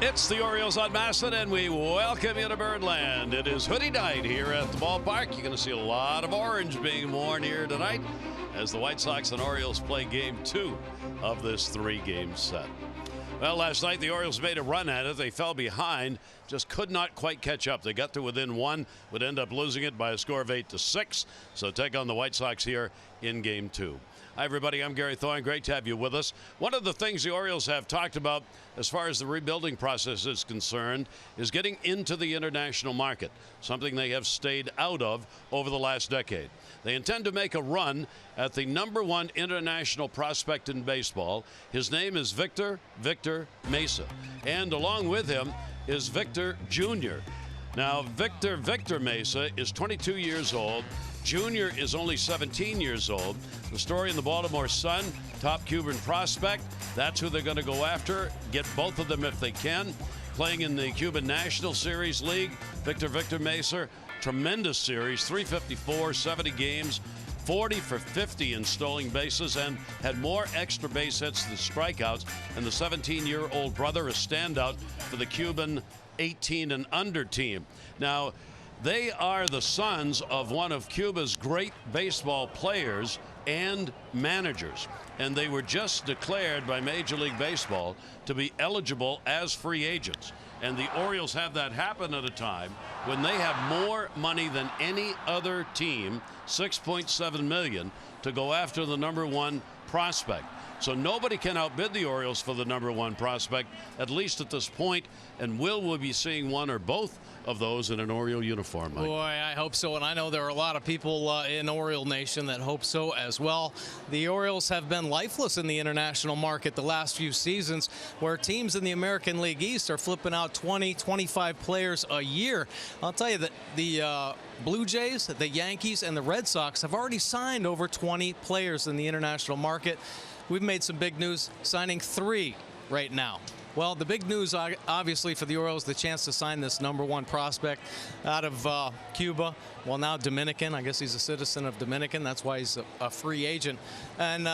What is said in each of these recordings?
It's the Orioles on Masson, and we welcome you to Birdland. It is hoodie night here at the ballpark. You're going to see a lot of orange being worn here tonight as the White Sox and Orioles play Game 2 of this 3-game set. Well, last night the Orioles made a run at it. They fell behind, just could not quite catch up. They got to within one, would end up losing it by a score of 8-6. So take on the White Sox here in Game 2. Hi, everybody. I'm Gary Thorne. Great to have you with us. One of the things the Orioles have talked about as far as the rebuilding process is concerned is getting into the international market, something they have stayed out of over the last decade. They intend to make a run at the #1 international prospect in baseball. His name is Victor Mesa. And along with him is Victor Jr. Now, Victor Mesa is 22 years old. Junior is only 17 years old. The story in the Baltimore Sun, top Cuban prospect. That's who they're going to go after. Get both of them if they can. Playing in the Cuban National Series League, Victor Mesa, tremendous series, 354, 70 games, 40 for 50 in stolen bases, and had more extra base hits than strikeouts. And the 17-year-old brother, a standout for the Cuban 18 and under team. Now, they are the sons of one of Cuba's great baseball players and managers, and they were just declared by Major League Baseball to be eligible as free agents. And the Orioles have that happen at a time when they have more money than any other team, $6.7 million, to go after the #1 prospect. So nobody can outbid the Orioles for the #1 prospect, at least at this point. And we'll be seeing one or both of those in an Oriole uniform, Mike. Boy, I hope so, and I know there are a lot of people in Oriole Nation that hope so as well. The Orioles have been lifeless in the international market the last few seasons, where teams in the American League East are flipping out 20, 25 players a year. I'll tell you that the Blue Jays, the Yankees, and the Red Sox have already signed over 20 players in the international market. We've made some big news, signing 3 right now. Well, the big news, obviously, for the Orioles, the chance to sign this #1 prospect out of Cuba. Well, now Dominican. I guess he's a citizen of Dominican. That's why he's a free agent. And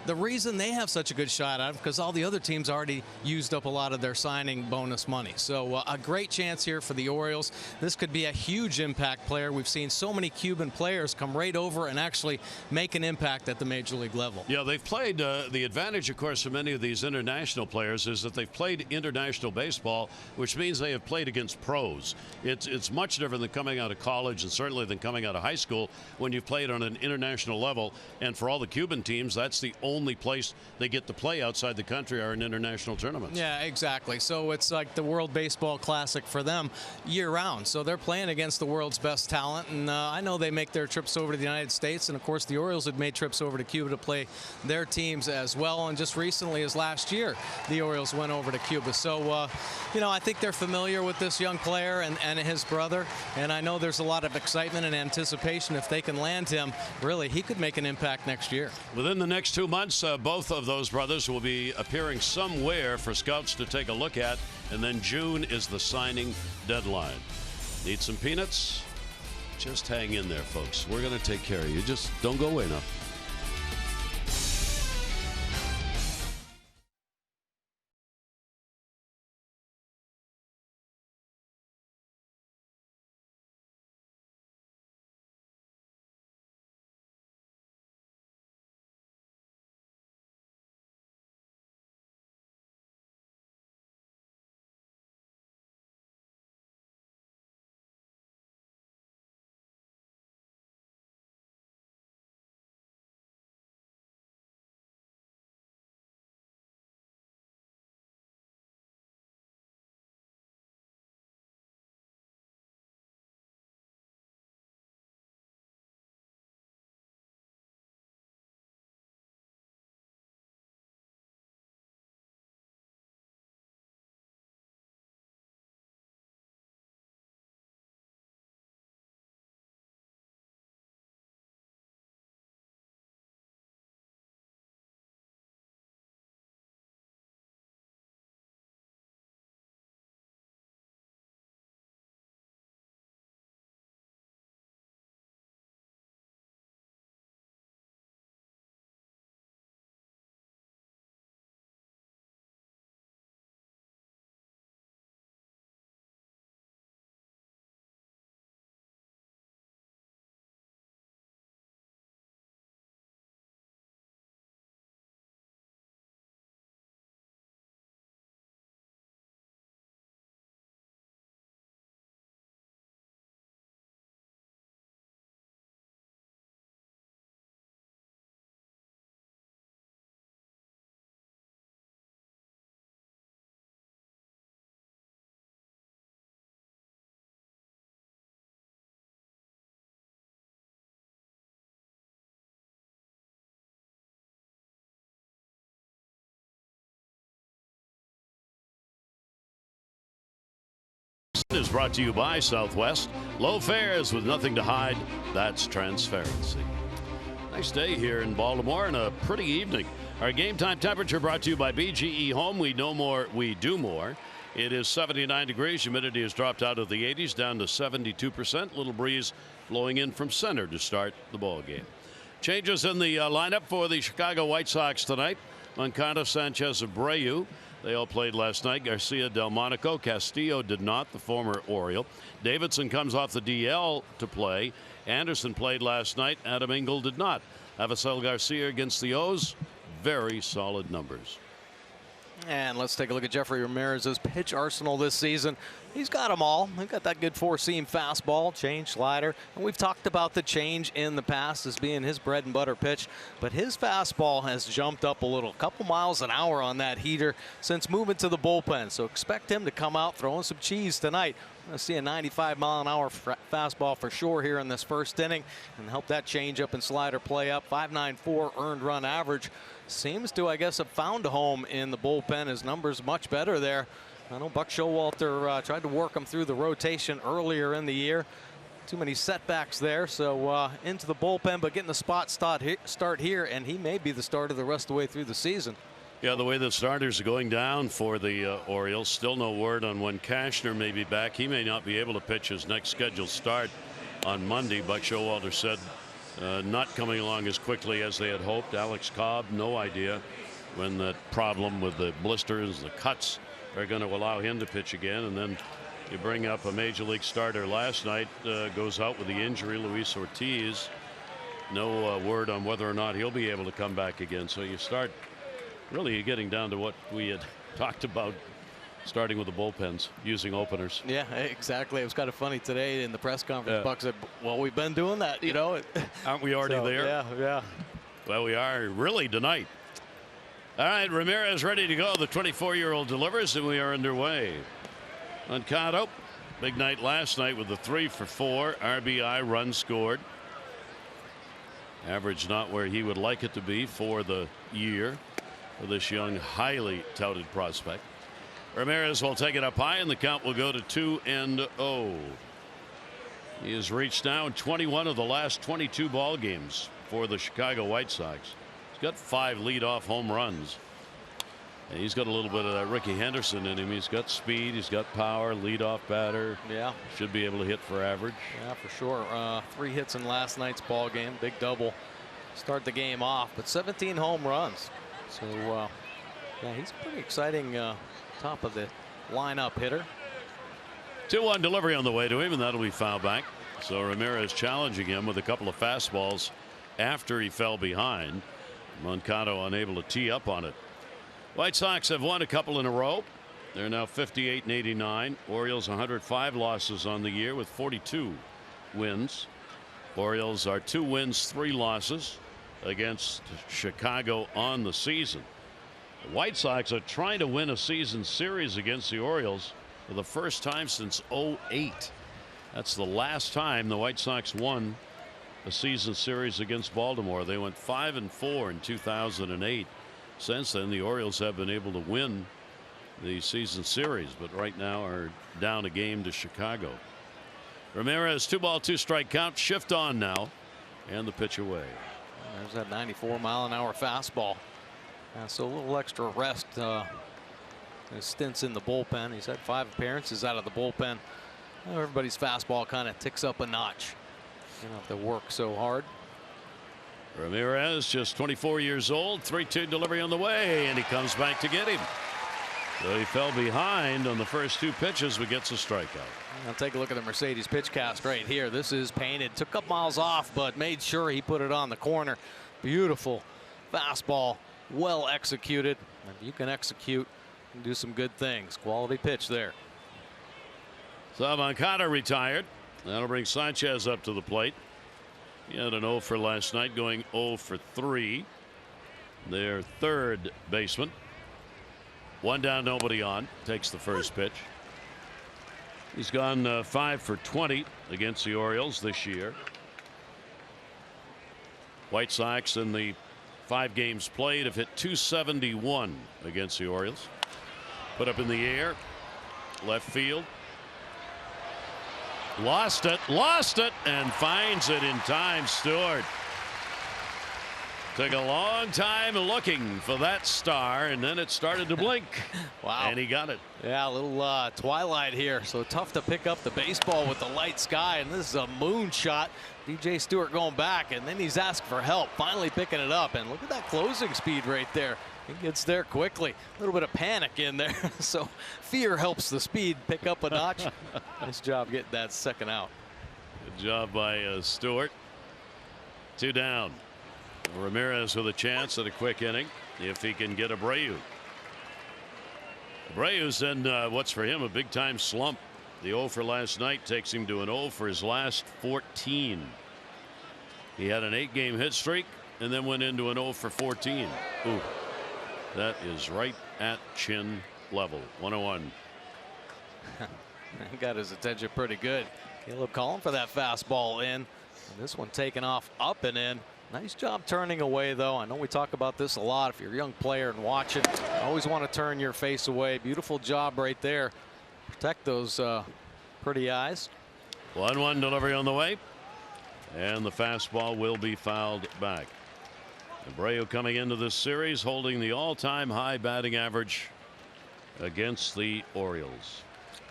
the reason they have such a good shot at it, because all the other teams already used up a lot of their signing bonus money. So a great chance here for the Orioles. This could be a huge impact player. We've seen so many Cuban players come right over and actually make an impact at the major league level. Yeah, they've played. The advantage, of course, for many of these international players is that they've played international baseball, which means they have played against pros. It's much different than coming out of college, and certainly than coming out of high school when you've played on an international level. And for all the Cuban teams, that's the only place they get to play outside the country are in international tournaments. Yeah, exactly. So it's like the World Baseball Classic for them year-round. So they're playing against the world's best talent, and I know they make their trips over to the United States, and of course the Orioles had made trips over to Cuba to play their teams as well. And just recently, as last year, the Orioles went over to Cuba. So, you know, I think they're familiar with this young player and his brother, and I know there's a lot of excitement and anticipation. If they can land him, really, he could make an impact next year. Within the next 2 months, both of those brothers will be appearing somewhere for scouts to take a look at, and then June is the signing deadline. Need some peanuts? Just hang in there, folks. We're going to take care of you. Just don't go away now. Is brought to you by Southwest. Low fares with nothing to hide. That's transparency. Nice day here in Baltimore and a pretty evening. Our game time temperature brought to you by BGE Home. We know more, we do more. It is 79 degrees. Humidity has dropped out of the 80s down to 72%. Little breeze blowing in from center to start the ball game. Changes in the lineup for the Chicago White Sox tonight. Moncada, Sanchez, Abreu. They all played last night. Garcia, Delmonico. Castillo did not, the former Oriole. Davidson comes off the DL to play. Anderson played last night. Adam Engel did not. Avisel Garcia against the O's. Very solid numbers. And let's take a look at Jeffrey Ramirez's pitch arsenal this season. He's got them all. He's got that good four-seam fastball, change, slider. And we've talked about the change in the past as being his bread and butter pitch. But his fastball has jumped up a little, couple miles an hour on that heater since moving to the bullpen. So expect him to come out throwing some cheese tonight. We're going to see a 95-mile-an-hour fastball for sure here in this first inning and help that change up and slider play up. 5.94 earned run average. Seems to, I guess, have found a home in the bullpen. His numbers much better there. I know Buck Showalter tried to work him through the rotation earlier in the year. Too many setbacks there, so into the bullpen, but getting the spot start here, and he may be the starter the rest of the way through the season. Yeah, the way the starters are going down for the Orioles, still no word on when Cashner may be back. He may not be able to pitch his next scheduled start on Monday. Buck Showalter said not coming along as quickly as they had hoped. Alex Cobb, no idea when that problem with the blisters, the cuts, are going to allow him to pitch again. And then you bring up a major league starter last night, goes out with the injury, Luis Ortiz. No word on whether or not he'll be able to come back again. So you start really getting down to what we had talked about, starting with the bullpens, using openers. Yeah, exactly. It was kind of funny today in the press conference. Buck said, well, we've been doing that, you know. Aren't we already there? Yeah. Well, we are really tonight. All right, Ramirez ready to go. The 24-year-old delivers, and we are underway. Moncada, big night last night with the 3-for-4 RBI, run scored. Average not where he would like it to be for the year for this young, highly touted prospect. Ramirez will take it up high, and the count will go to 2-0. He has reached now in 21 of the last 22 ball games for the Chicago White Sox. He's got 5 leadoff home runs. And he's got a little bit of that Ricky Henderson in him. He's got speed, he's got power, leadoff batter. Yeah. Should be able to hit for average. Yeah, for sure. 3 hits in last night's ball game. Big double. Start the game off, but 17 home runs. So, yeah, he's a pretty exciting top of the lineup hitter. 2-1 delivery on the way to him, and that'll be foul back. So Ramirez challenging him with a couple of fastballs after he fell behind. Moncada unable to tee up on it. White Sox have won a couple in a row. They're now 58 and 89. Orioles 105 losses on the year with 42 wins. Orioles are 2 wins, 3 losses against Chicago on the season. The White Sox are trying to win a season series against the Orioles for the first time since '08. That's the last time the White Sox won a season series against Baltimore. They went 5-4 in 2008. Since then, the Orioles have been able to win the season series, but right now are down a game to Chicago. Ramirez, 2-2 count, shift on now, and the pitch away. There's that 94-mile-an-hour fastball. So a little extra rest. His stints in the bullpen. He's had 5 appearances out of the bullpen. Everybody's fastball kind of ticks up a notch. You don't have to work so hard. Ramirez, just 24 years old, 3-2 delivery on the way, and he comes back to get him. So he fell behind on the first 2 pitches, but gets a strikeout. I'll take a look at the Mercedes pitch cast right here. This is painted. Took a couple miles off, but made sure he put it on the corner. Beautiful fastball, well executed. If you can execute and do some good things. Quality pitch there. So Moncada retired. That'll bring Sanchez up to the plate. He had an 0 for last night, going 0 for 3. Their third baseman. 1 down, nobody on. Takes the first pitch. He's gone 5 for 20 against the Orioles this year. White Sox in the 5 games played have hit .271 against the Orioles. Put up in the air, left field. Lost it, and finds it in time. Stewart took a long time looking for that star, and then it started to blink. Wow. And he got it. Yeah, a little twilight here, so tough to pick up the baseball with the light sky, and this is a moon shot. DJ Stewart going back, and then he's asked for help, finally picking it up, and look at that closing speed right there. He gets there quickly. A little bit of panic in there, so fear helps the speed pick up a notch. Nice job getting that second out. Good job by Stewart. 2 down. Ramirez with a chance at a quick inning if he can get Abreu. Abreu's in what's for him a big time slump. The 0 for last night takes him to an 0 for his last 14. He had an 8-game hit streak and then went into an 0 for 14. Ooh, that is right at chin level. 101. Got his attention pretty good. Caleb calling for that fastball in. And this one taken off up and in. Nice job turning away, though. I know we talk about this a lot. If you're a young player and watching, always want to turn your face away. Beautiful job right there. Protect those pretty eyes. 1-1 delivery on the way. And the fastball will be fouled back. Abreu coming into this series holding the all-time high batting average against the Orioles.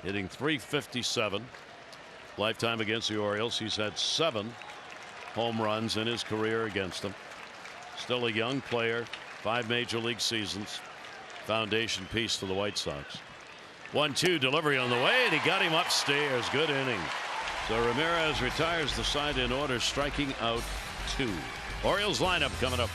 Hitting .357. Lifetime against the Orioles. He's had 7 home runs in his career against them. Still a young player, 5 major league seasons. Foundation piece for the White Sox. 1-2 delivery on the way, and he got him upstairs. Good inning. So Ramirez retires the side in order, striking out 2. Orioles lineup coming up.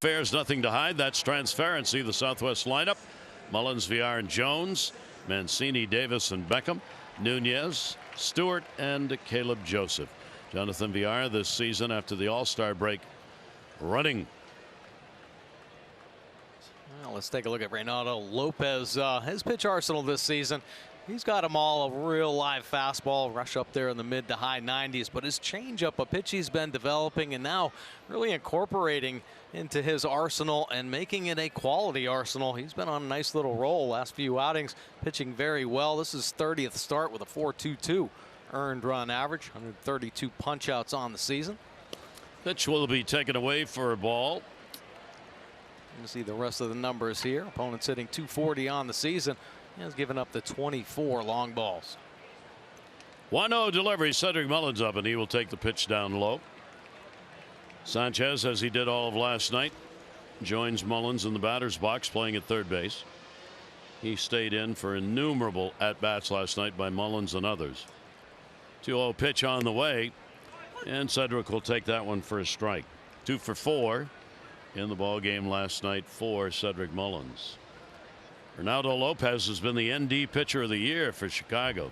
Fares nothing to hide. That's transparency. The Southwest lineup: Mullins, Villar, and Jones, Mancini, Davis, and Beckham, Nunez, Stewart, and Caleb Joseph. Jonathan Villar this season after the All-Star break running. Well, let's take a look at Reynaldo Lopez. His pitch arsenal this season. He's got them all. A real live fastball, rush up there in the mid to high 90s, but his changeup, a pitch he's been developing and now really incorporating into his arsenal and making it a quality arsenal. He's been on a nice little roll last few outings, pitching very well. This is 30th start with a 4.22 earned run average, 132 punch outs on the season. Pitch will be taken away for a ball. You see the rest of the numbers here. Opponent's hitting .240 on the season. He has given up the 24 long balls. 1-0 delivery. Cedric Mullins up, and he will take the pitch down low. Sanchez, as he did all of last night, joins Mullins in the batter's box playing at third base. He stayed in for innumerable at-bats last night by Mullins and others. 2-0 pitch on the way, and Cedric will take that one for a strike. 2 for 4 in the ball game last night for Cedric Mullins. Reynaldo Lopez has been the ND pitcher of the year for Chicago.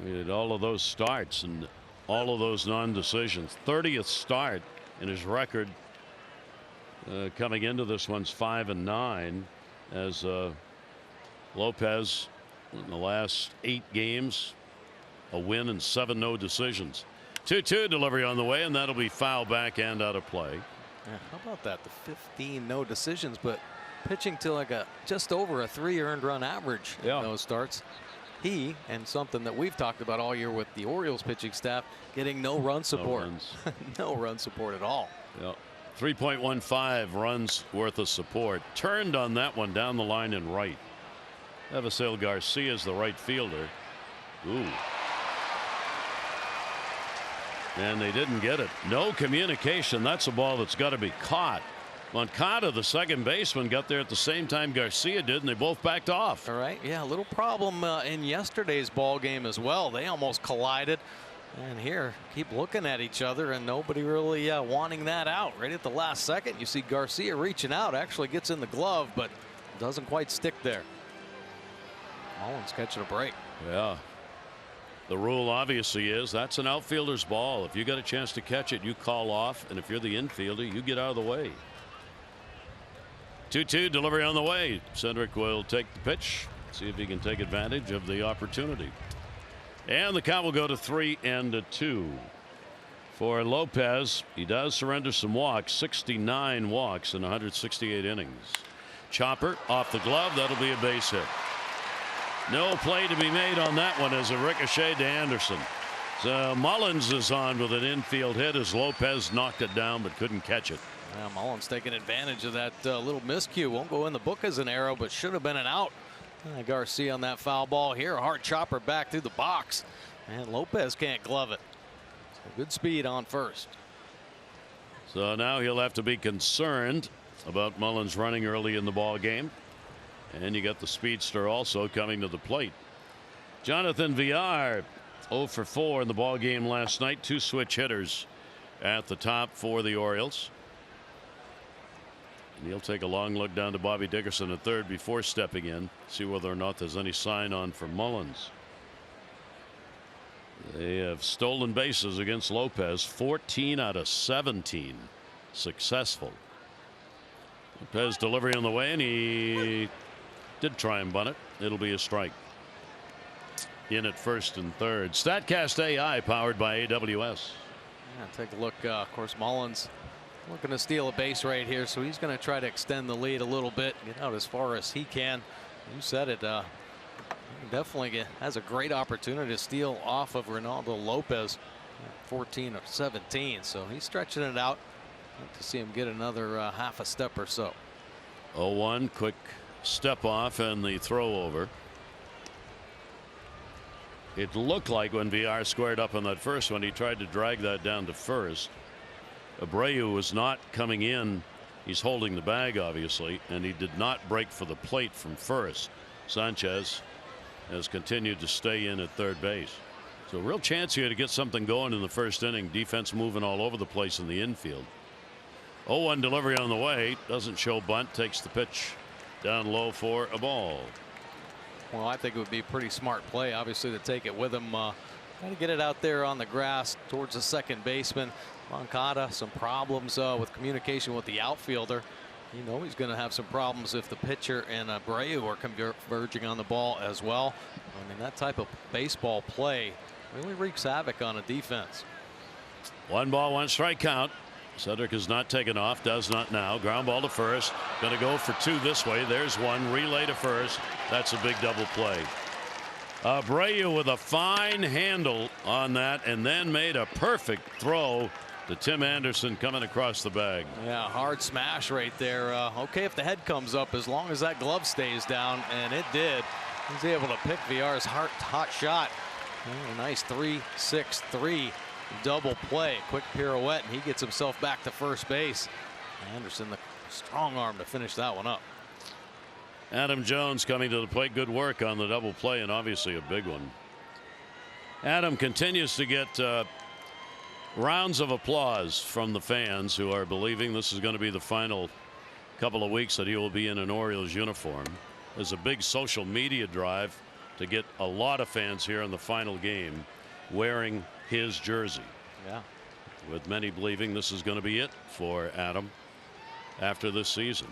We did all of those starts, and all of those non-decisions. 30th start in his record. Coming into this one's 5-9 as Lopez in the last 8 games, a win and 7 no decisions. 2-2 delivery on the way, and that'll be foul back and out of play. Yeah, how about that? The 15 no decisions, but pitching to like just over a 3 earned run average in those starts. He, and something that we've talked about all year with the Orioles pitching staff, getting no run support. No run support at all. Yeah. 3.15 runs worth of support. Turned on that one down the line and right. Avisail Garcia is the right fielder. Ooh. And they didn't get it. No communication. That's a ball that's got to be caught. Moncada, the second baseman, got there at the same time Garcia did, and they both backed off. All right. Yeah, a little problem in yesterday's ball game as well. They almost collided. And here, keep looking at each other, and nobody really wanting that out. Right at the last second, you see Garcia reaching out, actually gets in the glove, but doesn't quite stick there. Mullins catching a break. Yeah. The rule obviously is that's an outfielder's ball. If you got a chance to catch it, you call off, and if you're the infielder, you get out of the way. 2-2 delivery on the way. Cedric will take the pitch, see if he can take advantage of the opportunity. And the count will go to 3-2 for Lopez. He does surrender some walks, 69 walks in 168 innings. Chopper off the glove. That'll be a base hit. No play to be made on that one as a ricochet to Anderson. So Mullins is on with an infield hit as Lopez knocked it down but couldn't catch it. Yeah, Mullins taking advantage of that little miscue. Won't go in the book as an error, but should have been an out. Garcia on that foul ball here. A hard chopper back through the box. And Lopez can't glove it. So good speed on first. So now he'll have to be concerned about Mullins running early in the ball game. And you got the speedster also coming to the plate. Jonathan Villar 0 for 4 in the ball game last night. 2 switch hitters at the top for the Orioles. And he'll take a long look down to Bobby Dickerson at third before stepping in. See whether or not there's any sign on for Mullins. They have stolen bases against Lopez. 14 out of 17 successful. Lopez delivery on the way, and he did try and bunt it. It'll be a strike. In at first and third. StatCast AI powered by AWS. Yeah, take a look. Of course, Mullins looking to steal a base right here, so he's going to try to extend the lead a little bit, get out as far as he can. You said it. Definitely has a great opportunity to steal off of Ronaldo Lopez. 14 of 17, so he's stretching it out. Like to see him get another half a step or so. 0-1, quick step off and the throw over. It looked like when Villar squared up on that first one, he tried to drag that down to first. Abreu was not coming in. He's holding the bag, obviously, and he did not break for the plate from first. Sanchez has continued to stay in at third base. So a real chance here to get something going in the first inning. Defense moving all over the place in the infield. 0-1 delivery on the way. Doesn't show bunt. Takes the pitch down low for a ball. Well, I think it would be a pretty smart play, obviously, to take it with him. Got to get it out there on the grass towards the second baseman. Moncada, some problems with communication with the outfielder. You know he's going to have some problems if the pitcher and Abreu are converging on the ball as well. I mean, that type of baseball play really wreaks havoc on a defense. 1 ball, 1 strike count. Cedric is not taken off, does not now. Ground ball to first. Going to go for 2 this way. There's 1. Relay to first. That's a big double play. Abreu with a fine handle on that, and then made a perfect throw to Tim Anderson coming across the bag. Yeah, hard smash right there. Okay, if the head comes up, as long as that glove stays down, and it did. He's able to pick Villar's hot shot. A nice 3-6-3 double play. Quick pirouette, and he gets himself back to first base. Anderson, the strong arm to finish that one up. Adam Jones coming to the plate. Good work on the double play, and obviously a big one. Adam continues to get rounds of applause from the fans who are believing this is going to be the final couple of weeks that he will be in an Orioles uniform. There's a big social media drive to get a lot of fans here in the final game wearing his jersey. Yeah. With many believing this is going to be it for Adam after this season.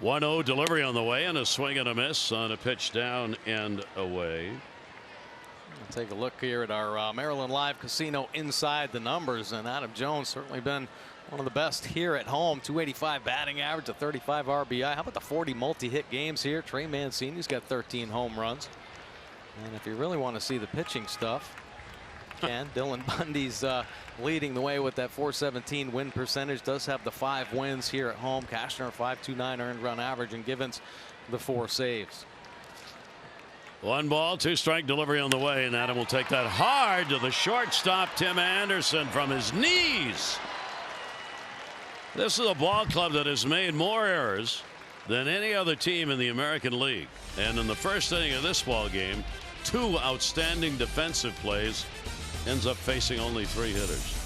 1-0 delivery on the way, and a swing and a miss on a pitch down and away. We'll take a look here at our Maryland Live Casino Inside the Numbers, and Adam Jones certainly been one of the best here at home. 285 batting average, a 35 RBI. How about the 40 multi-hit games here? Trey Mancini's got 13 home runs. And if you really want to see the pitching stuff, can. Dylan Bundy's leading the way with that .417 win percentage. Does have the 5 wins here at home. Cashner .529 earned run average, and Givens the 4 saves. 1 ball, 2 strike delivery on the way, and Adam will take that hard to the shortstop, Tim Anderson, from his knees. This is a ball club that has made more errors than any other team in the American League. And in the first inning of this ball game, 2 outstanding defensive plays. Ends up facing only 3 hitters.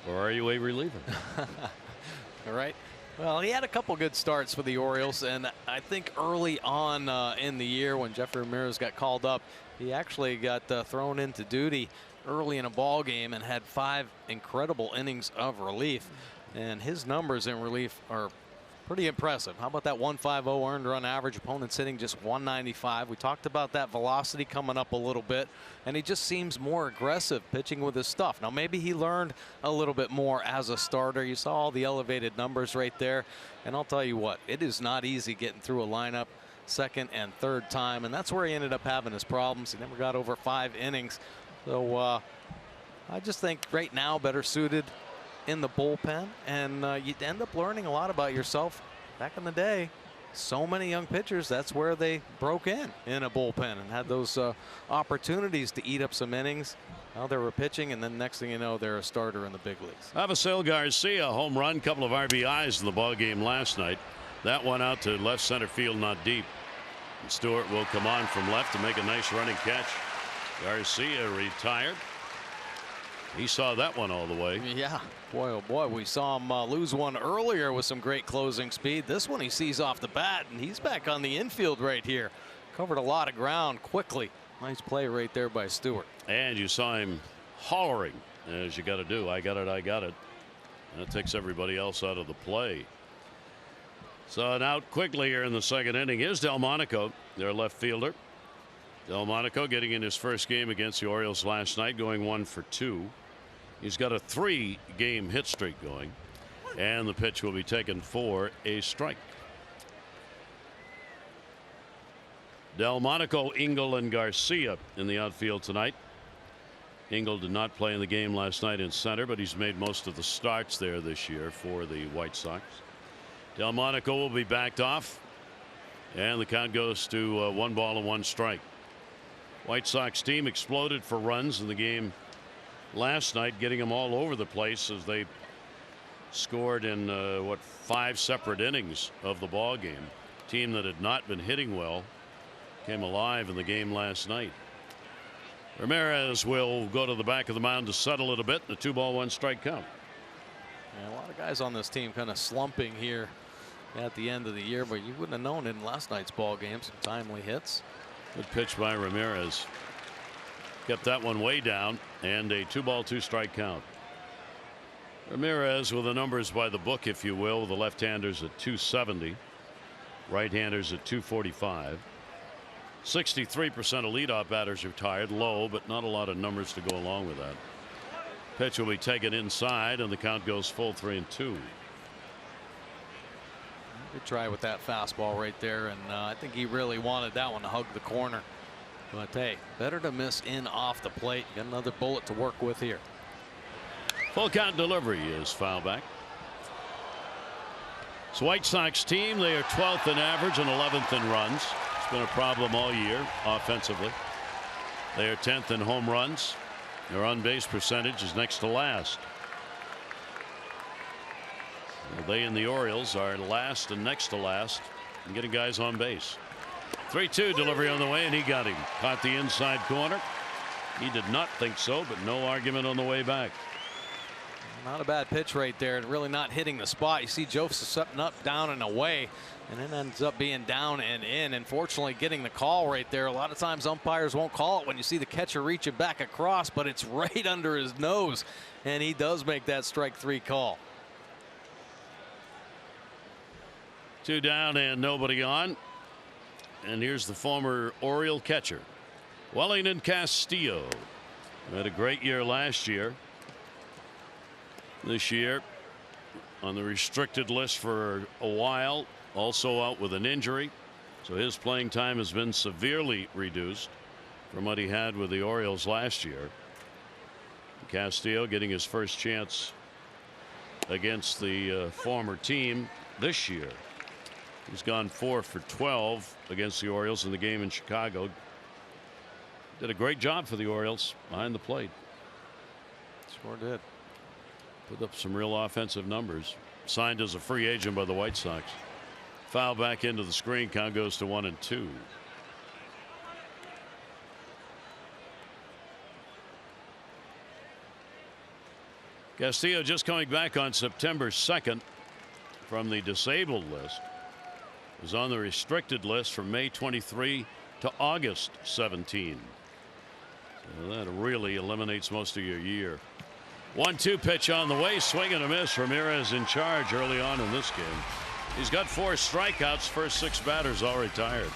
Or are you a reliever? All right. Well, he had a couple good starts for the Orioles, and I think early on in the year when Jeffrey Ramirez got called up, he actually got thrown into duty early in a ball game and had 5 incredible innings of relief. And his numbers in relief are pretty impressive. How about that 150 earned run average? Opponents hitting just 195. We talked about that velocity coming up a little bit, and he just seems more aggressive pitching with his stuff. Now maybe he learned a little bit more as a starter. You saw all the elevated numbers right there, and I'll tell you what, it is not easy getting through a lineup second and third time, and that's where he ended up having his problems. He never got over 5 innings. So I just think right now better suited in the bullpen, and you'd end up learning a lot about yourself. Back in the day, so many young pitchers, that's where they broke in a bullpen and had those opportunities to eat up some innings. Now they were pitching, and then next thing you know, they're a starter in the big leagues. Avisail Garcia, home run, couple of RBIs in the ball game last night. That one out to left center field, not deep. And Stewart will come on from left to make a nice running catch. Garcia retired. He saw that one all the way. Yeah, boy, oh boy, we saw him lose one earlier with some great closing speed. This one he sees off the bat, and he's back on the infield right here. Covered a lot of ground quickly. Nice play right there by Stewart. And you saw him hollering, as you got to do. I got it, I got it. And that takes everybody else out of the play. So an out quickly here in the second inning is Delmonico, their left fielder. Delmonico getting in his first game against the Orioles last night, going 1 for 2. He's got a 3-game hit streak going, and the pitch will be taken for a strike. Delmonico, Engel, and Garcia in the outfield tonight. Engel did not play in the game last night in center, but he's made most of the starts there this year for the White Sox. Delmonico will be backed off, and the count goes to 1 ball and 1 strike. White Sox team exploded for runs in the game last night, getting them all over the place as they scored in what, 5 separate innings of the ball game. Team that had not been hitting well came alive in the game last night. Ramirez will go to the back of the mound to settle it a bit. The 2-ball 1-strike count. Yeah, a lot of guys on this team kind of slumping here at the end of the year, but you wouldn't have known in last night's ball game. Some timely hits. Good pitch by Ramirez. Kept that one way down, and a 2-ball 2-strike count. Ramirez with the numbers by the book, if you will. The left-handers at 270, right-handers at 245. 63% of leadoff batters retired, low, but not a lot of numbers to go along with that. Pitch will be taken inside, and the count goes full 3-2. Good try with that fastball right there, and I think he really wanted that one to hug the corner. But hey, better to miss in off the plate. Got another bullet to work with here. Full count delivery is foul back. This White Sox team, they are 12th in average and 11th in runs. It's been a problem all year offensively. They are 10th in home runs. Their on-base percentage is next to last. Well, they and the Orioles are last and next to last in getting guys on base. 3-2 delivery on the way, and he got him. Caught the inside corner. He did not think so, but no argument on the way back. Not a bad pitch right there, and really not hitting the spot. You see Joseph up, down, and away, and then ends up being down and in. And fortunately, getting the call right there. A lot of times umpires won't call it when you see the catcher reach it back across, but it's right under his nose, and he does make that strike 3 call. 2 down and nobody on. And here's the former Oriole catcher, Wellington Castillo. Had a great year last year. This year on the restricted list for a while, also out with an injury, so his playing time has been severely reduced from what he had with the Orioles last year. Castillo getting his first chance against the former team this year. He's gone 4 for 12 against the Orioles in the game in Chicago. Did a great job for the Orioles behind the plate. Sure did. Put up some real offensive numbers. Signed as a free agent by the White Sox. Foul back into the screen. Count goes to 1-2. Castillo just coming back on September 2nd from the disabled list. Was on the restricted list from May 23 to August 17. So that really eliminates most of your year. 1-2 pitch on the way. Swing and a miss. Ramirez in charge early on in this game. He's got 4 strikeouts. First 6 batters all retired.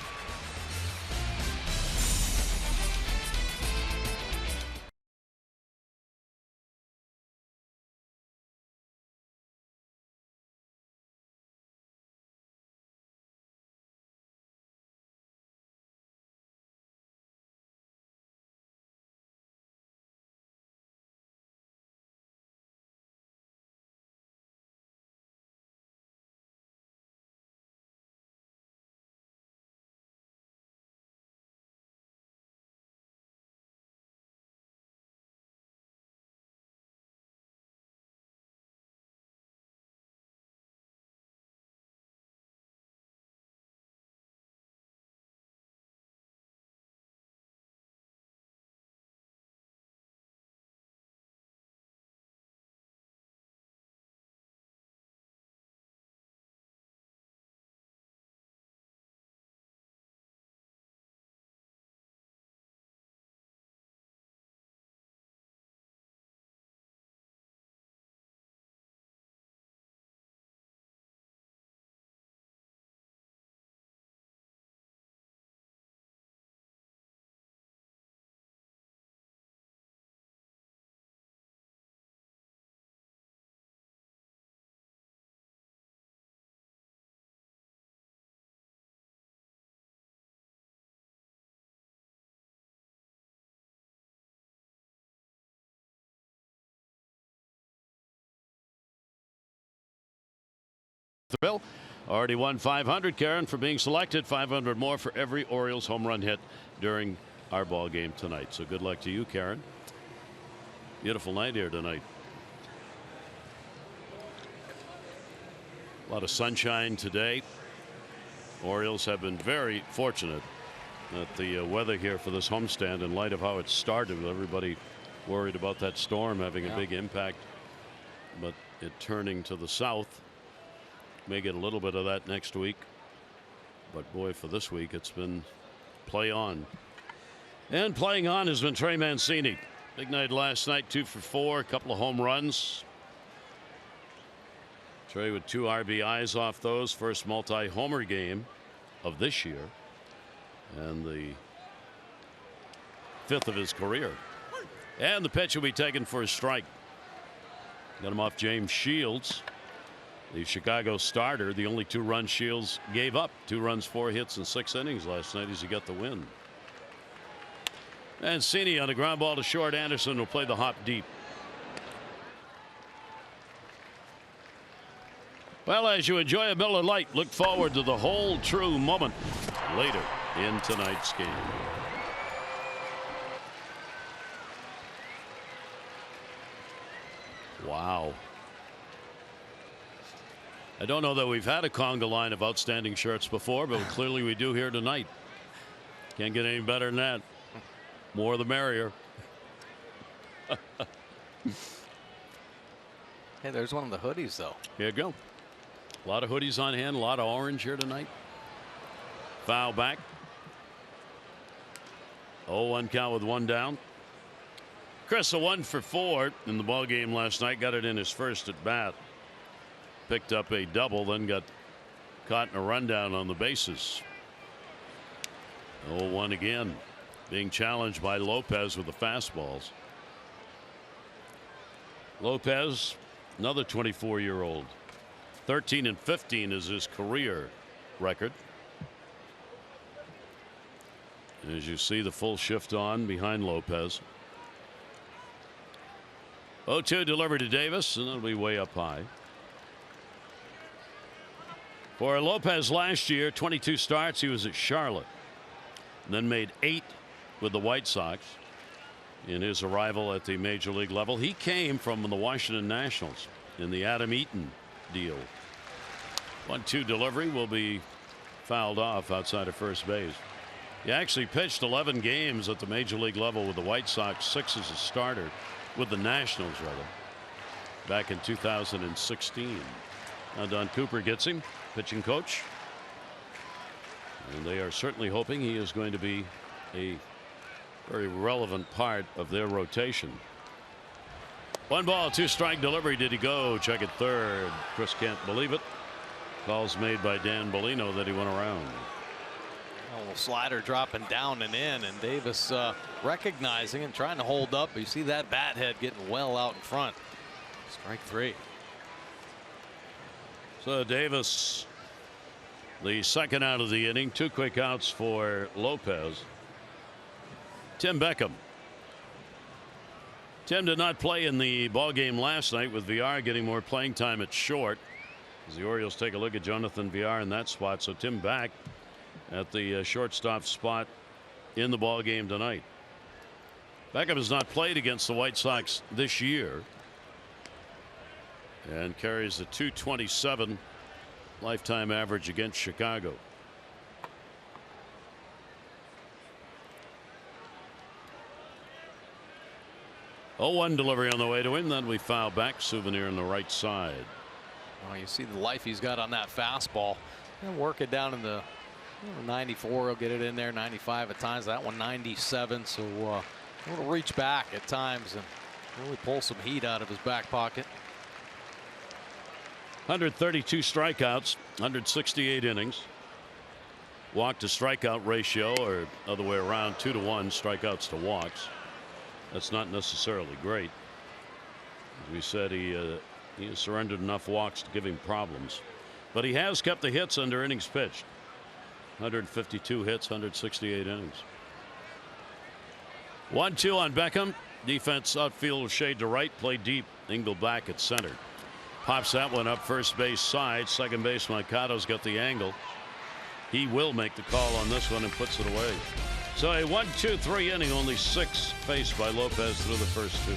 Bill already won 500, Karen, for being selected. 500 more for every Orioles home run hit during our ball game tonight. So good luck to you, Karen. Beautiful night here tonight. A lot of sunshine today. Orioles have been very fortunate that the weather here for this homestand, in light of how it started, with everybody worried about that storm having a big impact, but it turning to the south. May get a little bit of that next week, but boy, for this week it's been play on. And playing on has been Trey Mancini. Big night last night, 2 for 4, a couple of home runs. Trey with 2 RBIs off those, first multi-homer game of this year, and the 5th of his career. And the pitch will be taken for a strike. Got him off James Shields, the Chicago starter. The only 2 runs Shields gave up. 2 runs, 4 hits in 6 innings last night as he got the win. Mancini on a ground ball to short. Anderson will play the hop deep. Well, as you enjoy a Miller Lite, look forward to the whole true moment later in tonight's game. Wow. I don't know that we've had a conga line of outstanding shirts before, but clearly we do here tonight. Can't get any better than that. More the merrier. Hey, there's one of the hoodies, though. Here you go. A lot of hoodies on hand, a lot of orange here tonight. Foul back. 0-1 count with 1 down. Chris, a 1 for 4 in the ball game last night. Got it in his first at bat. Picked up a double, then got caught in a rundown on the bases. 0-1 again. Being challenged by Lopez with the fastballs. Lopez, another 24-year-old. 13 and 15 is his career record. And as you see, the full shift on behind Lopez. 0-2 delivered to Davis, and that'll be way up high. For Lopez last year, 22 starts. He was at Charlotte, and then made 8 with the White Sox in his arrival at the major league level. He came from the Washington Nationals in the Adam Eaton deal. 1-2 delivery will be fouled off outside of first base. He actually pitched 11 games at the major league level with the White Sox, 6 as a starter with the Nationals, rather, back in 2016. Now Don Cooper gets him, pitching coach, and they are certainly hoping he is going to be a very relevant part of their rotation. 1 ball, 2 strike delivery. Did he go? Check at third. Chris can't believe it. Calls made by Dan Bellino that he went around. A little slider dropping down and in, and Davis recognizing and trying to hold up. You see that bat head getting well out in front. Strike 3. So Davis, the second out of the inning. 2 quick outs for Lopez. Tim Beckham. Tim did not play in the ball game last night, with Villar getting more playing time at short, as the Orioles take a look at Jonathan Villar in that spot. So Tim back at the shortstop spot in the ball game tonight. Beckham has not played against the White Sox this year and carries the .227 lifetime average against Chicago. Oh, 1 delivery on the way to him. Then we foul back. Souvenir on the right side. Well, you see the life he's got on that fastball. He'll work it down in the 94. He'll get it in there. 95 at times. That one 97. So he'll reach back at times and really pull some heat out of his back pocket. 132 strikeouts, 168 innings. Walk to strikeout ratio, or other way around, 2-to-1 strikeouts to walks. That's not necessarily great. As we said, he has surrendered enough walks to give him problems, but he has kept the hits under innings pitched. 152 hits, 168 innings. 1-2 on Beckham. Defense outfield shade to right, play deep. Engel back at center. Pops that one up first base side. Second base Mercado's got the angle. He will make the call on this one and puts it away. So a 1-2-3 inning, only 6 faced by Lopez through the first 2.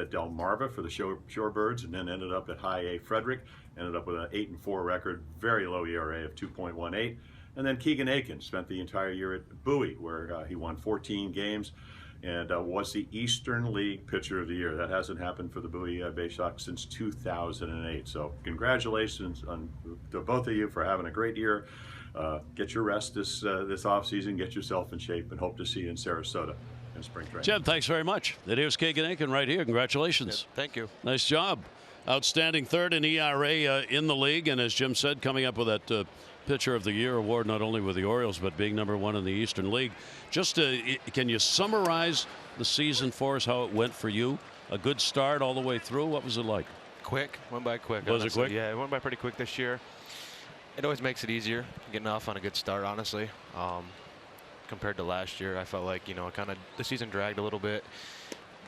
at Delmarva for the Shorebirds, and then ended up at High A Frederick. Ended up with an 8-4 record, very low ERA of 2.18. And then Keegan Aiken spent the entire year at Bowie, where he won 14 games and was the Eastern League Pitcher of the Year. That hasn't happened for the Bowie Bay Sox since 2008. So congratulations to both of you for having a great year. Get your rest this offseason, get yourself in shape, and hope to see you in Sarasota in spring training. Jim, thanks very much. It is Keegan Aiken right here. Congratulations. Yeah, thank you. Nice job. Outstanding third in ERA in the league, and as Jim said, coming up with that Pitcher of the Year award, not only with the Orioles, but being #1 in the Eastern League. Just can you summarize the season for us, how it went for you? A good start all the way through. What was it like? Quick. Went by quick. Was it quick? Yeah, it went by pretty quick this year. It always makes it easier getting off on a good start, honestly. Compared to last year, I felt like, the season dragged a little bit.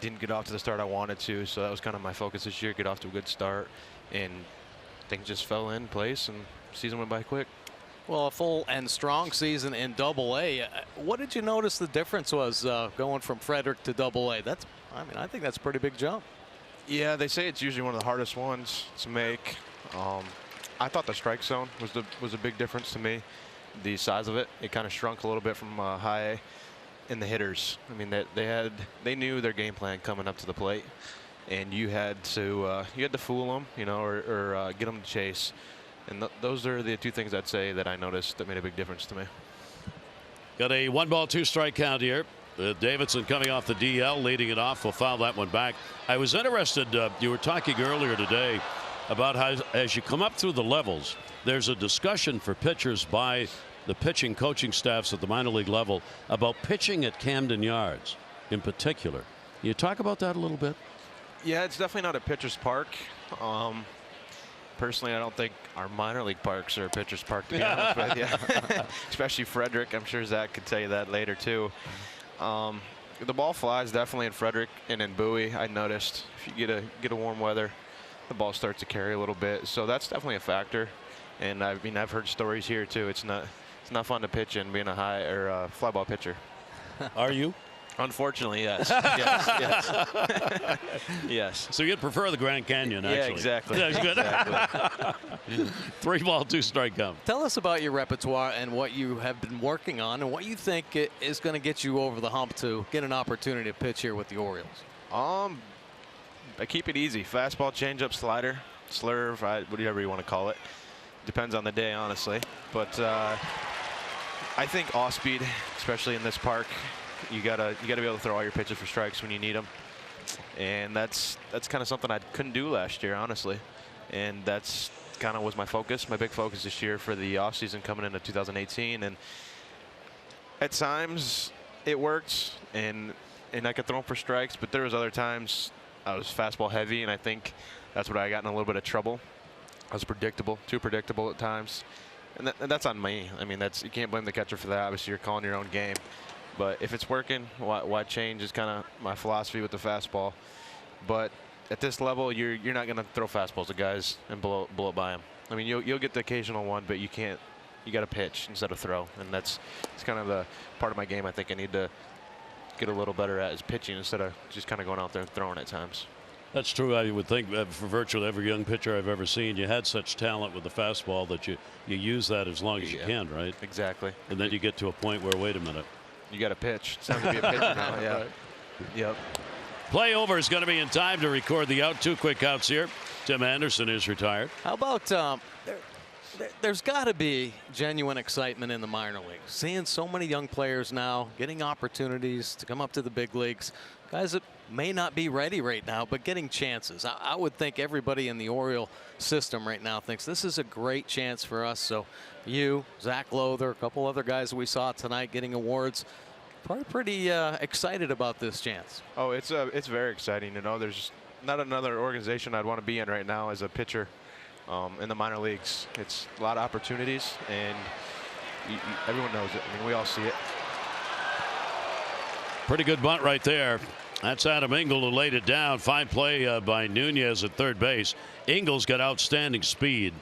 Didn't get off to the start I wanted to, so that was kind of my focus this year, get off to a good start, and things just fell in place, and the season went by quick. Well, a full and strong season in Double-A. What did you notice the difference was going from Frederick to Double-A? I think that's a pretty big jump. Yeah, they say it's usually one of the hardest ones to make. I thought the strike zone was a big difference to me. The size of it kind of shrunk a little bit from High A. And the hitters, they knew their game plan coming up to the plate, and you had to fool them, or get them to chase. And those are the two things I'd say that I noticed that made a big difference to me. Got a 1-ball 2-strike count here. Davidson coming off the DL, leading it off. Will foul that one back. I was interested. You were talking earlier today about how, as you come up through the levels, there's a discussion for pitchers by the pitching coaching staffs at the minor league level about pitching at Camden Yards in particular. Can you talk about that a little bit? Yeah, it's definitely not a pitcher's park. Personally, I don't think our minor league parks are a pitcher's park, to be honest with you. Especially Frederick. I'm sure Zach could tell you that later too. The ball flies definitely in Frederick and in Bowie. I noticed if you get a warm weather, the ball starts to carry a little bit. So that's definitely a factor. And I've heard stories here too. It's not fun to pitch in being a high or fly ball pitcher. Are you? Unfortunately, yes. yes. Yes. So you'd prefer the Grand Canyon, actually. Yeah, exactly. That's good. Exactly. 3-ball 2-strike count. Tell us about your repertoire and what you have been working on and what you think is going to get you over the hump to get an opportunity to pitch here with the Orioles. I keep it easy. Fastball, changeup, slider, slurve, whatever you want to call it. Depends on the day, honestly. But I think off speed, especially in this park, you gotta be able to throw all your pitches for strikes when you need them, and that's kind of something I couldn't do last year, honestly. And that's kind of was my focus, my big focus this year for the offseason coming into 2018. And at times it worked, and I could throw them for strikes, but there was other times I was fastball heavy, and I think that's what I got in a little bit of trouble. I was predictable, too predictable at times, and that's on me. You can't blame the catcher for that. Obviously, you're calling your own game. But if it's working, why change is kind of my philosophy with the fastball. But at this level, you're not going to throw fastballs to guys and blow it by them. You'll get the occasional one, but you can't. You got to pitch instead of throw, and it's kind of the part of my game I think I need to get a little better at, is pitching instead of just kind of going out there and throwing at times. That's true. I would think for virtually every young pitcher I've ever seen, you had such talent with the fastball that you use that as long as you can, right? Exactly. And then you get to a point where, wait a minute, you got to pitch. It's time to be a pitcher now. Yeah. Right. Yep. Play over is going to be in time to record the out. 2 quick outs here. Tim Anderson is retired. How about there's got to be genuine excitement in the minor leagues. Seeing so many young players now getting opportunities to come up to the big leagues. Guys that may not be ready right now, but getting chances. I would think everybody in the Oriole system right now thinks this is a great chance for us. So you, Zach Lowther, a couple other guys we saw tonight getting awards, probably pretty excited about this chance. Oh, it's very exciting. There's not another organization I'd want to be in right now as a pitcher in the minor leagues. It's a lot of opportunities, and everyone knows it. We all see it. Pretty good bunt right there. That's Adam Engel who laid it down. Fine play by Nunez at third base. Engel's got outstanding speed.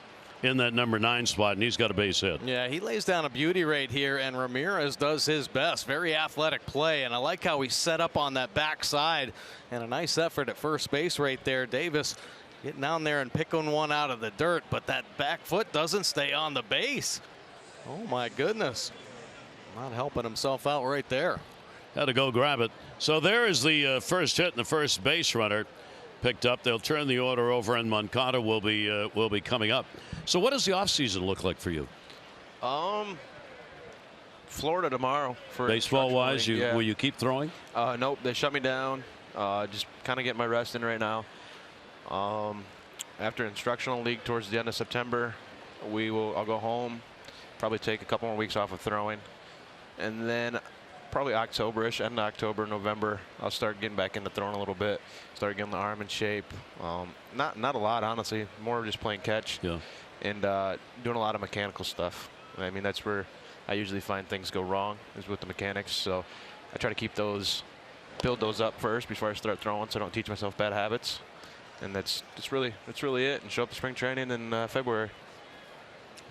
in that number 9 spot, and he's got a base hit. Yeah, he lays down a beauty right here, and Ramirez does his best. Very athletic play, and I like how he set up on that backside, and a nice effort at first base right there. Davis getting down there and picking one out of the dirt, but that back foot doesn't stay on the base. Oh my goodness. Not helping himself out right there. Had to go grab it. So there is the first hit, and the first base runner picked up. They'll turn the order over, and Moncada will be coming up. So what does the offseason look like for you? Florida tomorrow. For baseball wise, will you keep throwing? Nope, they shut me down. Just kind of get my rest in right now. After instructional league towards the end of September, I'll go home, probably take a couple more weeks off of throwing, and then probably October-ish, end of October, November, I'll start getting back into throwing a little bit, start getting the arm in shape. Not a lot, honestly, more just playing catch. Yeah. And doing a lot of mechanical stuff. I mean, that's where I usually find things go wrong, is with the mechanics. So I try to keep build those up first before I start throwing, so I don't teach myself bad habits. And that's really it. And show up to spring training in February.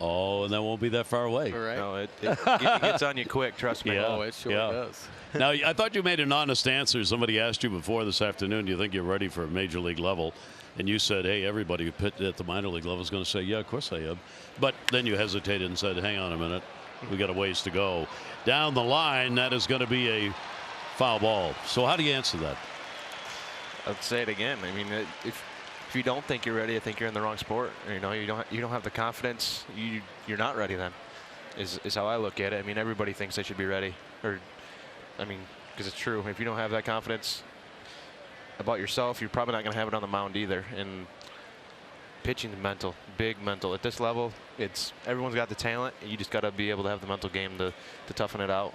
Oh, and that won't be that far away. Right. No, it gets on you quick, trust me. Yeah. Oh, it sure does. Now, I thought you made an honest answer. Somebody asked you before this afternoon, do you think you're ready for a major league level? And you said, hey, everybody who pitched at the minor league level is going to say, yeah, of course I am. But then you hesitated and said, hang on a minute. We got a ways to go. Down the line, that is going to be a foul ball. So how do you answer that? I'll say it again. I mean, if you don't think you're ready, I think you're in the wrong sport. You know, you don't have the confidence. You're not ready then, is how I look at it. I mean, everybody thinks they should be ready. Or, I mean, because it's true. If you don't have that confidence about yourself, you're probably not going to have it on the mound either. And pitching is mental, big mental. At this level, everyone's got the talent. You just got to be able to have the mental game to toughen it out.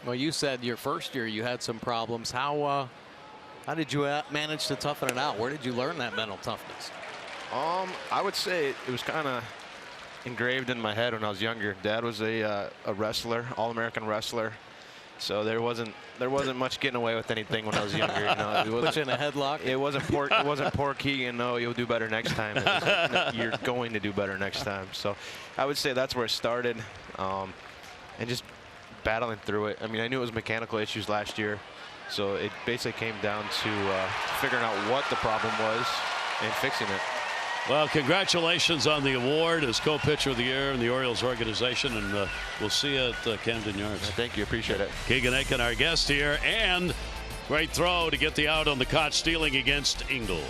Well, you said your first year you had some problems. How did you manage to toughen it out? Where did you learn that mental toughness? I would say it was kind of engraved in my head when I was younger. Dad was a wrestler, All-American wrestler. So there wasn't much getting away with anything when I was younger. You know, put you in a headlock. It wasn't poor Keegan. No, you'll do better next time. It was like, no, you're going to do better next time. So I would say that's where it started, and just battling through it. I mean, I knew it was mechanical issues last year, so it basically came down to figuring out what the problem was and fixing it. Well, congratulations on the award as co-pitcher of the year in the Orioles organization, and we'll see you at Camden Yards. Thank you. Appreciate it. Keegan Aiken, our guest here, and great throw to get the out on the caught stealing against Engel.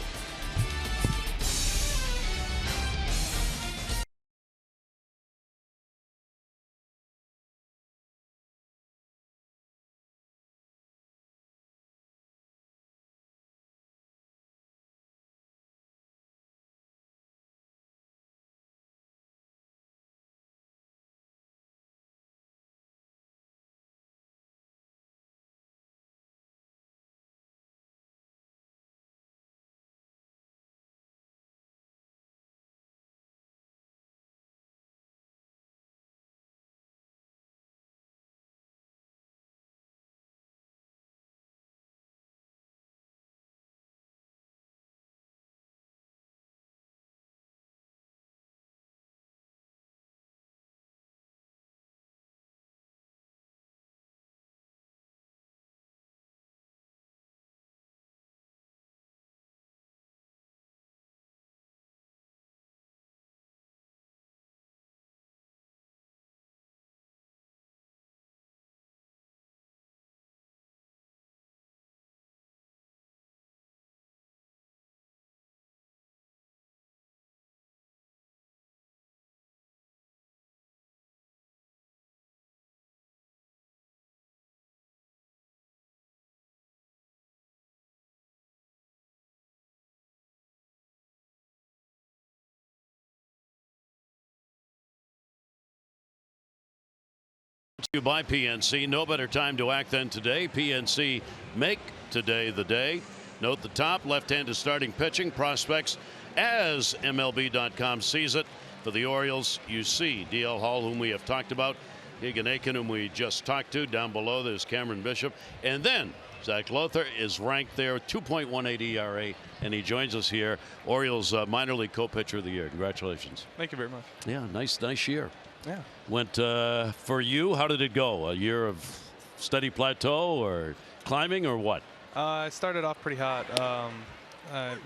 To you by PNC. No better time to act than today. PNC, make today the day. Note the top left-handed starting pitching prospects as MLB.com sees it. For the Orioles, you see DL Hall, whom we have talked about, Keegan Aiken, whom we just talked to. Down below, there's Cameron Bishop. And then Zach Lothar is ranked there, 2.18 ERA, and he joins us here. Orioles minor league co-pitcher of the year. Congratulations. Thank you very much. Yeah, nice year. Yeah. Went for you. How did it go? A year of steady plateau or climbing or what? I started off pretty hot.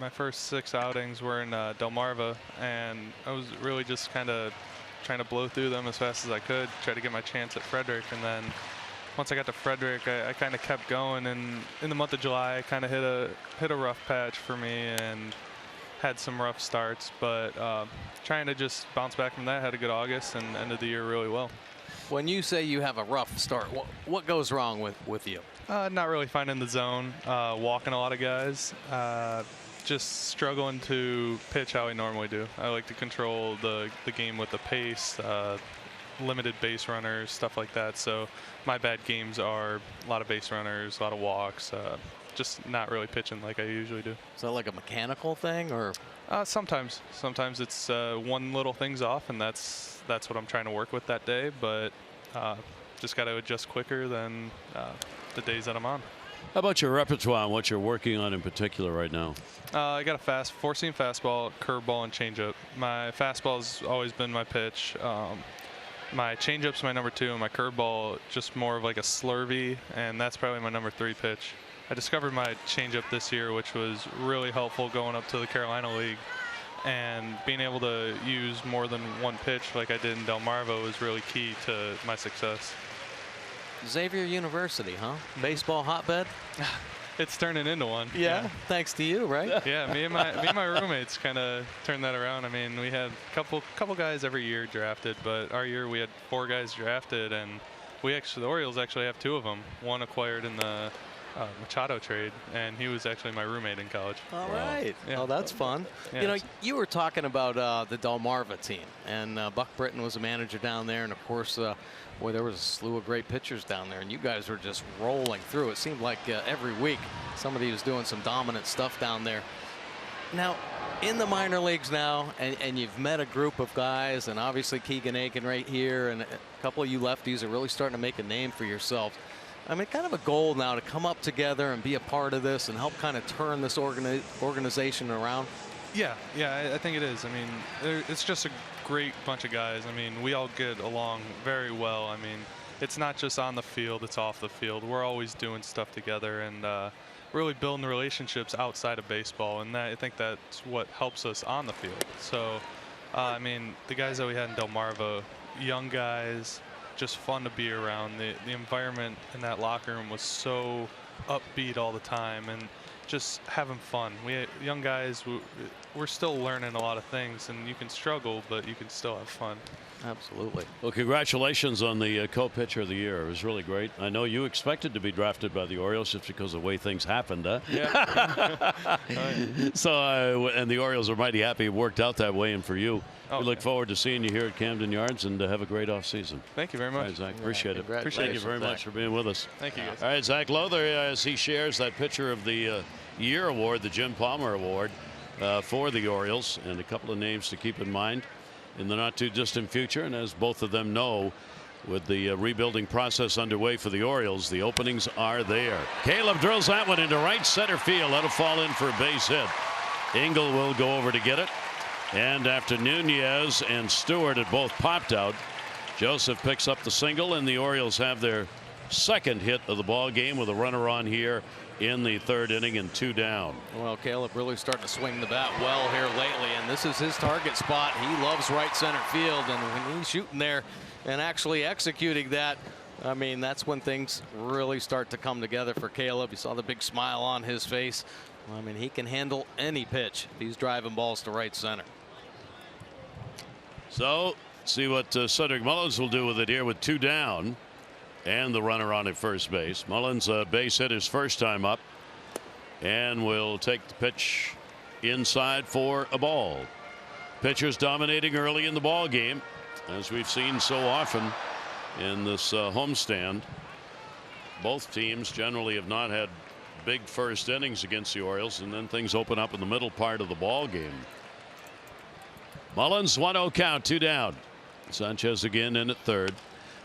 My first 6 outings were in Delmarva, and I was really just kind of trying to blow through them as fast as I could, try to get my chance at Frederick. And then once I got to Frederick, I kind of kept going. And in the month of July, I kind of hit a rough patch for me and had some rough starts. But trying to just bounce back from that, had a good August and ended the year really well. When you say you have a rough start, what goes wrong with you? Not really finding the zone, walking a lot of guys, just struggling to pitch how I normally do. I like to control the game with the pace, limited base runners, stuff like that. So my bad games are a lot of base runners, a lot of walks, just not really pitching like I usually do. Is that like a mechanical thing, or? Sometimes it's one little thing's off, and that's what I'm trying to work with that day. But just got to adjust quicker than the days that I'm on. How about your repertoire and what you're working on in particular right now? I got a 4-seam fastball, curveball, and changeup. My fastball's always been my pitch. My changeup's my number 2, and my curveball just more of like a slurvy, and that's probably my number 3 pitch. I discovered my changeup this year, which was really helpful going up to the Carolina League, and being able to use more than one pitch like I did in Delmarva was really key to my success. Xavier University, huh? Baseball hotbed? It's turning into one. Yeah, thanks to you, right? Yeah, me and my roommates kind of turned that around. I mean, we had a couple guys every year drafted, but our year we had 4 guys drafted, and the Orioles actually have 2 of them. One acquired in the Machado trade, and he was actually my roommate in college. All right. Yeah. Oh, that's fun. Yeah. You know, you were talking about the Delmarva team, and Buck Britton was a manager down there, and of course, boy, there was a slew of great pitchers down there, and you guys were just rolling through. It seemed like every week somebody was doing some dominant stuff down there. Now, in the minor leagues now, and you've met a group of guys, and obviously Keegan Aiken right here, and a couple of you lefties are really starting to make a name for yourselves. I mean, kind of a goal now to come up together and be a part of this and help kind of turn this organization around. Yeah, I think it is. I mean, it's just a great bunch of guys. I mean, we all get along very well. I mean, it's not just on the field, it's off the field. We're always doing stuff together and really building the relationships outside of baseball, and I think that's what helps us on the field. So, I mean, the guys that we had in Delmarva, young guys, just fun to be around. The environment in that locker room was so upbeat all the time and just having fun. We young guys, we're still learning a lot of things, and you can struggle, but you can still have fun. Absolutely. Well, congratulations on the co-pitcher of the year. It was really great. I know you expected to be drafted by the Orioles just because of the way things happened, huh? Yeah. So, and the Orioles are mighty happy it worked out that way, and for you, we look forward to seeing you here at Camden Yards, and have a great offseason. Thank you very much. All right, Zach, appreciate it. Congratulations, Thank you very much for being with us. Thank you, guys. All right, Zach Lothar, as he shares that pitcher of the year award, the Jim Palmer Award for the Orioles, and a couple of names to keep in mind in the not too distant future. And as both of them know, with the rebuilding process underway for the Orioles, the openings are there. Caleb drills that one into right center field. That'll fall in for a base hit. Engel will go over to get it. And after Nunez and Stewart had both popped out, Joseph picks up the single, and the Orioles have their second hit of the ball game with a runner on here in the 3rd inning and 2 down. Well, Caleb really starting to swing the bat well here lately, and this is his target spot. He loves right center field, and when he's shooting there and actually executing that, I mean, that's when things really start to come together for Caleb. You saw the big smile on his face. I mean, he can handle any pitch if he's driving balls to right center. So, see what Cedric Mullins will do with it here with 2 down. And the runner on at first base. Mullins, base hit his first time up, and will take the pitch inside for a ball. Pitchers dominating early in the ball game, as we've seen so often in this homestand. Both teams generally have not had big first innings against the Orioles, and then things open up in the middle part of the ball game. Mullins, 1-0 count, 2 down. Sanchez again in at third.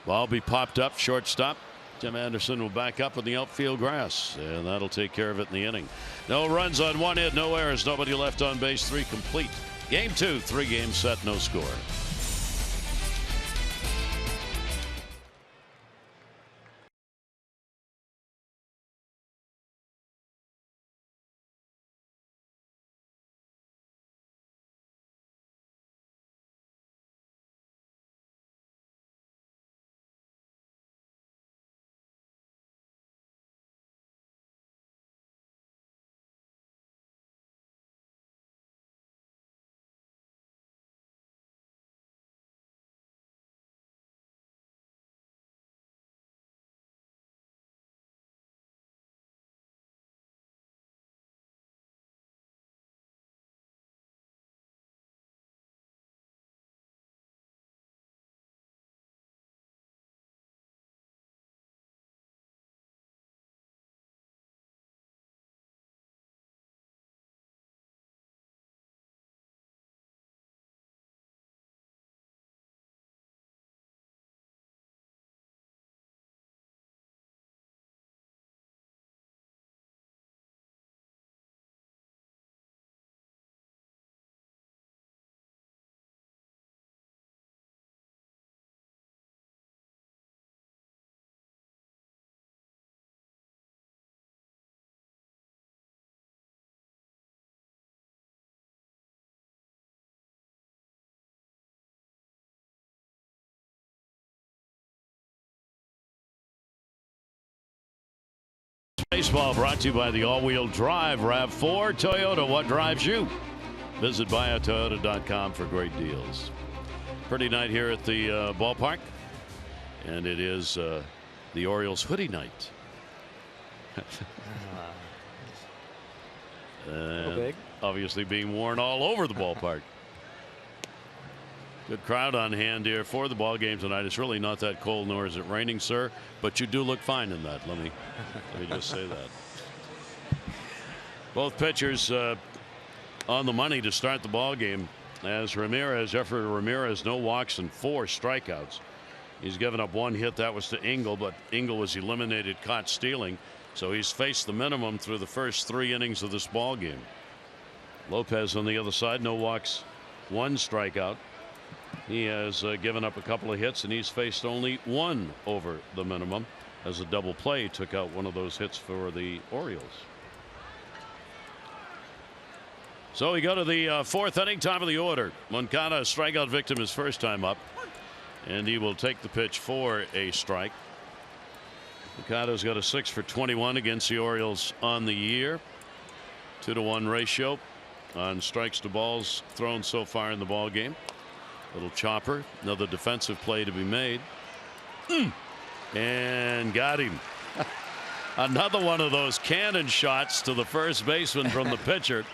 Ball be popped up, shortstop. Tim Anderson will back up in the outfield grass, and that'll take care of it in the inning. No runs on 1 hit, no errors, nobody left on base, 3 complete. Game 2, 3 games set, no score. Baseball brought to you by the all-wheel drive RAV4 Toyota. What drives you? Visit buyatoyota.com for great deals. Pretty night here at the ballpark, and it is the Orioles hoodie night. And obviously being worn all over the ballpark. Good crowd on hand here for the ball game tonight. It's really not that cold, nor is it raining, sir, but you do look fine in that. Let me just say that. Both pitchers on the money to start the ball game. As Jeffrey Ramirez, no walks and 4 strikeouts. He's given up 1 hit. That was to Engel, but Engel was eliminated, caught stealing. So he's faced the minimum through the first 3 innings of this ball game. Lopez on the other side, no walks, 1 strikeout. He has given up a couple of hits, and he's faced only 1 over the minimum, as a double play took out one of those hits for the Orioles. So we go to the 4th inning, top of the order. Moncada, a strikeout victim, his first time up, and he will take the pitch for a strike. Moncada's got a 6 for 21 against the Orioles on the year. 2-to-1 ratio on strikes to balls thrown so far in the ball game. Little chopper, another defensive play to be made, and got him. Another one of those cannon shots to the first baseman from the pitcher.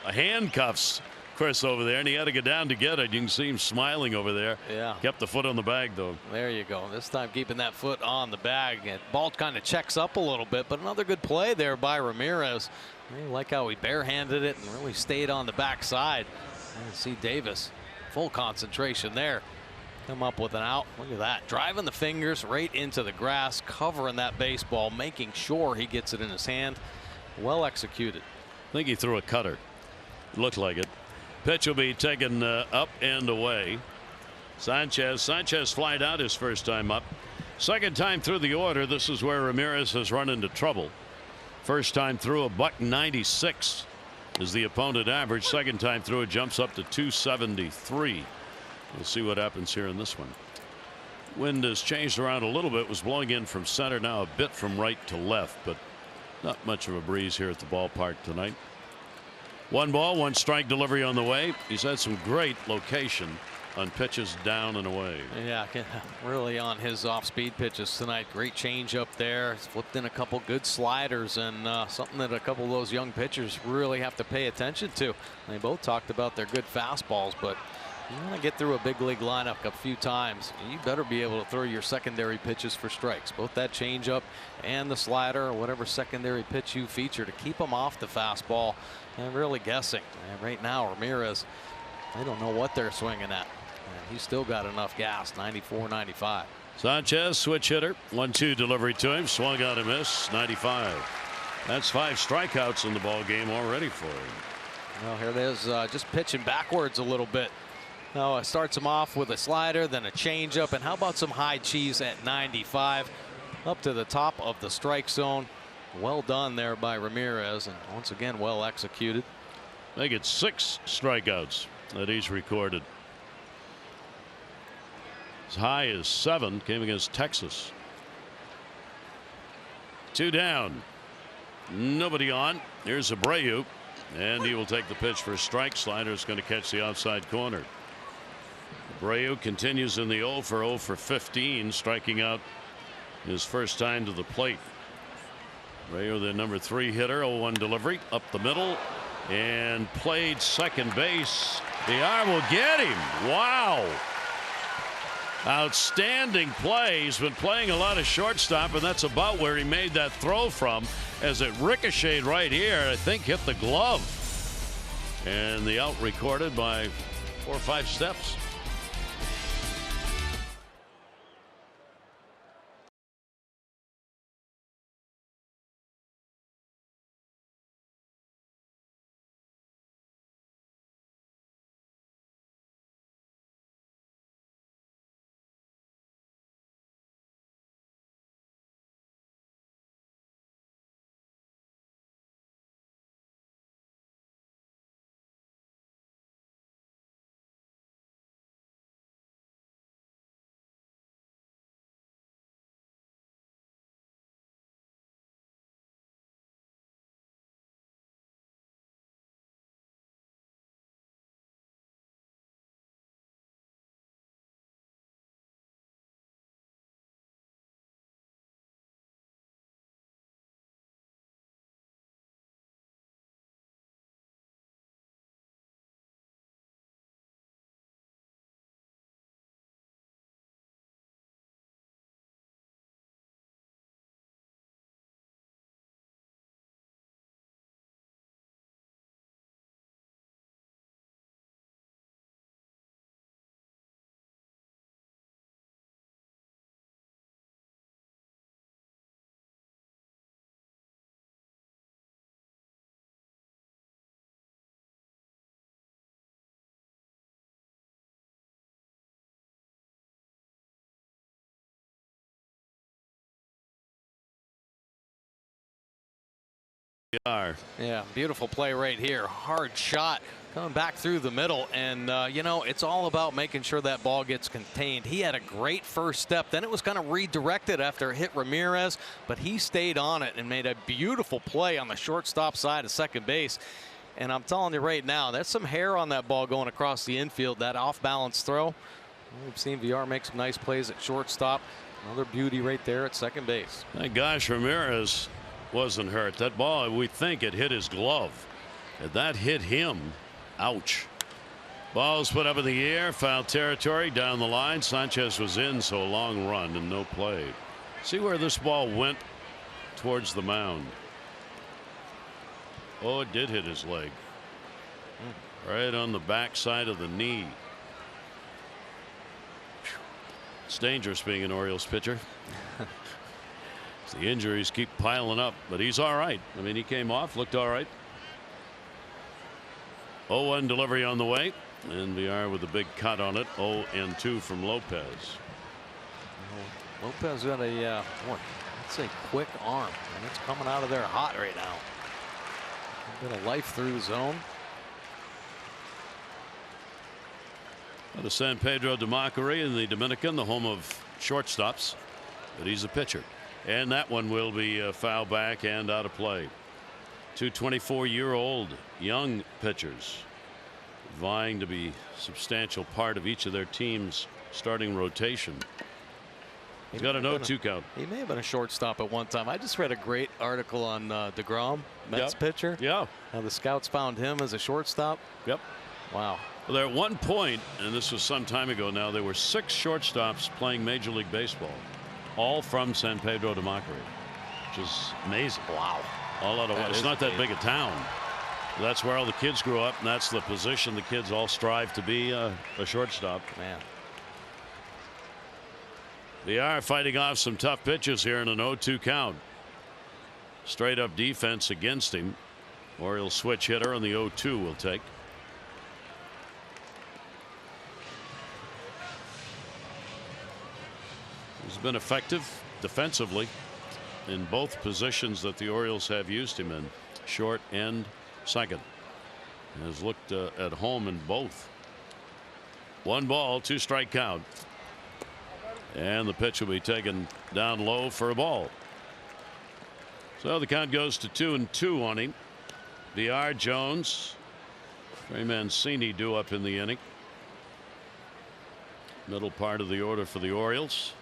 Handcuffs Chris over there, and he had to get down to get it. You can see him smiling over there. Yeah. Kept the foot on the bag, though. There you go. This time keeping that foot on the bag. And ball kind of checks up a little bit, but another good play there by Ramirez. I like how he barehanded it and really stayed on the backside. And see Davis, full concentration there. Come up with an out. Look at that. Driving the fingers right into the grass, covering that baseball, making sure he gets it in his hand. Well executed. I think he threw a cutter. Looked like it. Pitch will be taken up and away. Sanchez flied out his first time up. Second time through the order. This is where Ramirez has run into trouble. First time through, $196 is the opponent average. Second time through, it jumps up to 273. We'll see what happens here in this one. Wind has changed around a little bit. Was blowing in from center, now a bit from right to left, but not much of a breeze here at the ballpark tonight. 1 ball, 1 strike delivery on the way. He's had some great location on pitches down and away. Yeah, really on his off-speed pitches tonight. Great change up there. He's flipped in a couple good sliders, and something that a couple of those young pitchers really have to pay attention to. They both talked about their good fastballs, but you want to get through a big league lineup a few times, you better be able to throw your secondary pitches for strikes. Both that changeup and the slider, or whatever secondary pitch you feature, to keep them off the fastball. And really guessing. And right now, Ramirez, they don't know what they're swinging at. And he's still got enough gas, 94, 95. Sanchez, switch hitter. 1-2 delivery to him. Swung on and missed. 95. That's 5 strikeouts in the ball game already for him. Well, here it is, just pitching backwards a little bit. Now it starts him off with a slider, then a changeup, and how about some high cheese at 95 up to the top of the strike zone. Well done there by Ramirez, and once again well executed. They get 6 strikeouts that he's recorded. As high as 7 came against Texas. 2 down. Nobody on. Here's Abreu, and he will take the pitch for a strike. Slider is going to catch the outside corner. Abreu continues in the 0 for 15, striking out his first time to the plate. Abreu, the number 3 hitter. 0-1 delivery up the middle and played second base. Villar will get him. Wow. Outstanding play. He's been playing a lot of shortstop, and that's about where he made that throw from, as it ricocheted right here. I think hit the glove, and the out recorded by 4 or 5 steps. Yeah, beautiful play right here. Hard shot coming back through the middle, and you know, it's all about making sure that ball gets contained. He had a great first step, then it was kind of redirected after it hit Ramirez, but he stayed on it and made a beautiful play on the shortstop side of second base. And I'm telling you right now, there's some hair on that ball going across the infield. That off balance throw. We've seen Villar make some nice plays at shortstop. Another beauty right there at second base. Thank gosh Ramirez wasn't hurt. That ball, we think it hit his glove. And that hit him. Ouch. Ball's put up in the air. Foul territory down the line. Sanchez was in, so a long run and no play. See where this ball went? Towards the mound. Oh, it did hit his leg. Right on the back side of the knee. It's dangerous being an Orioles pitcher. The injuries keep piling up, but he's all right. I mean, he came off, looked all right. 0-1 delivery on the way, and Villar with a big cut on it. 0-2 from Lopez. Lopez got a that's a quick arm, and it's coming out of there hot right now. A bit of life through the zone. The San Pedro de Macorís in the Dominican, the home of shortstops, but he's a pitcher. And that one will be foul back and out of play. 2 24-year-old young pitchers vying to be a substantial part of each of their team's starting rotation. He's got an 0-2 count. He may have been a shortstop at one time. I just read a great article on DeGrom, Mets pitcher. Yeah. How the scouts found him as a shortstop. Yep. Wow. Well, there at one point, and this was some time ago now, there were 6 shortstops playing Major League Baseball. All from San Pedro de Macorís, which is amazing. Wow. All out of it's not that big a town. That's where all the kids grew up, and that's the position the kids all strive to be, a shortstop. Man. VILLAR fighting off some tough pitches here in an 0-2 count. Straight up defense against him. Orioles switch hitter on the 0-2 will take. He's been effective defensively in both positions that the Orioles have used him in, short and second. Has looked at home in both. 1 ball, 2 strike count. And the pitch will be taken down low for a ball. So the count goes to 2-2 on him. VILLAR, Jones, Trey Mancini due up in the inning. Middle part of the order for the Orioles.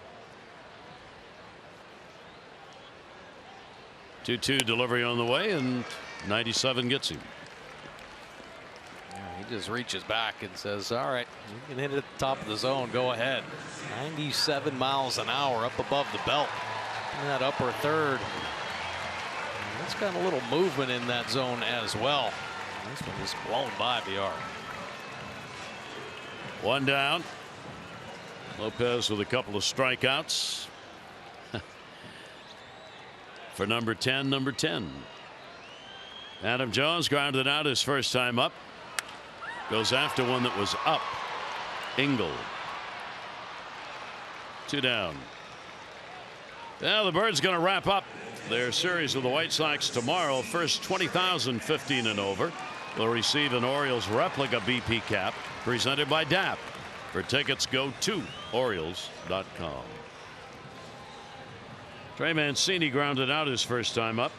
2-2 delivery on the way, and 97 gets him. Yeah, he just reaches back and says, all right, you can hit it at the top of the zone. Go ahead. 97 miles an hour up above the belt in that upper third. It's got a little movement in that zone as well. This one is blown by VILLAR. 1 down. Lopez with a couple of strikeouts. For number 10. Adam Jones grounded out his first time up. Goes after one that was up. Engel. 2 down. Now the Birds going to wrap up their series with the White Sox tomorrow. First 20,000 15 and over will receive an Orioles replica BP cap presented by DAP. For tickets, go to Orioles.com. Trey Mancini grounded out his first time up.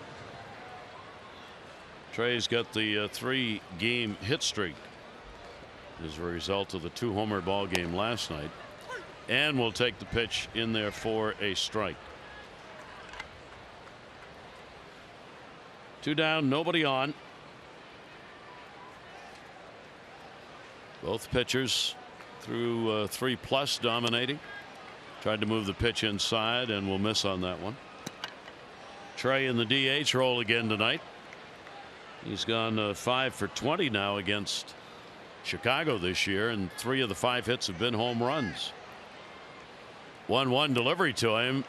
Trey's got the 3-game hit streak as a result of the 2-homer ball game last night, and will take the pitch in there for a strike. 2 down, nobody on. Both pitchers through 3+ dominating. Tried to move the pitch inside and will miss on that one. Trey in the DH role again tonight. He's gone 5 for 20 now against Chicago this year, and 3 of the 5 hits have been home runs. 1-1 delivery to him.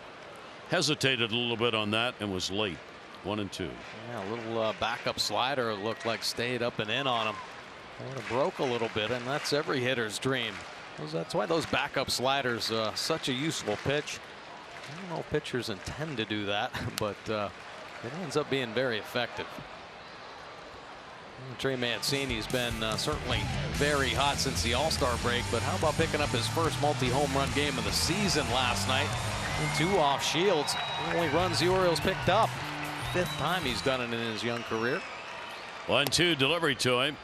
Hesitated a little bit on that and was late. 1-2. Yeah, a little backup slider, it looked like, stayed up and in on him. Kind of broke a little bit, and that's every hitter's dream. That's why those backup sliders such a useful pitch. I don't know if pitchers intend to do that, but it ends up being very effective. Trey Mancini's been certainly very hot since the All-Star break, but how about picking up his first multi-home run game of the season last night? 2 off Shields. Only runs the Orioles picked up. 5th time he's done it in his young career. 1-2 delivery to him.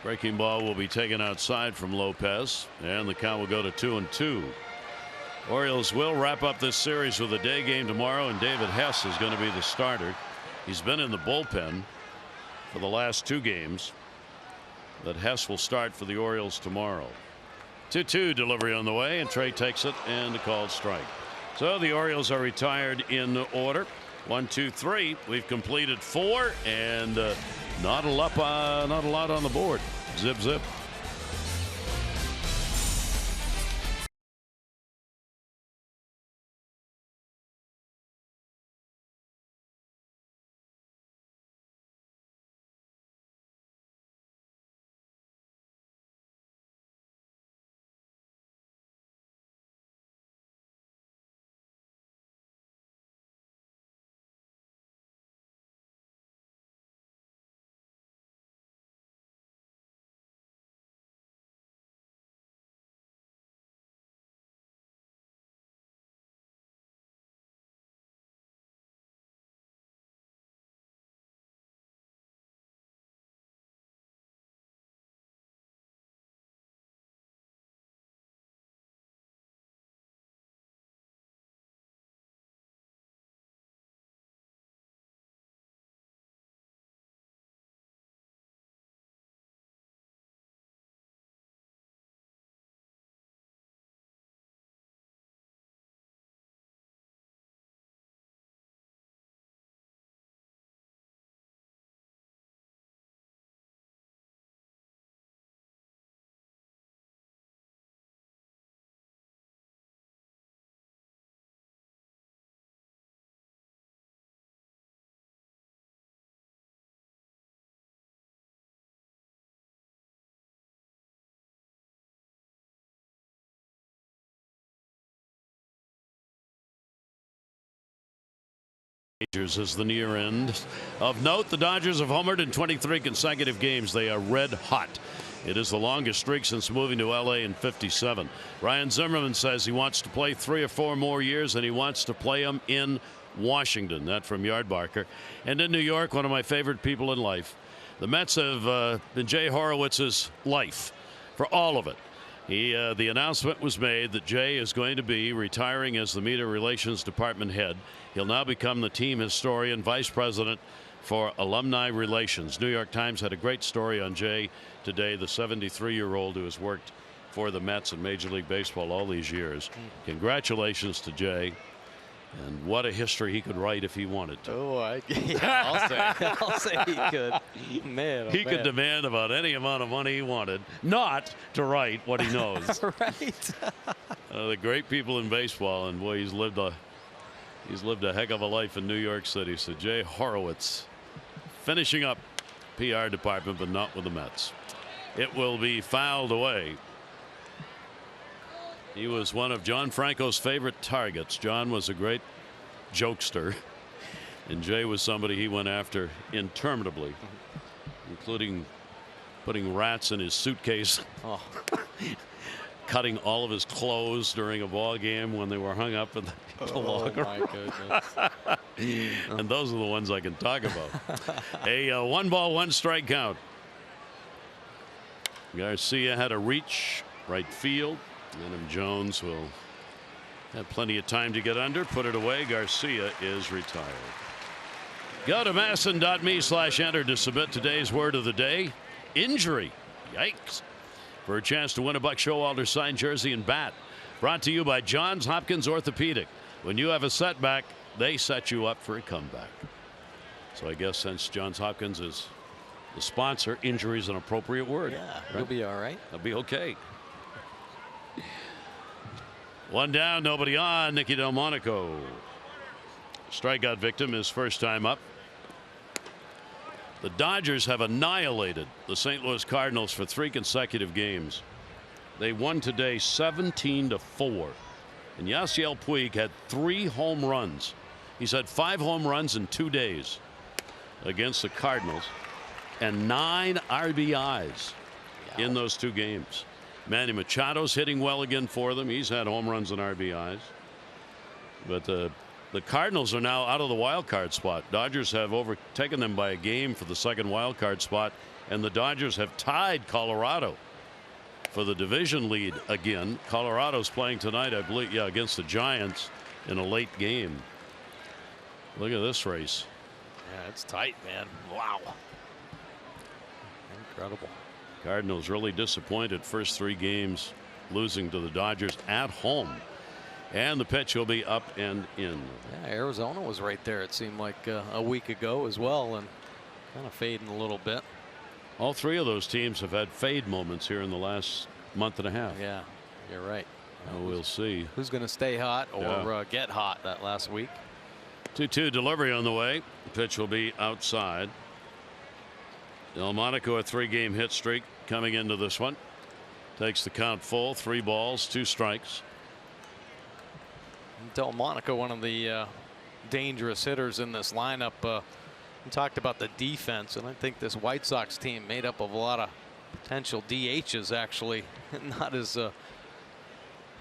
Breaking ball will be taken outside from Lopez, and the count will go to 2-2. Orioles will wrap up this series with a day game tomorrow, and David Hess is going to be the starter. He's been in the bullpen for the last 2 games, but Hess will start for the Orioles tomorrow. 2-2 delivery on the way, and Trey takes it and a called strike. So the Orioles are retired in order. 1, 2, 3. We've completed 4, and not a lot on the board. Zip zip. majors as the near end. Of note, the Dodgers have homered in 23 consecutive games. They are red hot. It is the longest streak since moving to LA in 57. Ryan Zimmerman says he wants to play 3 or 4 more years, and he wants to play them in Washington. That from Yardbarker. And in New York, one of my favorite people in life. The Mets have been Jay Horowitz's life for all of it. The announcement was made that Jay is going to be retiring as the Media Relations Department head. He'll now become the team historian, vice president for alumni relations. New York Times had a great story on Jay today, the 73-year-old who has worked for the Mets and Major League Baseball all these years. Congratulations to Jay. And what a history he could write if he wanted to. Oh, I'll say he could. Man, he could demand about any amount of money he wanted, not to write what he knows. Right. The great people in baseball, and boy, he's lived a heck of a life in New York City. So Jay Horowitz finishing up PR department, but not with the Mets. It will be fouled away. He was one of John Franco's favorite targets. John was a great jokester, and Jay was somebody he went after interminably, including putting rats in his suitcase, cutting all of his clothes during a ball game when they were hung up in the locker room. My goodness. And those are the ones I can talk about. A 1-ball, 1-strike count. Garcia had a reach right field. Adam Jones will have plenty of time to get under, put it away. Garcia is retired. Go to masson.me/enter to submit today's word of the day. Injury. Yikes. For a chance to win a Buck Showalter signed jersey and bat. Brought to you by Johns Hopkins Orthopedic. When you have a setback, they set you up for a comeback. So I guess since Johns Hopkins is the sponsor, injury is an appropriate word. Yeah, right? You'll be all right. I'll be okay. One down, nobody on. Nicky Delmonico. Strikeout victim his first time up. The Dodgers have annihilated the St. Louis Cardinals for 3 consecutive games. They won today 17-4. And Yasiel Puig had 3 home runs. He's had 5 home runs in 2 days against the Cardinals and 9 RBIs in those 2 games. Manny Machado's hitting well again for them. He's had home runs and RBIs. But the Cardinals are now out of the wild card spot. Dodgers have overtaken them by a game for the second wild card spot, and the Dodgers have tied Colorado for the division lead again. Colorado's playing tonight, I believe, against the Giants in a late game. Look at this race. Yeah, it's tight, man. Wow. Incredible. Cardinals really disappointed first 3 games, losing to the Dodgers at home. And the pitch will be up and in. Yeah, Arizona was right there, it seemed like a week ago as well, and kind of fading a little bit. All 3 of those teams have had fade moments here in the last month and a half. Yeah, you're right. We'll see who's going to stay hot or get hot that last week. 2-2 delivery on the way. The pitch will be outside. Delmonico, a 3-game hit streak coming into this one. Takes the count full. 3 balls, 2 strikes. Delmonico, one of the dangerous hitters in this lineup. We talked about the defense, and I think this White Sox team made up of a lot of potential DHs, actually. Not as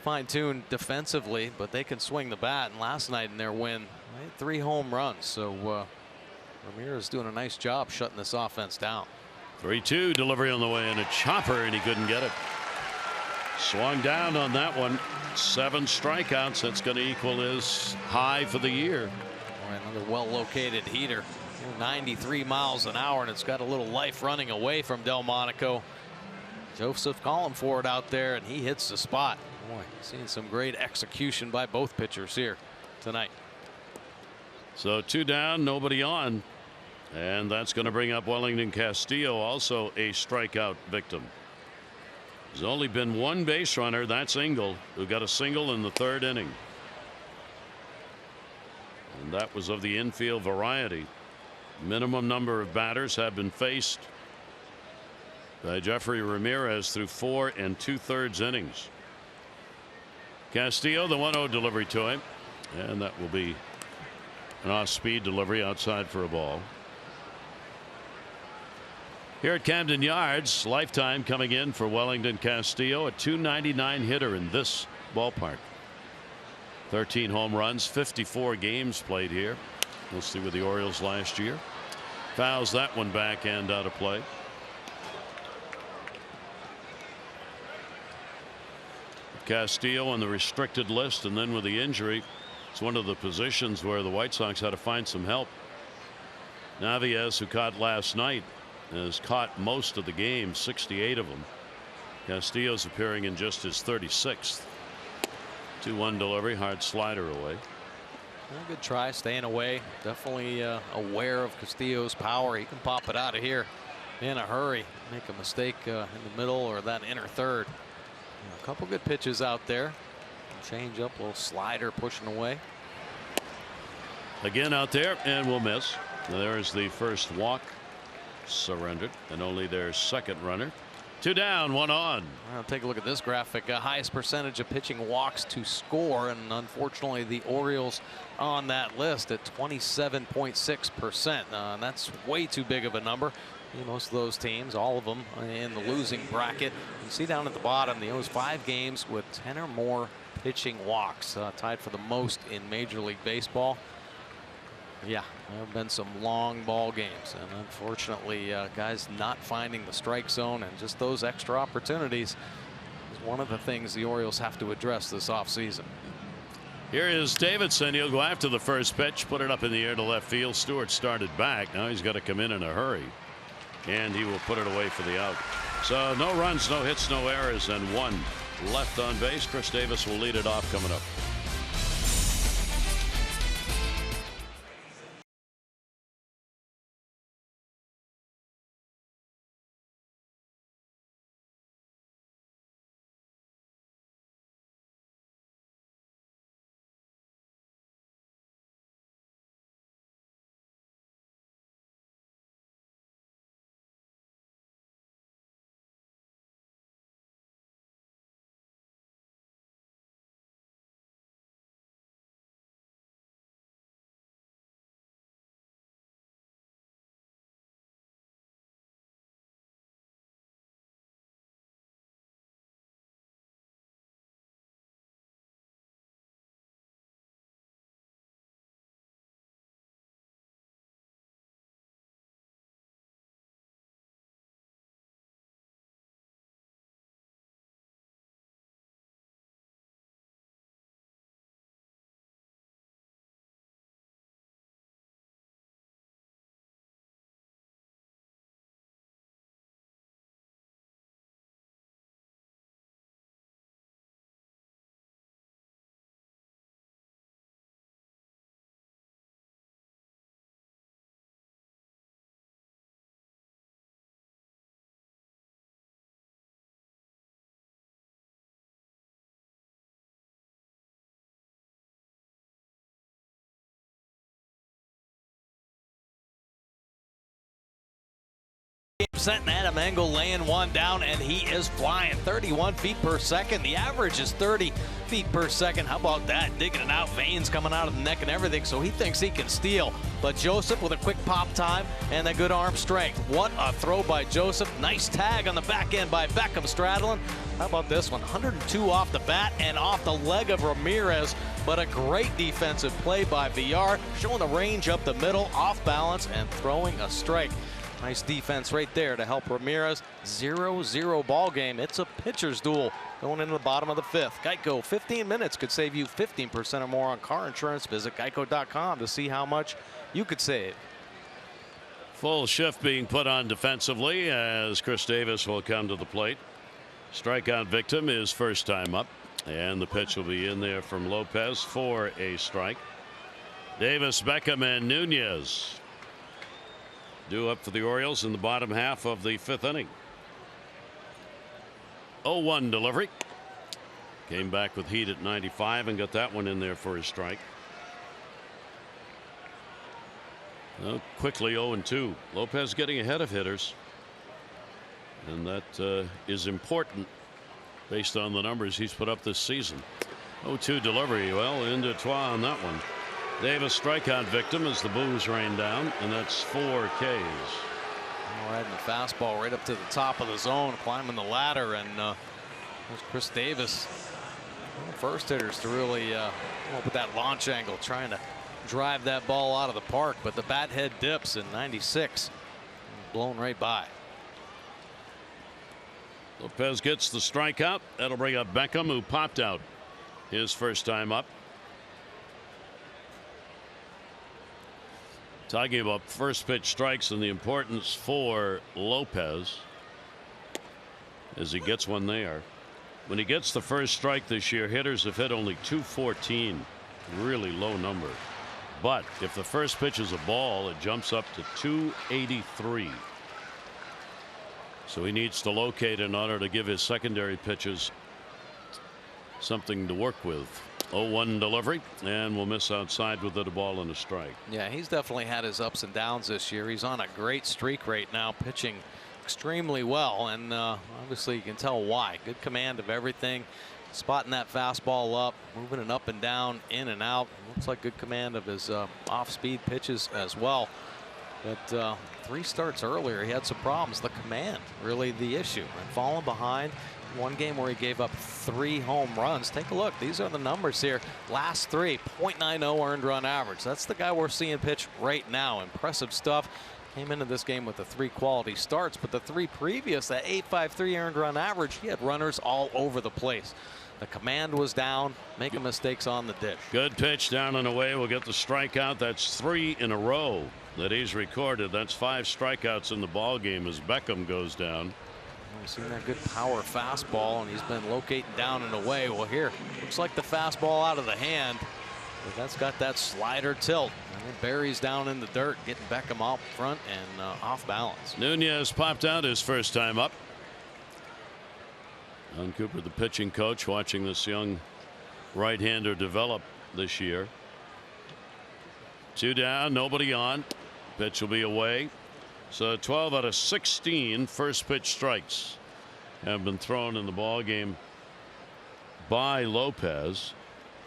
fine-tuned defensively, but they can swing the bat. And last night in their win, they had 3 home runs. So Ramirez doing a nice job shutting this offense down. 3-2 delivery on the way, and a chopper, and he couldn't get it. Swung down on that one. 7 strikeouts. That's going to equal his high for the year. Boy, another well-located heater. 93 miles an hour, and it's got a little life running away from Delmonico. Joseph calling for it out there, and he hits the spot. Boy, seeing some great execution by both pitchers here tonight. So 2 down, nobody on. And that's going to bring up Wellington Castillo, also a strikeout victim. There's only been 1 base runner, that's Engel, who got a single in the 3rd inning. And that was of the infield variety. Minimum number of batters have been faced by Jeffrey Ramirez through 4 2/3 innings. Castillo, the 1-0 delivery to him, and that will be An off-speed delivery outside for a ball. Here at Camden Yards, lifetime coming in for Wellington Castillo, a .299 hitter in this ballpark. 13 home runs, 54 games played here. Mostly with the Orioles last year. Fouls that one back and out of play. Castillo on the restricted list, and then with the injury, it's one of the positions where the White Sox had to find some help. Naviez, who caught last night, has caught most of the game, 68 of them. Castillo's appearing in just his 36th. 2-1 delivery, hard slider away. Well, good try, staying away. Definitely aware of Castillo's power. He can pop it out of here in a hurry. Make a mistake in the middle or that inner third. A couple good pitches out there. Change up, a little slider pushing away. Again out there, and we'll miss. There's the first walk surrendered, and only their second runner. 2 down, 1 on. Well, take a look at this graphic. Highest percentage of pitching walks to score, and unfortunately the Orioles on that list at 27.6%. That's way too big of a number. Most of those teams, all of them in the losing bracket. You see down at the bottom, those 5 games with 10 or more pitching walks, tied for the most in Major League Baseball. Yeah, there have been some long ball games, and unfortunately guys not finding the strike zone, and just those extra opportunities is one of the things the Orioles have to address this offseason. Here is Davidson. He'll go after the first pitch, put it up in the air to left field. Stewart started back. Now he's got to come in a hurry, and he will put it away for the out. So no runs, no hits, no errors, and 1 left on base. Chris Davis will lead it off coming up. And Adam Engel laying one down, and he is flying 31 feet per second. The average is 30 feet per second. How about that? Digging it out, veins coming out of the neck and everything, so he thinks he can steal. But Joseph with a quick pop time and a good arm strength. What a throw by Joseph. Nice tag on the back end by Beckham straddling. How about this one? 102 off the bat and off the leg of Ramirez, but a great defensive play by Villar, showing the range up the middle, off balance, and throwing a strike. Nice defense right there to help Ramirez. 0-0 ball game. It's a pitcher's duel going into the bottom of the 5th. Geico, 15 minutes could save you 15% or more on car insurance. Visit geico.com to see how much you could save. Full shift being put on defensively as Chris Davis will come to the plate. Strikeout victim is first time up, and the pitch will be in there from Lopez for a strike. Davis, Beckham, and Nunez due up for the Orioles in the bottom half of the 5th inning. 0-1 delivery. Came back with heat at 95 and got that one in there for his strike. Well, quickly 0-2. Lopez getting ahead of hitters, and that is important based on the numbers he's put up this season. 0-2 delivery. Well, into Trois on that one. Davis strikeout victim as the boos rain down, and that's 4 Ks. Riding the fastball right up to the top of the zone, climbing the ladder, and there's Chris Davis, one of the first hitters to really come up with that launch angle, trying to drive that ball out of the park, but the bat head dips in 96, blown right by. Lopez gets the strikeout. That'll bring up Beckham, who popped out his first time up. Talking about first pitch strikes and the importance for Lopez as he gets one there. When he gets the first strike this year, hitters have hit only 214, really low number. But if the first pitch is a ball, it jumps up to 283. So he needs to locate in order to give his secondary pitches something to work with. 0-1 delivery, and we'll miss outside with it, a ball and a strike. Yeah, he's definitely had his ups and downs this year. He's on a great streak right now, pitching extremely well, and obviously you can tell why. Good command of everything, spotting that fastball up, moving it up and down, in and out. Looks like good command of his off-speed pitches as well. But 3 starts earlier, he had some problems. The command really the issue, and falling behind. One game where he gave up 3 home runs. Take a look. These are the numbers here. Last 3, .90 earned run average. That's the guy we're seeing pitch right now. Impressive stuff. Came into this game with the 3 quality starts, but the 3 previous, that .853 earned run average, he had runners all over the place. The command was down, making mistakes on the dish. Good pitch down and away. We'll get the strikeout. That's 3 in a row that he's recorded. That's 5 strikeouts in the ball game as Beckham goes down. We've seen that good power fastball, and he's been locating down and away. Well, here looks like the fastball out of the hand, but that's got that slider tilt, and it buries down in the dirt, getting Beckham out front and off balance. Nunez popped out his first time up. Don Cooper, the pitching coach, watching this young right-hander develop this year. 2 down, nobody on. Pitch will be away. So 12 out of 16 first pitch strikes have been thrown in the ball game by Lopez,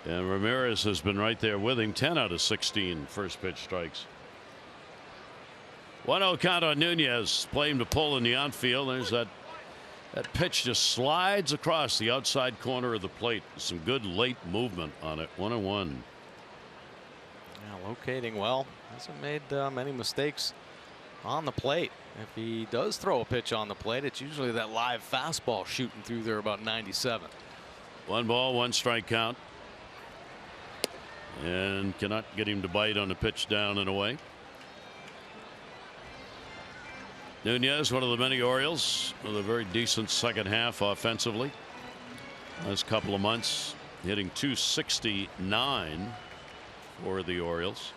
and Ramirez has been right there with him. 10 out of 16 first pitch strikes. 1-0 count on Nunez. Play him to pull in the outfield. There's that pitch, just slides across the outside corner of the plate. Some good late movement on it. 1-1. Yeah, locating well. Hasn't made many mistakes on the plate. If he does throw a pitch on the plate, it's usually that live fastball shooting through there about 97. 1 ball, 1 strike count, and cannot get him to bite on the pitch down and away. Nunez, one of the many Orioles with a very decent second half offensively. Last couple of months hitting .269 for the Orioles.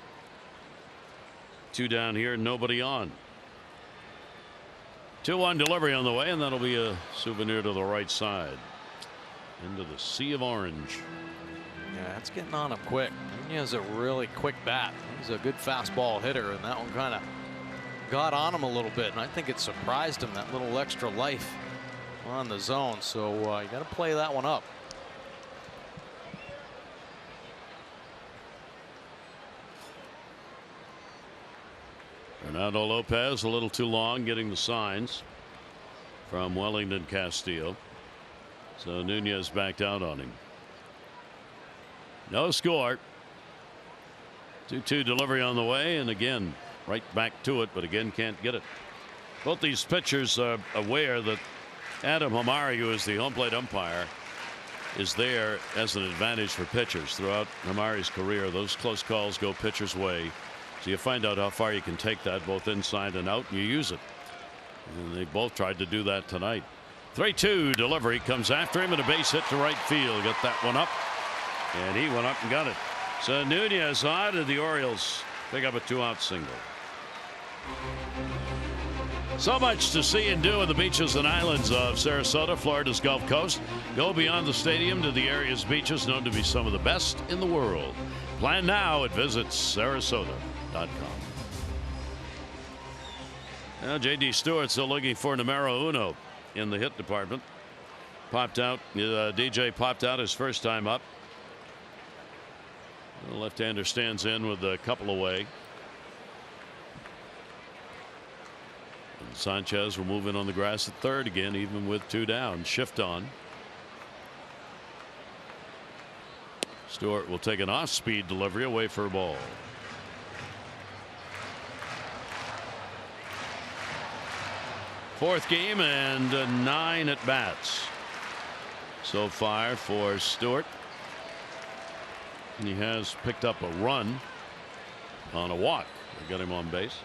2 down here, nobody on. 2-1 delivery on the way, and that'll be a souvenir to the right side into the sea of orange. Yeah, it's getting on him quick. He has a really quick bat. He's a good fastball hitter, and that one kind of got on him a little bit, and I think it surprised him, that little extra life on the zone. So you got to play that one up. Fernando Lopez a little too long getting the signs from Wellington Castillo. So Nunez backed out on him. No score. 2-2 delivery on the way, and again right back to it, but again can't get it. Both these pitchers are aware that Adam Hamari, who is the home plate umpire, is there as an advantage for pitchers throughout Hamari's career. Those close calls go pitchers' way. So you find out how far you can take that both inside and out, and you use it. And they both tried to do that tonight. 3-2 delivery comes after him, and a base hit to right field. Got that one up, and he went up and got it. So Nunez on, and the Orioles pick up a 2-out single. So much to see and do in the beaches and islands of Sarasota, Florida's Gulf Coast. Go beyond the stadium to the area's beaches, known to be some of the best in the world. Plan now at visitsarasota.com. Now J.D. Stewart still looking for numero uno in the hit department. Popped out. DJ popped out his first time up. The left-hander stands in with a couple away. And Sanchez will move in on the grass at third again, even with 2 down. Shift on. Stewart will take an off-speed delivery away for a ball. Fourth game and 9 at bats so far for Stewart. And he has picked up a run on a walk that got him on base.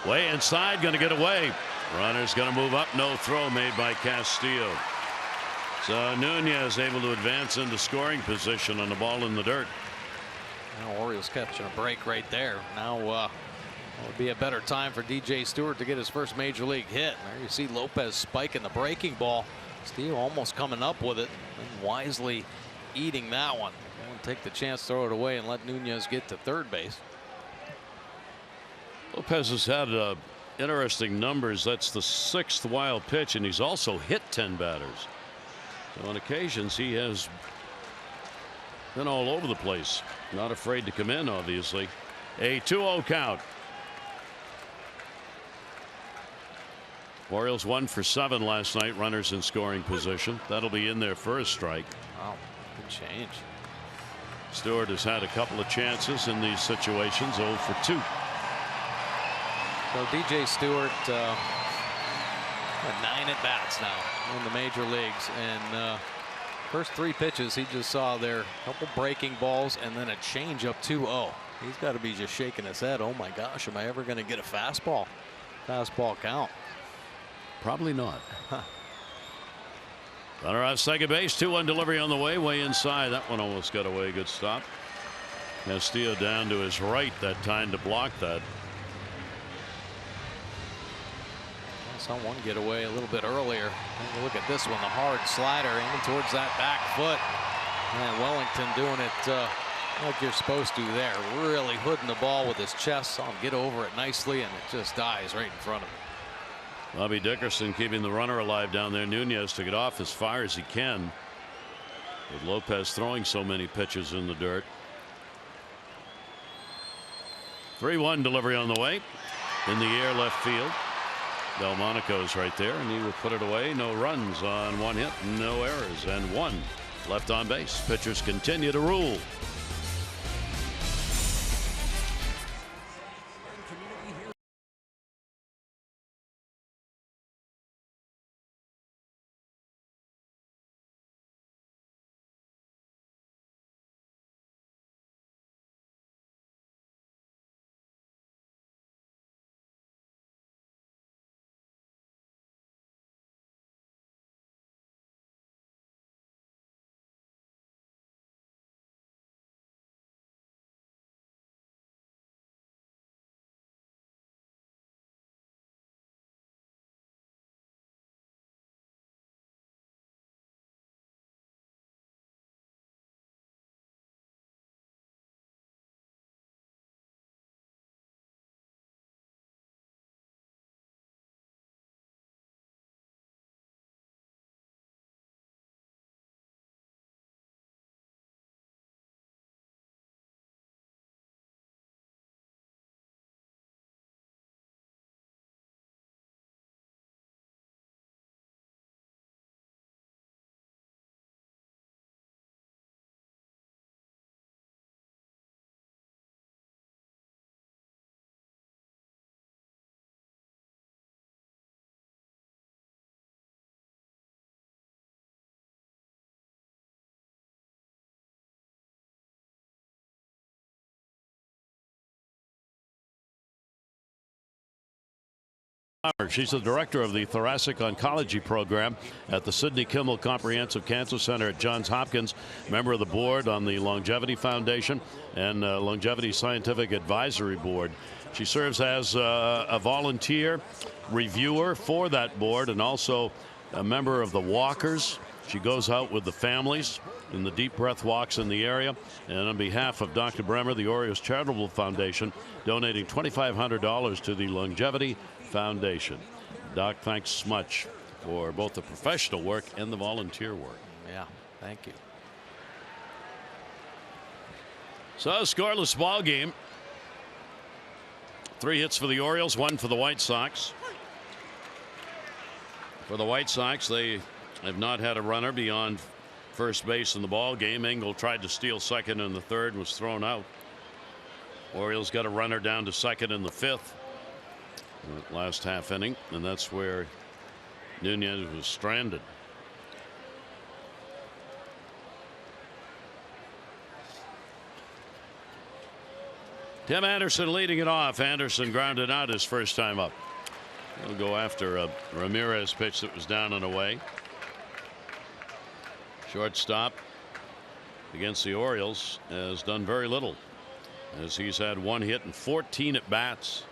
Way inside, going to get away. Runner's going to move up. No throw made by Castillo. So Nunez able to advance into scoring position on the ball in the dirt. Now Orioles catching a break right there. Now would be a better time for DJ Stewart to get his first major league hit. There you see Lopez spiking the breaking ball. Castillo almost coming up with it and wisely eating that one. Won't take the chance, throw it away, and let Nunez get to third base. Lopez has had interesting numbers. That's the 6th wild pitch, and he's also hit 10 batters. So on occasions he has been all over the place. Not afraid to come in, obviously. A 2-0 count. Orioles 1 for 7 last night. Runners in scoring position. That'll be in there for a strike. Wow, good change. Stewart has had a couple of chances in these situations. 0 for 2. So DJ Stewart had 9 at bats now in the major leagues, and first 3 pitches he just saw there, a couple breaking balls and then a change up 2-0. He's got to be just shaking his head. Oh my gosh, am I ever going to get a fastball count? Probably not. Runner on second base. 2-1 delivery on the way inside. That one almost got away. Good stop. Castillo down to his right that time to block that. Saw one get away a little bit earlier. Look at this one, the hard slider aiming towards that back foot. And Wellington doing it like you're supposed to there. Really hooding the ball with his chest. Saw him get over it nicely, and it just dies right in front of him. Bobby Dickerson keeping the runner alive down there. Nunez to get off as far as he can, with Lopez throwing so many pitches in the dirt. 3-1 delivery on the way. In the air, left field. Delmonico's right there, and he will put it away. No runs on 1 hit, no errors, and 1 left on base. Pitchers continue to rule. She's the director of the Thoracic Oncology Program at the Sidney Kimmel Comprehensive Cancer Center at Johns Hopkins, member of the board on the Longevity Foundation and Longevity Scientific Advisory Board. She serves as a volunteer reviewer for that board and also a member of the Walkers. She goes out with the families in the deep breath walks in the area. And on behalf of Dr. Bremer, the Orioles Charitable Foundation, donating $2,500 to the Longevity Foundation. Doc, thanks much for both the professional work and the volunteer work. Yeah, thank you. So a scoreless ball game. 3 hits for the Orioles, 1 for the White Sox. For the White Sox, they have not had a runner beyond first base in the ball game. Engel tried to steal second in the third and was thrown out. Orioles got a runner down to second in the 5th. Last half inning, and that's where Nunez was stranded. Tim Anderson leading it off. Anderson grounded out his first time up. He'll go after a Ramirez pitch that was down and away. Shortstop against the Orioles has done very little, as he's had 1 hit and 14 at bats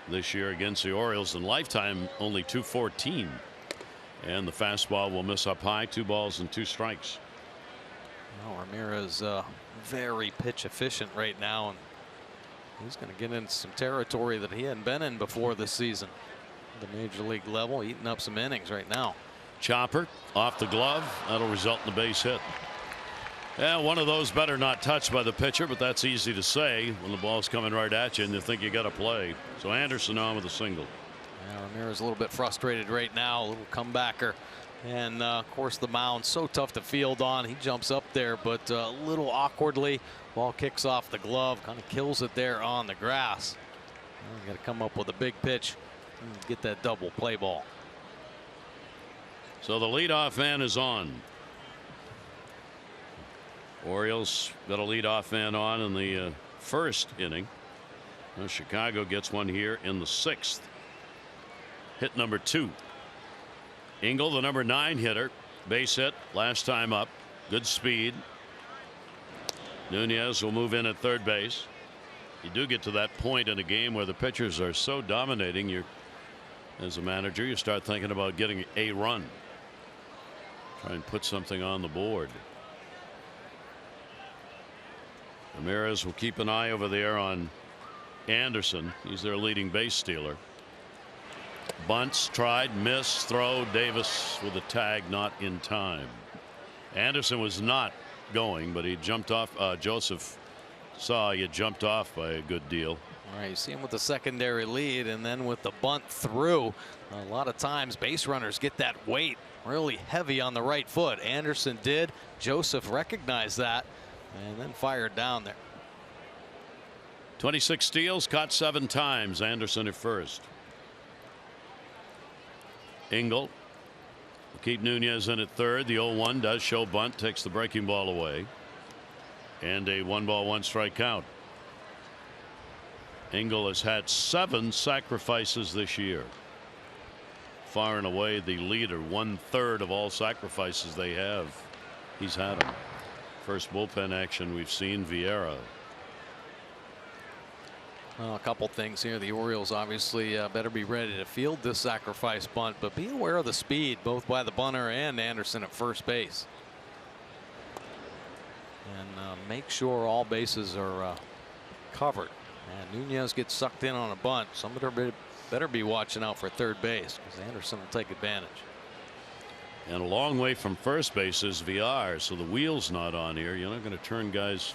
this year against the Orioles, in lifetime only .214. And the fastball will miss up high. 2 balls and 2 strikes. Well, Ramirez very pitch efficient right now, and he's going to get into some territory that he hadn't been in before this season. The major league level, eating up some innings right now. Chopper off the glove. That'll result in a base hit. Yeah, one of those better not touched by the pitcher, but that's easy to say when the ball's coming right at you and you think you got to play. So Anderson on with a single. Yeah, Ramirez a little bit frustrated right now, a little comebacker. And of course the mound so tough to field on. He jumps up there, but a little awkwardly. Ball kicks off the glove, kind of kills it there on the grass. Got to come up with a big pitch and get that double play ball. So the leadoff man is on. Orioles got a leadoff man on in the first inning. Well, Chicago gets one here in the 6th. Hit number 2. Engel, the number 9 hitter, base hit last time up. Good speed. Nunez will move in at third base. You do get to that point in a game where the pitchers are so dominating, you're, as a manager, you start thinking about getting a run. Try and put something on the board. Ramirez will keep an eye over there on Anderson. He's their leading base stealer. Bunts tried, missed, throw. Davis with a tag, not in time. Anderson was not going, but he jumped off. Joseph saw he had jumped off by a good deal. All right, you see him with the secondary lead, and then with the bunt through. A lot of times base runners get that weight really heavy on the right foot. Anderson did. Joseph recognized that and then fired down there. 26 steals, caught 7 times. Anderson at first. Engel will keep Nunez in at third. The 0-1 does show bunt, takes the breaking ball away, and a 1-ball 1-strike count. Engel has had 7 sacrifices this year. Far and away the leader. 1/3 of all sacrifices they have, he's had them. First bullpen action we've seen. Vieira. Well, a couple things here. The Orioles obviously better be ready to field this sacrifice bunt, but be aware of the speed both by the bunter and Anderson at first base. And make sure all bases are covered. And Nunez gets sucked in on a bunt. Somebody better be watching out for third base, because Anderson will take advantage. And a long way from first base is Villar, so the wheel's not on here. You're not going to turn guys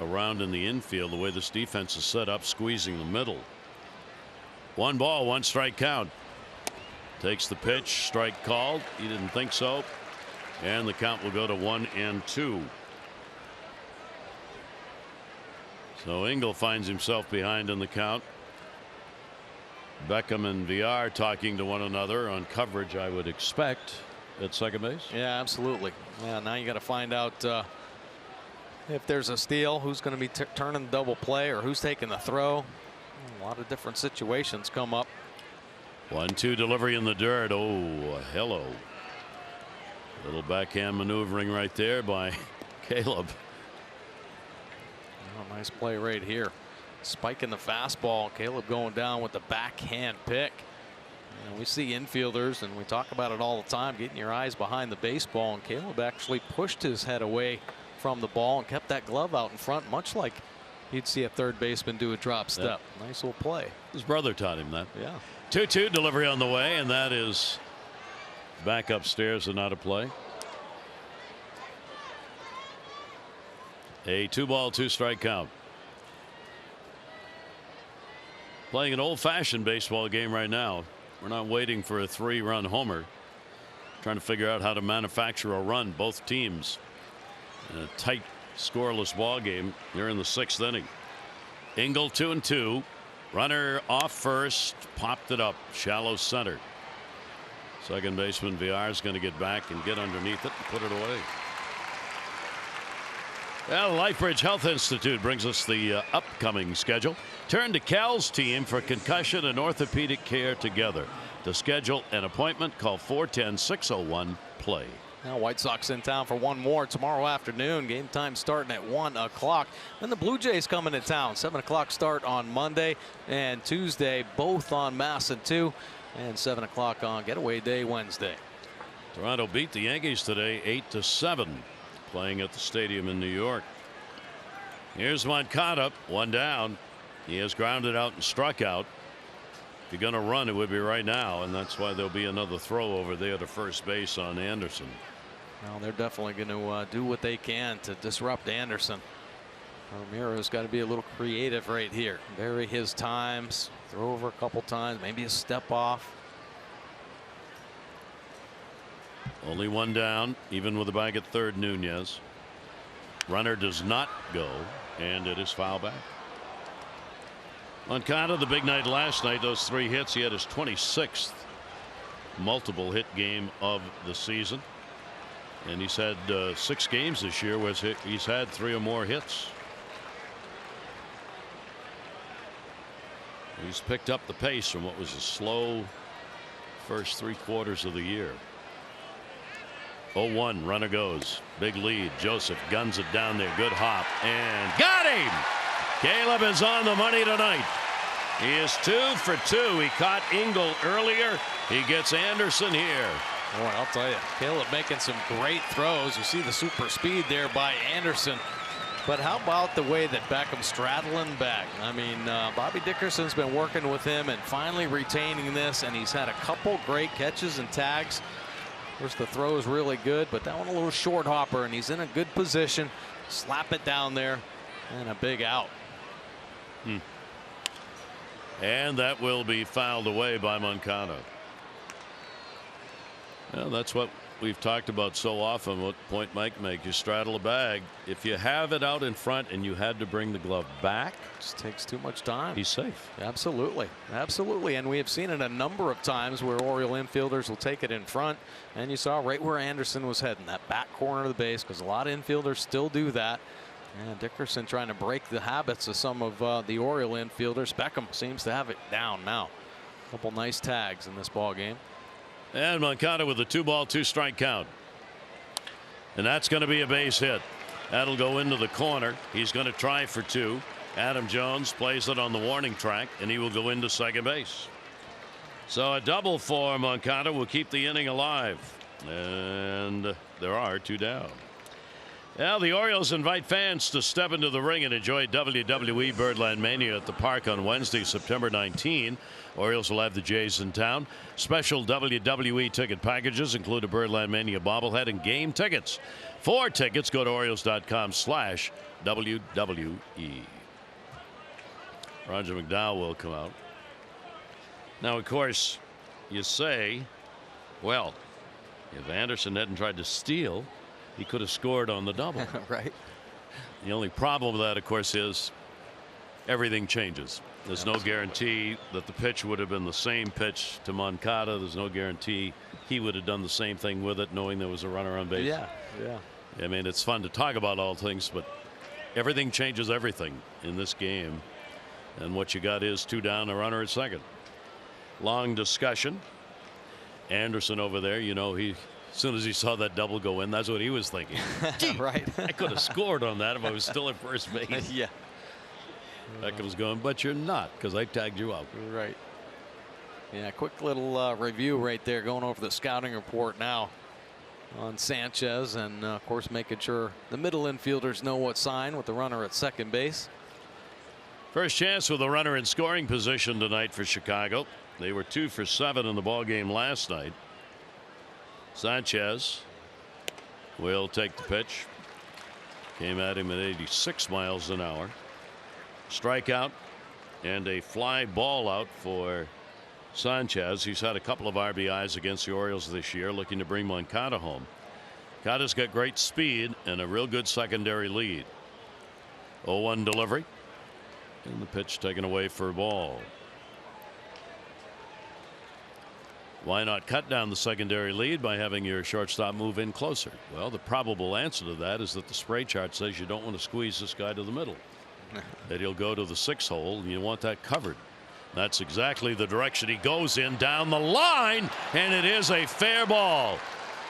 around in the infield the way this defense is set up, squeezing the middle. 1 ball, 1-strike count. Takes the pitch, strike called. He didn't think so, and the count will go to 1-2. So Engel finds himself behind in the count. Beckham and Villar talking to one another on coverage, I would expect, at second base. Yeah, absolutely. Yeah, now you got to find out if there's a steal, who's going to be turning the double play, or who's taking the throw. A lot of different situations come up 1-2 delivery in the dirt. Oh, hello. Little backhand maneuvering right there by Caleb. Oh, nice play right here. Spiking the fastball. Caleb going down with the backhand pick. And we see infielders, and we talk about it all the time, getting your eyes behind the baseball. And Caleb actually pushed his head away from the ball and kept that glove out in front, much like you'd see a third baseman do a drop step. Yeah. Nice little play. His brother taught him that. Yeah. 2-2 delivery on the way, and that is back upstairs and out of play. A 2-ball, 2-strike count. Playing an old-fashioned baseball game right now. We're not waiting for a 3-run homer. Trying to figure out how to manufacture a run. Both teams in a tight, scoreless ball game. They're in the 6th inning. Engel 2-2. Runner off first, popped it up, shallow center. Second baseman Villar is going to get back and get underneath it and put it away. Well, LifeBridge Health Institute brings us the upcoming schedule. Turn to Cal's team for concussion and orthopedic care together. To schedule an appointment, call 410-601-PLAY. Now White Sox in town for one more tomorrow afternoon. Game time starting at 1 o'clock. Then the Blue Jays coming to town. 7 o'clock start on Monday and Tuesday, both on Masson 2, and 7 o'clock on Getaway Day Wednesday. Toronto beat the Yankees today 8-7, playing at the stadium in New York. Here's Moncada, one down. He has grounded out and struck out. If you're going to run, it would be right now, and that's why there'll be another throw over there to first base on Anderson. Well, they're definitely going to do what they can to disrupt Anderson. Ramirez got to be a little creative right here. Vary his times, throw over a couple times, maybe a step off. Only one down, even with the bag at third. Nunez. Runner does not go, and it is foul back. Moncada, the big night last night, those 3 hits. He had his 26th multiple hit game of the season. And he's had 6 games this year where he's had 3 or more hits. He's picked up the pace from what was a slow first 3 quarters of the year. 0-1, runner goes. Big lead. Joseph guns it down there. Good hop. And got him! Caleb is on the money tonight. He is 2 for 2. He caught Engel earlier. He gets Anderson here. Boy, I'll tell you, Caleb making some great throws. You see the super speed there by Anderson. But how about the way that Beckham's straddling back? I mean, Bobby Dickerson's been working with him and finally retaining this, and he's had a couple great catches and tags. Of course, the throw is really good, but that one a little short hopper, and he's in a good position. Slap it down there, and a big out. And that will be fouled away by Moncada. Well, that's what we've talked about so often. What point Mike make? You straddle a bag. If you have it out in front and you had to bring the glove back, it just takes too much time. He's safe. Absolutely. Absolutely. And we have seen it a number of times where Oriole infielders will take it in front. And you saw right where Anderson was heading, that back corner of the base, because a lot of infielders still do that. And Dickerson trying to break the habits of some of the Oriole infielders. Beckham seems to have it down now. A couple nice tags in this ball game. And Moncada with a 2-ball, 2-strike count. And that's going to be a base hit. That'll go into the corner. He's going to try for 2. Adam Jones plays it on the warning track, and he will go into second base. So a double for Moncada will keep the inning alive. And there are 2 down. Now the Orioles invite fans to step into the ring and enjoy WWE Birdland Mania at the park on Wednesday, September 19. Orioles will have the Jays in town. Special WWE ticket packages include a Birdland Mania bobblehead and game tickets. For tickets, go to Orioles.com/WWE. Roger McDowell will come out. Now, of course, you say, well, if Anderson hadn't tried to steal, he could have scored on the double. Right. The only problem with that, of course, is everything changes. There's no guarantee that the pitch would have been the same pitch to Moncada. There's no guarantee he would have done the same thing with it, knowing there was a runner on base. Yeah, yeah. I mean, it's fun to talk about all things, but everything changes everything in this game. And what you got is 2 down, a runner at second. long discussion. Anderson over there, you know, as soon as he saw that double go in, that's what he was thinking. Gee, right. I could have scored on that if I was still at first base. Yeah. Beckham's going, but you're not, because I tagged you out. Right. Yeah, quick little review right there, going over the scouting report now on Sanchez, and of course making sure the middle infielders know what sign with the runner at second base. First chance with a runner in scoring position tonight for Chicago. They were 2 for 7 in the ball game last night. Sanchez will take the pitch. Came at him at 86 miles an hour. Strikeout and a fly ball out for Sanchez. He's had a couple of RBIs against the Orioles this year, looking to bring Moncada home. Moncada's got great speed and a real good secondary lead. 0-1 delivery. And the pitch taken away for a ball. Why not cut down the secondary lead by having your shortstop move in closer? Well, the probable answer to that is that the spray chart says you don't want to squeeze this guy to the middle. That he'll go to the 6 hole, and you want that covered. That's exactly the direction he goes in, down the line, and it is a fair ball.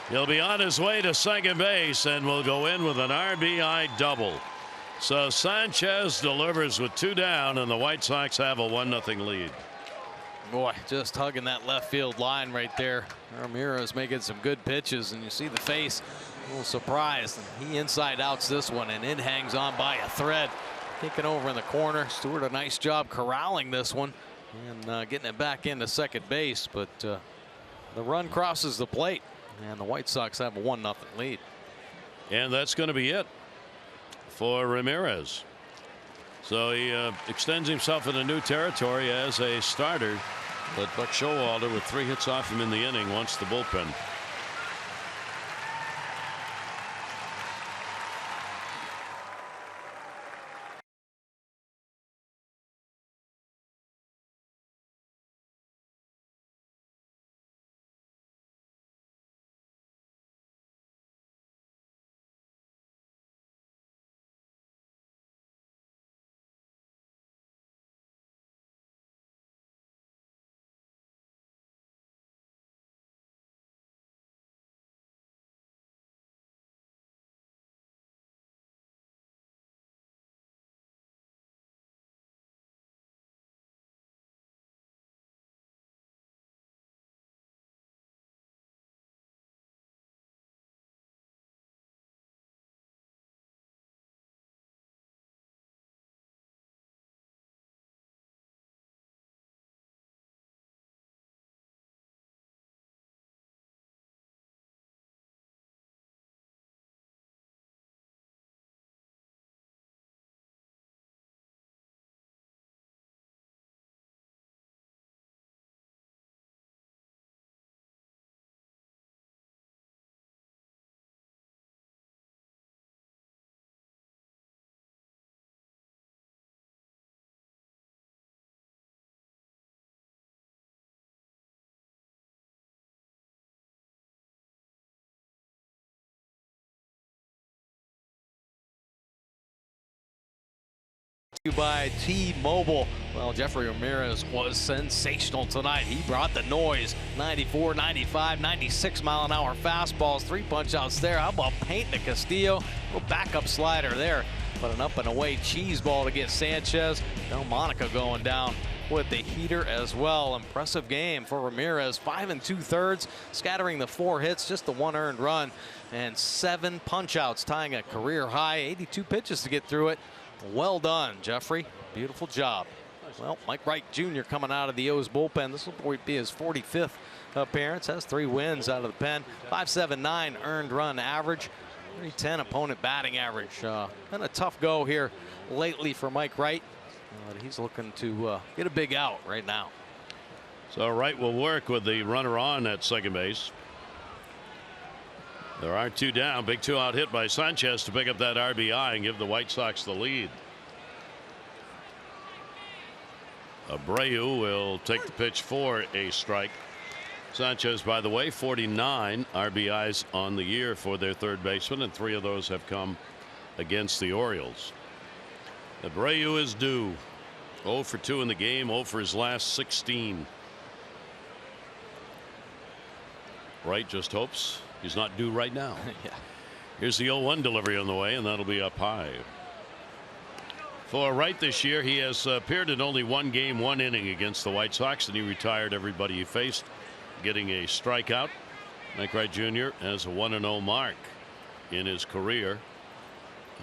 He'll be on his way to second base and will go in with an RBI double. So Sanchez delivers with 2 down, and the White Sox have a 1-0 lead. Boy, just hugging that left field line right there. Ramirez making some good pitches, and you see the face, a little surprised. He inside outs this one, and it hangs on by a thread. Kicking over in the corner. Stewart a nice job corralling this one and getting it back into second base, but the run crosses the plate, and the White Sox have a 1-0 lead. And that's going to be it for Ramirez. So he extends himself into new territory as a starter, but Buck Showalter with 3 hits off him in the inning wants the bullpen. By T-Mobile. Well, Jeffrey Ramirez was sensational tonight. He brought the noise. 94, 95, 96 mile an hour fastballs, 3 punch outs there. How about painting to Castillo? Little backup slider there, but an up and away cheese ball to get Sanchez. Delmonico going down with the heater as well. Impressive game for Ramirez. 5 2/3, scattering the 4 hits, just the 1 earned run, and 7 punch outs, tying a career high. 82 pitches to get through it. Well done, Jeffrey. Beautiful job. Well, Mike Wright Jr. coming out of the O's bullpen. This will be his 45th appearance. Has 3 wins out of the pen. 5.79 earned run average. 310 opponent batting average. Been a tough go here lately for Mike Wright. He's looking to get a big out right now. So Wright will work with the runner on at second base. There are 2 down. Big 2-out hit by Sanchez to pick up that RBI and give the White Sox the lead. Abreu will take the pitch for a strike. Sanchez, by the way, 49 RBIs on the year for their third baseman, and 3 of those have come against the Orioles. Abreu is due. 0 for 2 in the game, 0 for his last 16. Wright just hopes he's not due right now. Yeah. Here's the 0-1 delivery on the way, and that'll be up high. For Wright this year, he has appeared in only one game, one inning against the White Sox, and he retired everybody he faced, getting a strikeout. Mike Wright Jr. has a 1-0 mark in his career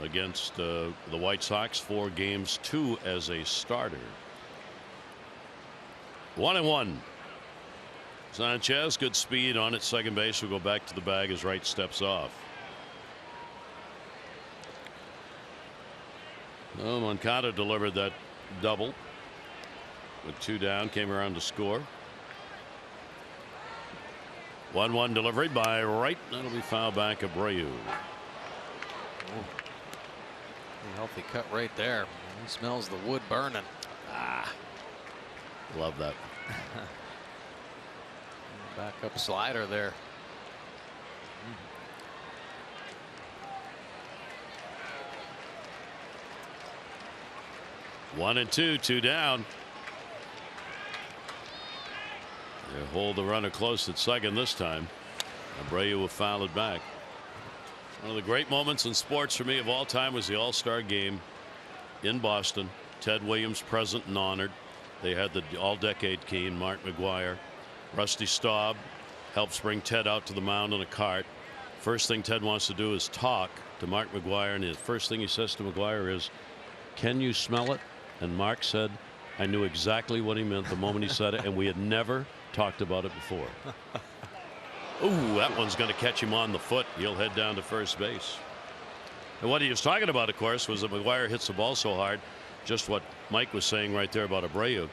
against the White Sox, 4 games, 2 as a starter. 1-1. Sanchez, good speed on at second base, will go back to the bag as Wright steps off. Well, Moncada delivered that double with 2 down, came around to score. 1-1 delivery by Wright. That'll be foul back Abreu. A healthy cut right there. He smells the wood burning. Love that. Back up slider there. 1-2, 2 down. They hold the runner close at second this time. Abreu will foul it back. One of the great moments in sports for me of all time was the All-Star game in Boston. Ted Williams present and honored. They had the all-decade king, Mark McGwire. Rusty Staub helps bring Ted out to the mound in a cart. First thing Ted wants to do is talk to Mark McGwire, and the first thing he says to McGwire is, "Can you smell it?" And Mark said, "I knew exactly what he meant the moment he said it, and we had never talked about it before." Ooh, that one's going to catch him on the foot. He'll head down to first base. And what he was talking about, of course, was that McGwire hits the ball so hard, just what Mike was saying right there about Abreu,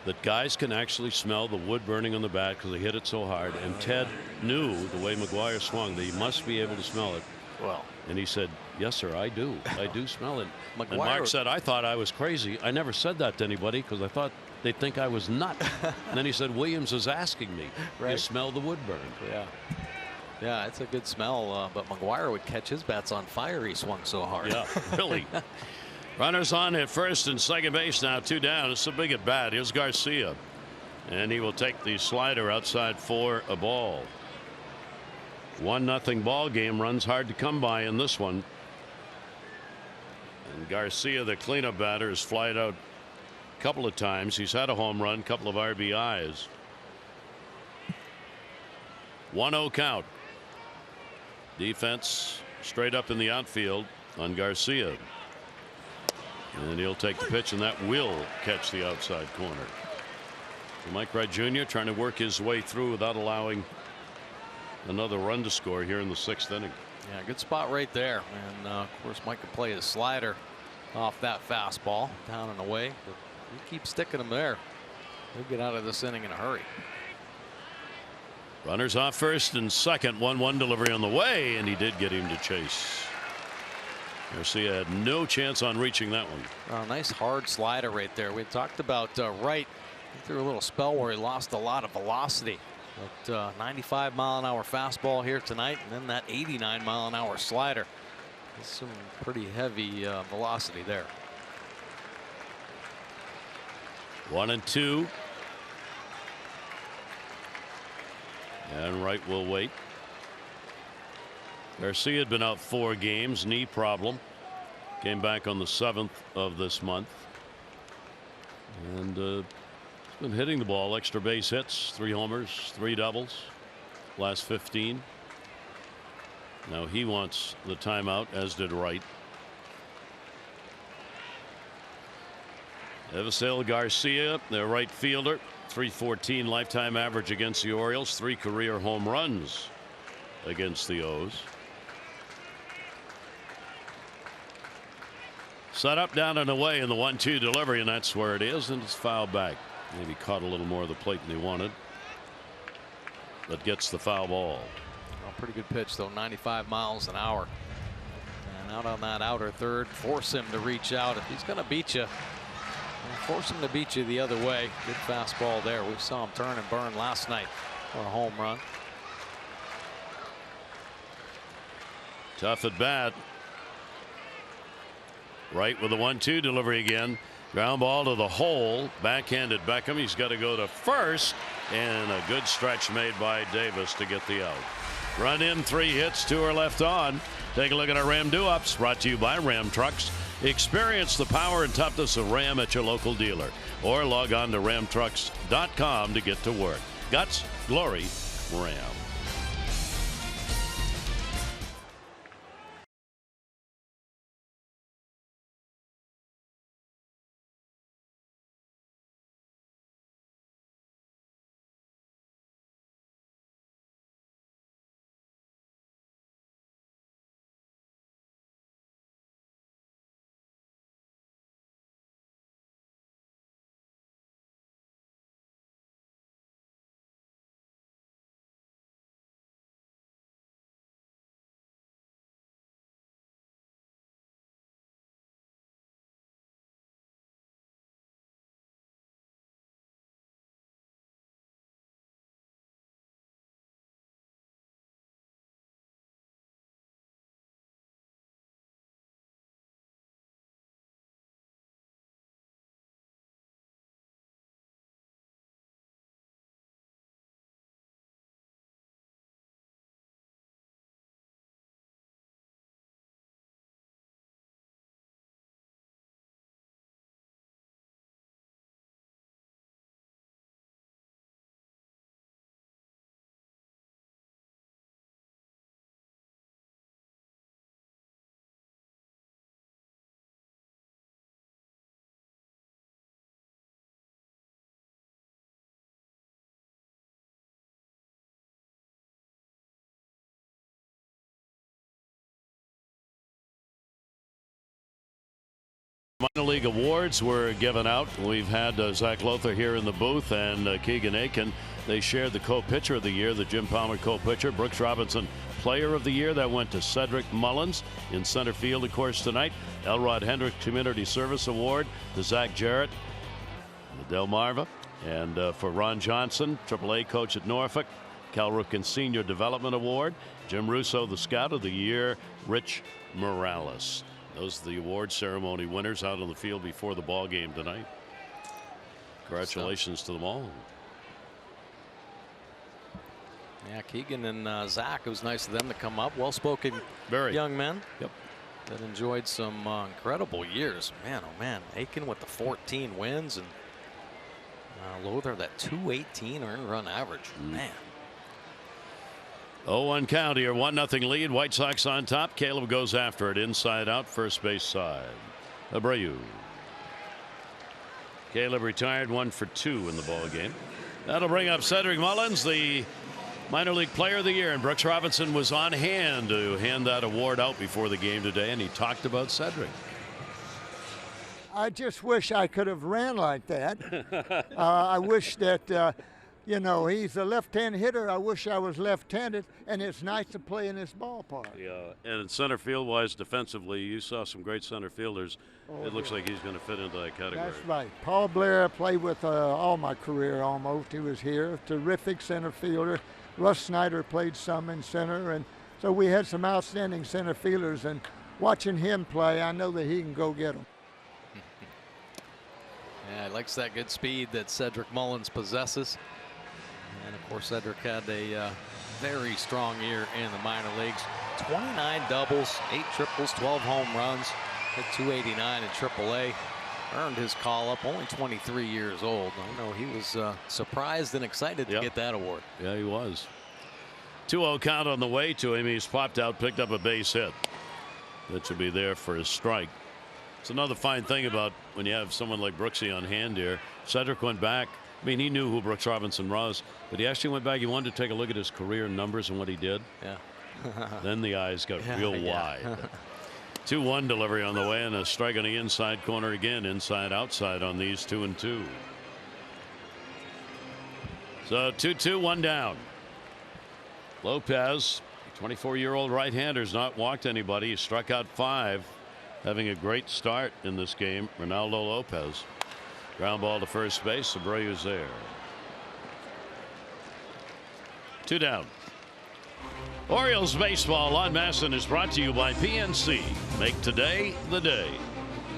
that guys can actually smell the wood burning on the bat because they hit it so hard. And Ted knew the way McGwire swung that he must be able to smell it. Well, and he said, "Yes, sir, I do. I do smell it." McGwire, and Mark said, "I thought I was crazy. I never said that to anybody because I thought they'd think I was nuts." And then he said, "Williams is asking me. Right. You smell the wood burn." Yeah. Yeah, it's a good smell, but McGwire would catch his bats on fire. He swung so hard. Yeah, really. Runners on at first and second base now, 2 down. It's a big at bat. Here's Garcia, and he will take the slider outside for a ball. 1-0 ball game. Runs hard to come by in this one. And Garcia, the cleanup batter, has flied out a couple of times. He's had a home run, couple of RBIs. 1-0 count. Defense straight up in the outfield on Garcia. And he'll take the pitch, and that will catch the outside corner. So Mike Wright Jr. trying to work his way through without allowing another run to score here in the 6th inning. Yeah, good spot right there. And of course, Mike could play his slider off that fastball down and away. But you keep sticking him there, he'll get out of this inning in a hurry. Runners off first and second. 1-1 delivery on the way, and he did get him to chase. Garcia had no chance on reaching that one. Nice hard slider right there. We talked about Wright. He threw a little spell where he lost a lot of velocity. But 95-mile-an-hour fastball here tonight, and then that 89-mile-an-hour slider. There's some pretty heavy velocity there. 1-2. And Wright will wait. Garcia had been out 4 games, knee problem. Came back on the 7th of this month. And he's been hitting the ball, extra base hits, 3 homers, 3 doubles, last 15. Now he wants the timeout, as did Wright. Evisel Garcia, their right fielder, .314 lifetime average against the Orioles, 3 career home runs against the O's. Set up, down and away in the 1-2 delivery, and that's where it is, and it's fouled back. Maybe caught a little more of the plate than he wanted, but gets the foul ball. Well, pretty good pitch though, 95 miles an hour. And out on that outer third, force him to reach out. If he's going to beat you, force him to beat you the other way. Good fastball there. We saw him turn and burn last night for a home run. Tough at bat. Wright with the 1-2 delivery again. Ground ball to the hole. Backhanded Beckham. He's got to go to first. And a good stretch made by Davis to get the out. Run in, 3 hits, 2 are left on. Take a look at our Ram Do-Ups, brought to you by Ram Trucks. Experience the power and toughness of Ram at your local dealer, or log on to ramtrucks.com to get to work. Guts, glory, Ram. Minor league awards were given out. We've had Zach Lothar here in the booth and Keegan Aiken. They shared the co-pitcher of the year, the Jim Palmer co-pitcher. Brooks Robinson player of the year. That went to Cedric Mullins in center field, of course, tonight. Elrod Hendrick Community Service Award to Zach Jarrett, Delmarva. And for Ron Johnson, AAA coach at Norfolk, Cal Ripken Senior Development Award. Jim Russo, the Scout of the Year, Rich Morales. Those are the award ceremony winners out on the field before the ball game tonight. Congratulations to them all. Yeah, Keegan and Zach, it was nice of them to come up. Well-spoken young men. Yep. That enjoyed some incredible years. Man, oh man. Aiken with the 14 wins, and Lothar that 218 earned run average. Man. 0-1 count here, 1-0 lead. White Sox on top. Caleb goes after it inside out, first base side. Abreu. Caleb retired, 1 for 2 in the ball game. That'll bring up Cedric Mullins, the minor league player of the year, and Brooks Robinson was on hand to hand that award out before the game today, and he talked about Cedric. I just wish I could have ran like that. I wish that you know, he's a left-hand hitter. I wish I was left-handed, and it's nice to play in this ballpark. Yeah, and center field-wise, defensively, you saw some great center fielders. It looks like he's going to fit into that category. That's right. Paul Blair I played with all my career almost. He was here. Terrific center fielder. Russ Snyder played some in center, and so we had some outstanding center fielders. And watching him play, I know that he can go get them. Yeah, he likes that good speed that Cedric Mullins possesses. And of course, Cedric had a very strong year in the minor leagues. 29 doubles, 8 triples, 12 home runs, hit 289 in AAA. Earned his call up, only 23 years old. I know he was surprised and excited to get that award. Yeah, he was. 2-0 count on the way to him. He's popped out, picked up a base hit. That should be there for his strike. It's another fine thing about when you have someone like Brooksy on hand here. Cedric went back. I mean, he knew who Brooks Robinson was, but he actually went back. He wanted to take a look at his career numbers and what he did. Yeah. Then the eyes got real wide. 2-1 delivery on the way, and a strike on the inside corner again, inside outside on these 2-2. So 2-2, 1 down. Lopez, 24-year-old right-hander's not walked anybody. He struck out 5, having a great start in this game. Ronaldo Lopez. Ground ball to first base. Abreu's there. 2 down. Orioles baseball on Masson is brought to you by PNC. Make today the day.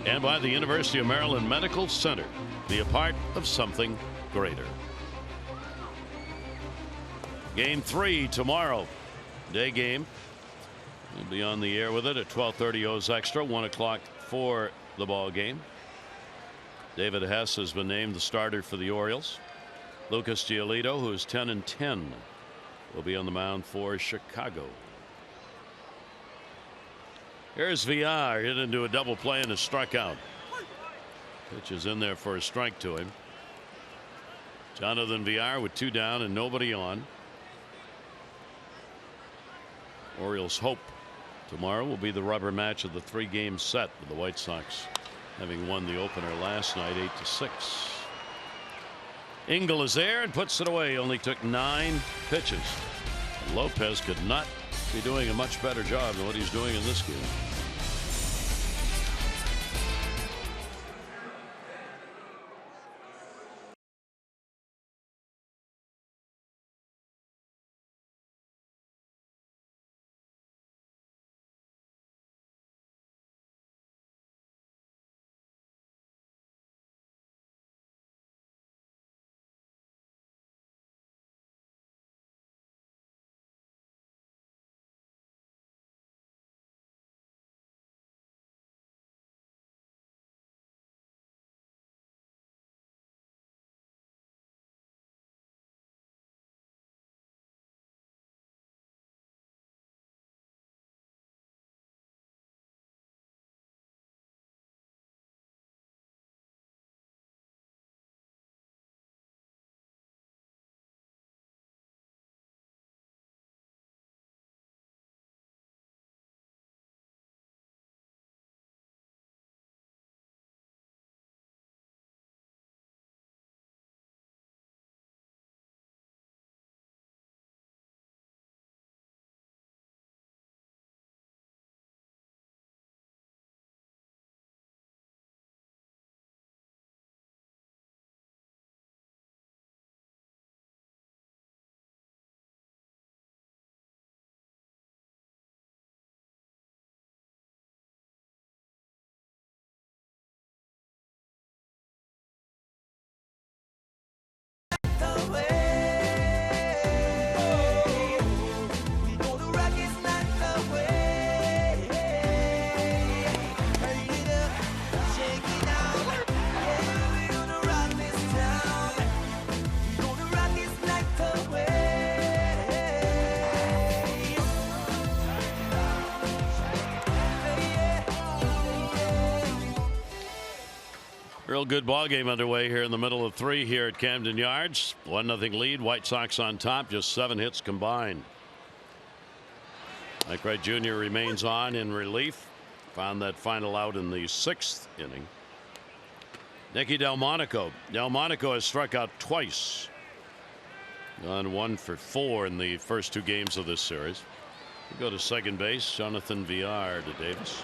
And by the University of Maryland Medical Center. Be a part of something greater. Game 3 tomorrow. Day game. We'll be on the air with it at 12:30 O's Extra, 1 o'clock for the ball game. David Hess has been named the starter for the Orioles. Lucas Giolito, who is 10-10, will be on the mound for Chicago. Here's Villar, hit into a double play and a strikeout. Pitch is in there for a strike to him. Jonathan Villar with 2 down and nobody on. Orioles hope tomorrow will be the rubber match of the 3-game set, with the White Sox having won the opener last night 8-6. Engel is there and puts it away. Only took 9 pitches. Lopez could not be doing a much better job than what he's doing in this game. Real good ball game underway here in the middle of 3 here at Camden Yards. 1-0 lead. White Sox on top. Just 7 hits combined. Mike Wright Jr. remains on in relief. Found that final out in the 6th inning. Nicky Delmonico. Delmonico has struck out twice. Gone 1 for 4 in the first 2 games of this series. We go to second base. Jonathan Villar to Davis.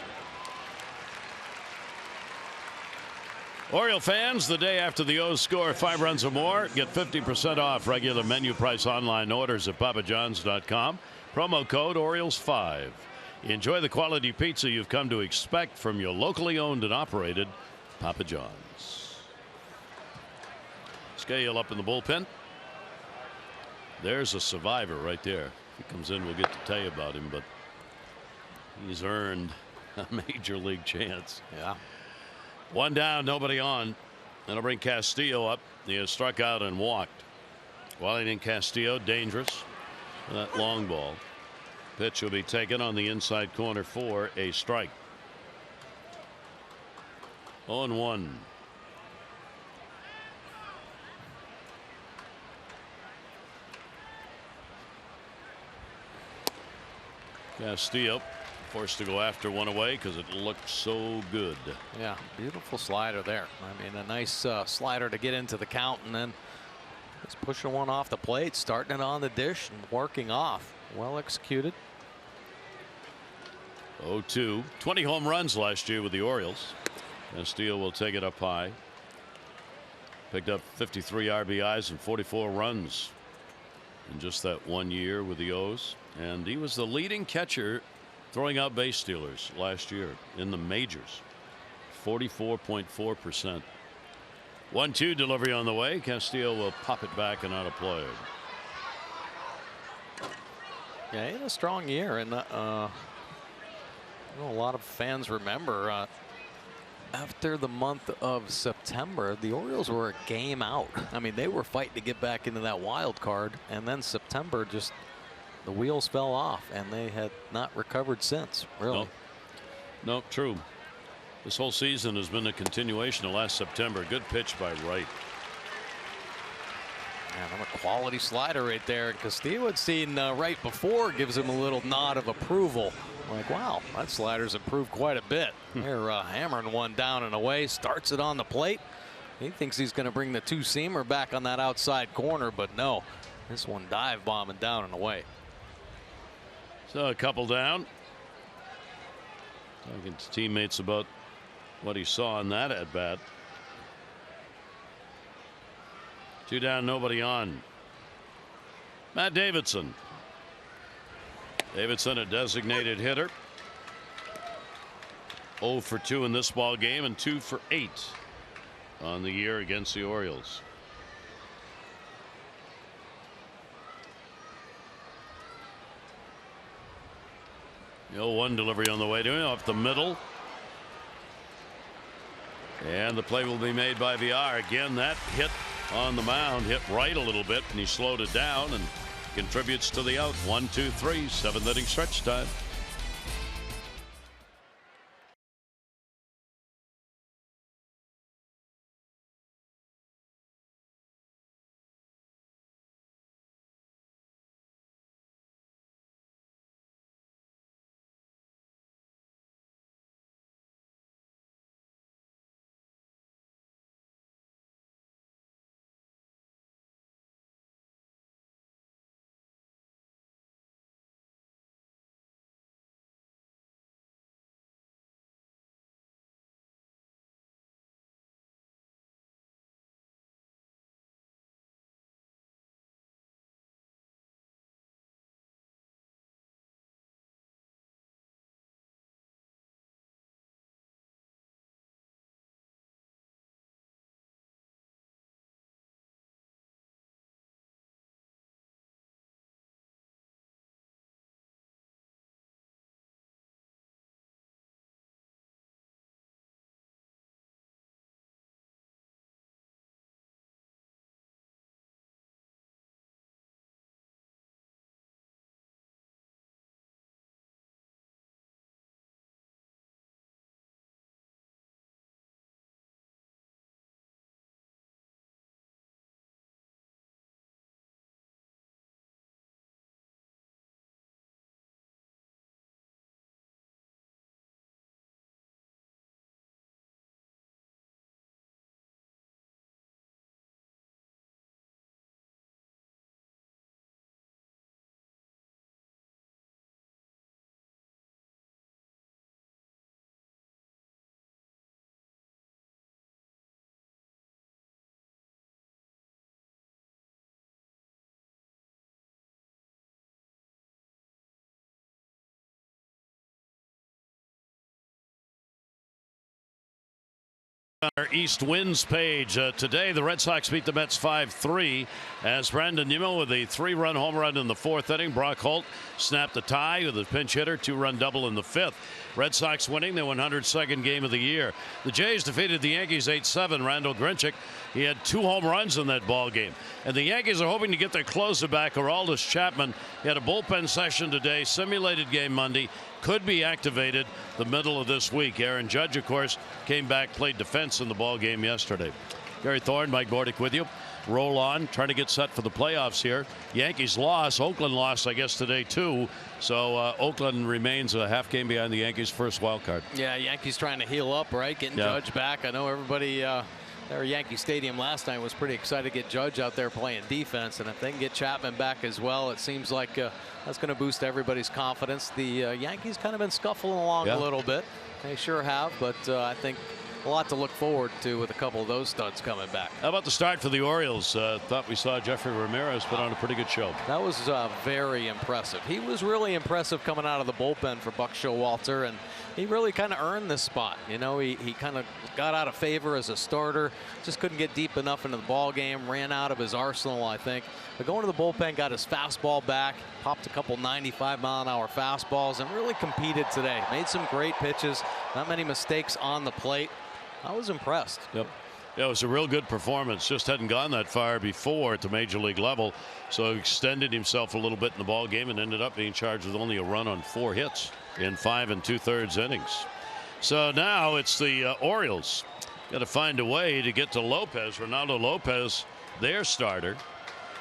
Oriole fans, the day after the O's score 5 runs or more, get 50% off regular menu price online orders at papajohns.com. Promo code Orioles5. Enjoy the quality pizza you've come to expect from your locally owned and operated Papa John's. Scale up in the bullpen. There's a survivor right there. If he comes in, we'll get to tell you about him, but he's earned a major league chance. Yeah. 1 down, nobody on. That'll bring Castillo up. He has struck out and walked. Wellington Castillo, dangerous. That long ball. Pitch will be taken on the inside corner for a strike. 0-1. Castillo forced to go after one away because it looked so good. Yeah, beautiful slider there. I mean, a nice slider to get into the count, and then just pushing one off the plate, starting it on the dish and working off. Well executed. 0-2. 20 home runs last year with the Orioles. Castillo will take it up high. Picked up 53 RBIs and 44 runs in just that 1 year with the O's. And he was the leading catcher throwing out base stealers last year in the majors. 44.4%. 1-2 delivery on the way. Castillo will pop it back and out of play. Yeah, he had a strong year, and I know a lot of fans remember after the month of September, the Orioles were a game out. I mean, they were fighting to get back into that wild card, and then September just the wheels fell off, and they had not recovered since. Really. No, true. This whole season has been a continuation of last September. Good pitch by Wright. Man, a quality slider right there. Castillo had seen right before, gives him a little nod of approval. Like, wow, that slider's improved quite a bit. They're hammering one down and away, starts it on the plate. He thinks he's going to bring the two-seamer back on that outside corner, but no, this one dive bombing down and away. So a couple down. Talking to teammates about what he saw in that at bat. 2 down, nobody on. Matt Davidson. Davidson, a designated hitter. 0 for 2 in this ball game and 2 for 8 on the year against the Orioles. The 0-1 delivery on the way to him up the middle. And the play will be made by VILLAR. Again, that hit on the mound hit right a little bit, and he slowed it down and contributes to the out. 1, 2, 3, 7th inning stretch time. On our East Winds page today, the Red Sox beat the Mets 5-3 as Brandon Nimmo with a 3-run home run in the 4th inning. Brock Holt snapped the tie with a pinch hitter 2-run double in the 5th. Red Sox winning their 102nd game of the year. The Jays defeated the Yankees 8-7. Randall Grichuk, he had 2 home runs in that ball game, and the Yankees are hoping to get their closer back. Aroldis Chapman, he had a bullpen session today, simulated game Monday, could be activated the middle of this week. Aaron Judge, of course, came back, played defense in the ball game yesterday. Gary Thorne, Mike Bordick with you. Roll on, trying to get set for the playoffs here. Yankees lost. Oakland lost, I guess, today too. So Oakland remains a half game behind the Yankees' first wild card. Yeah, Yankees trying to heal up, right? Getting Judge back. I know everybody there at Yankee Stadium last night was pretty excited to get Judge out there playing defense, and if they can get Chapman back as well, it seems like that's going to boost everybody's confidence. The Yankees kind of been scuffling along a little bit. They sure have, but I think a lot to look forward to with a couple of those studs coming back. How about the start for the Orioles? Thought we saw Jeffrey Ramirez put on a pretty good show. That was very impressive. He was really impressive coming out of the bullpen for Buck Showalter, and he really kind of earned this spot. You know, he kind of got out of favor as a starter, just couldn't get deep enough into the ball game, ran out of his arsenal, I think. But going to the bullpen, got his fastball back, popped a couple 95-mile-an-hour fastballs, and really competed today. Made some great pitches, not many mistakes on the plate. I was impressed. Yep. Yeah, it was a real good performance. Just hadn't gone that far before at the major league level, so extended himself a little bit in the ball game and ended up being charged with only a run on 4 hits in 5 2/3 innings. So now it's the Orioles. Got to find a way to get to Lopez. Ronaldo Lopez, their starter,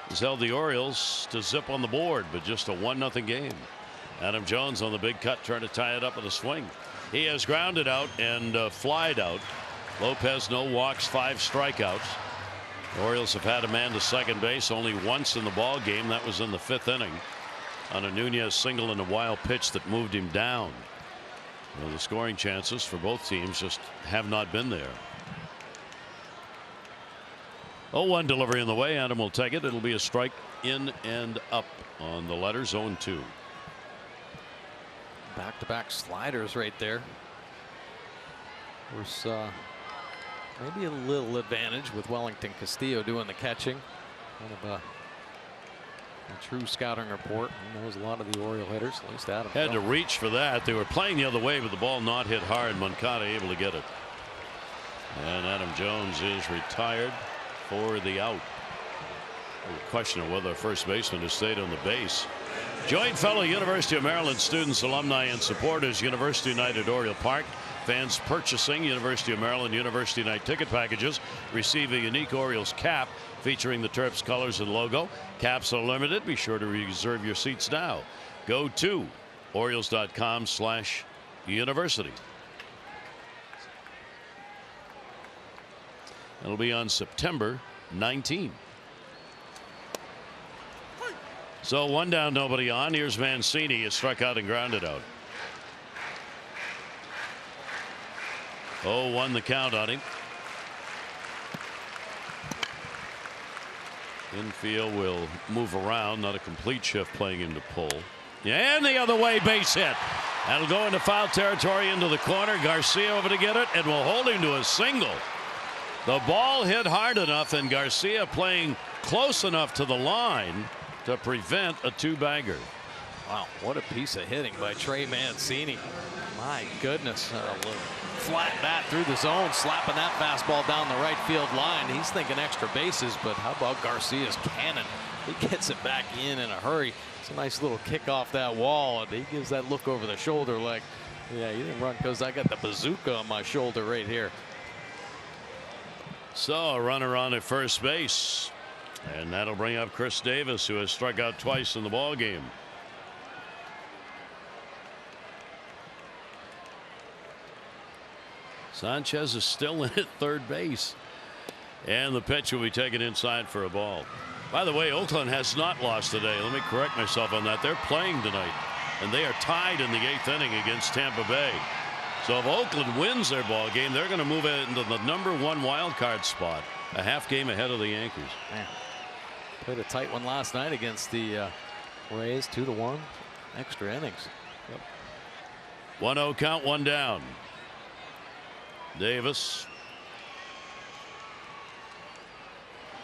has held the Orioles to zip on the board, but just a 1-0 game. Adam Jones on the big cut, trying to tie it up with a swing. He has grounded out and flied out. Lopez, no walks, 5 strikeouts. The Orioles have had a man to second base only once in the ball game. That was in the 5th inning on a Nunez single and a wild pitch that moved him down. Well, the scoring chances for both teams just have not been there. 0-1 delivery on the way. Adam will take it. It'll be a strike in and up on the letters. 0-2. Back-to-back sliders right there. Of course, maybe a little advantage with Wellington Castillo doing the catching. Kind of a true scouting report. He knows a lot of the Oriole hitters, at least Adam. Had to reach for that. They were playing the other way, but the ball not hit hard. Moncada able to get it. And Adam Jones is retired for the out. A question of whether a first baseman has stayed on the base. Join fellow University of Maryland students, alumni, and supporters. University Night at Oriole Park. Fans purchasing University of Maryland University Night ticket packages receive a unique Orioles cap featuring the Terps colors and logo. Caps are limited. Be sure to reserve your seats now. Go to Orioles.com/university. It'll be on September 19. So 1 down, nobody on. Here's Mancini. He struck out and grounded out. 0-1 the count on him. Infield will move around. Not a complete shift, playing him to pull. And the other way, base hit. That'll go into foul territory, into the corner. Garcia over to get it and will hold him to a single. The ball hit hard enough, and Garcia playing close enough to the line to prevent a 2-bagger. Wow, what a piece of hitting by Trey Mancini. My goodness. Flat bat through the zone, slapping that fastball down the right field line. He's thinking extra bases, but how about Garcia's cannon? He gets it back in a hurry. It's a nice little kick off that wall, and he gives that look over the shoulder like, yeah, you didn't run because I got the bazooka on my shoulder right here. So a runner on at first base, and that'll bring up Chris Davis, who has struck out twice in the ball game. Sanchez is still in at third base, and the pitch will be taken inside for a ball. By the way, Oakland has not lost today. Let me correct myself on that. They're playing tonight, and they are tied in the 8th inning against Tampa Bay. So if Oakland wins their ball game, they're going to move into the #1 wild card spot, a half game ahead of the Yankees. Man, played a tight one last night against the Rays, 2-1, extra innings. Yep. 1-0 count, 1 down. Davis.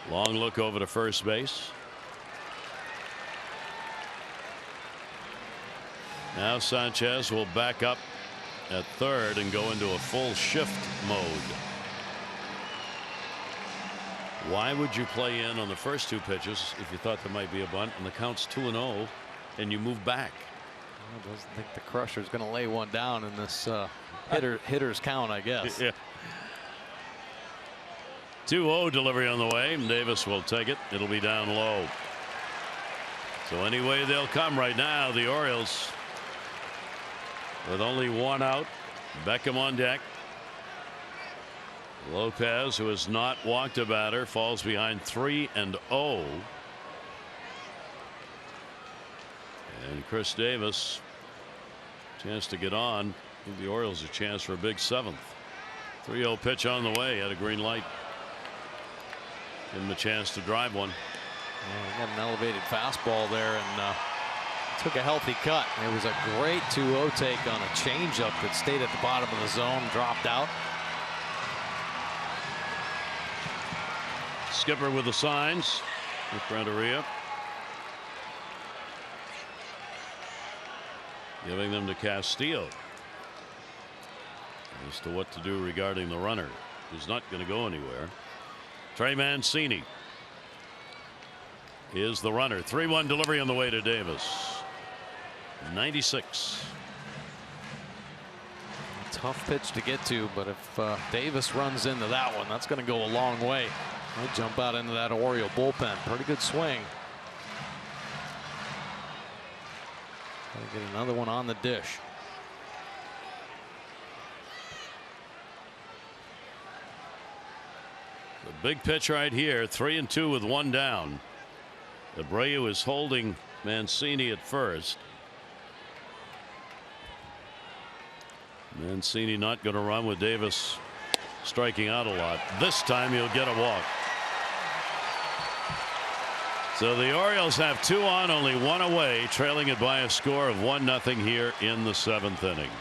Long look over to first base. Now Sanchez will back up at third and go into a full shift mode. Why would you play in on the first 2 pitches if you thought there might be a bunt and the count's 2-0 and you move back? I doesn't think the crusher's going to lay one down in this hitter's count, I guess. Yeah. 2-0 delivery on the way. Davis will take it. It'll be down low. So anyway they'll come right now, the Orioles, with only 1 out. Beckham on deck. Lopez, who has not walked a batter, falls behind 3-0. And Chris Davis, chance to get on. Give the Orioles a chance for a big 7th. 3-0 pitch on the way. Had a green light. Give him a chance to drive one. Yeah, he got an elevated fastball there and took a healthy cut. It was a great 2-0 take on a changeup that stayed at the bottom of the zone, dropped out. Skipper with the signs. With Renteria. giving them to Castillo as to what to do regarding the runner, who's not going to go anywhere. Trey Mancini is the runner. 3-1 delivery on the way to Davis. 96. Tough pitch to get to, but if Davis runs into that one, that's going to go a long way. He'll jump out into that Oriole bullpen. Pretty good swing. Get another one on the dish. The big pitch right here. 3-2 with one down. Abreu is holding Mancini at first. Mancini not going to run with Davis striking out a lot. This time he'll get a walk. So the Orioles have 2 on, only 1 away, trailing it by a score of 1-0 here in the 7th inning.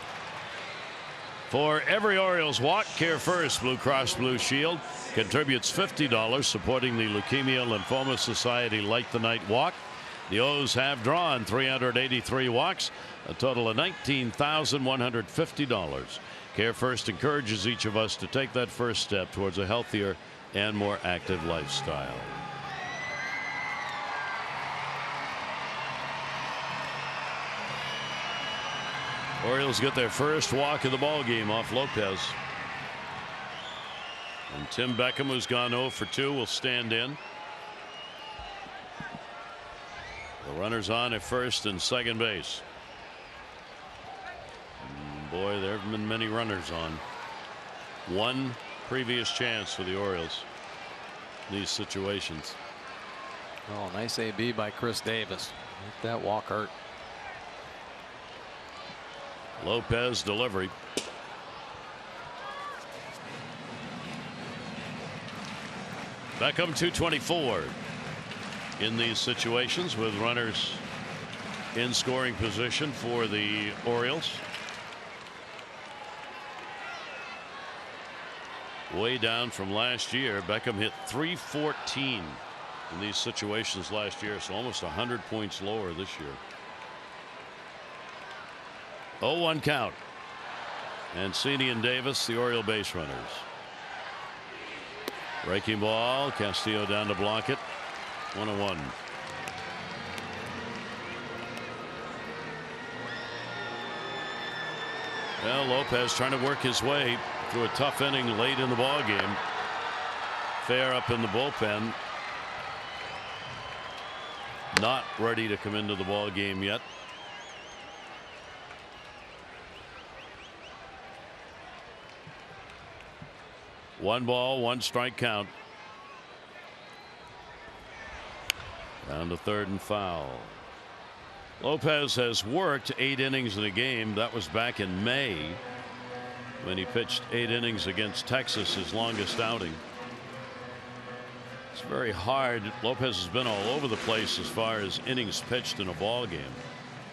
For every Orioles walk, Care First Blue Cross Blue Shield contributes $50 supporting the Leukemia Lymphoma Society Light the Night Walk. The O's have drawn 383 walks, a total of $19,150. Care First encourages each of us to take that first step towards a healthier and more active lifestyle. Orioles get their first walk of the ball game off Lopez. And Tim Beckham, who's gone 0 for 2, will stand in. The runners on at first and second base. And boy, there have been many runners on. One previous chance for the Orioles in these situations. Oh, nice AB by Chris Davis. Make that walk hurt. Lopez delivery. Beckham 224 in these situations with runners in scoring position for the Orioles. Way down from last year. Beckham hit .314 in these situations last year, so almost 100 points lower this year. 0-1 count. Mancini and Davis, the Oriole base runners. Breaking ball. Castillo down to block it. 1-1. Well, Lopez trying to work his way through a tough inning late in the ball game. Fair up in the bullpen. Not ready to come into the ball game yet. One ball, 1 strike count. Down to third and foul. Lopez has worked 8 innings in a game. That was back in May when he pitched 8 innings against Texas, his longest outing. It's very hard. Lopez has been all over the place as far as innings pitched in a ball game.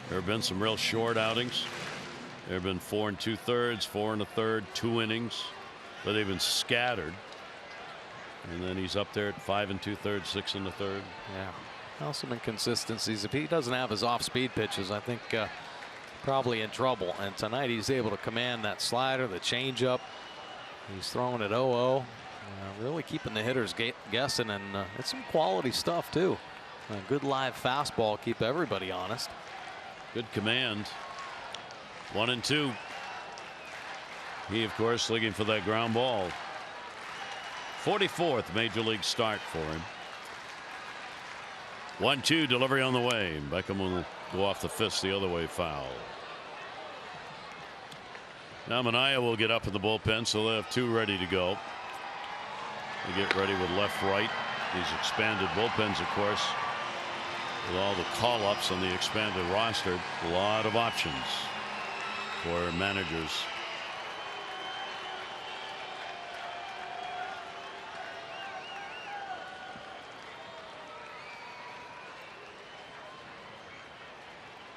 There have been some real short outings. There have been 4 2/3, 4 1/3, 2 innings. But they've been scattered. And then he's up there at 5 2/3, 6 1/3. Yeah. Also inconsistencies. If he doesn't have his off-speed pitches, I think probably in trouble. And tonight he's able to command that slider, the changeup. He's throwing it 0-0. Really keeping the hitters guessing, and it's some quality stuff too. A good live fastball, keep everybody honest. Good command. 1-2. He, of course, looking for that ground ball. 44th major league start for him. 1-2 delivery on the way. Beckham will go off the fist the other way, foul. Now Manaea will get up in the bullpen, so they'll have 2 ready to go. They get ready with left, right. These expanded bullpens, of course, with all the call-ups on the expanded roster. A lot of options for managers.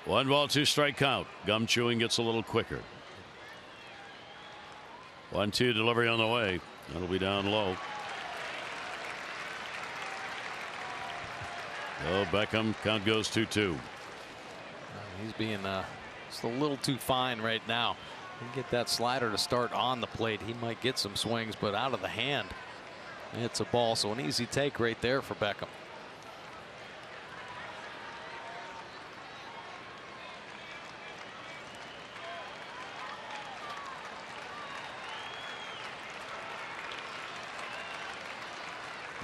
One ball, 2 strike count. Gum chewing gets a little quicker. 1-2 delivery on the way. That'll be down low. Oh, Beckham, count goes 2-2. He's being It's a little too fine right now. Get that slider to start on the plate. He might get some swings, but out of the hand. It's a ball, so an easy take right there for Beckham.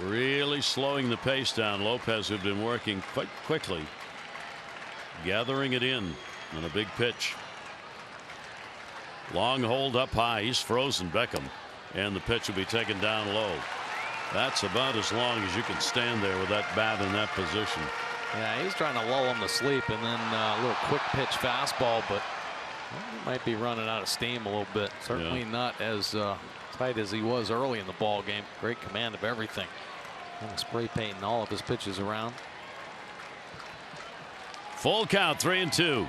Really slowing the pace down. Lopez, who'd been working quite quickly, gathering it in on a big pitch. Long hold up high. He's frozen Beckham, and the pitch will be taken down low. That's about as long as you can stand there with that bat in that position. Yeah, he's trying to lull him to sleep, and then a little quick pitch fastball, but he might be running out of steam a little bit. Certainly not as tight as he was early in the ball game. Great command of everything. And spray painting all of his pitches around. Full count, 3-2.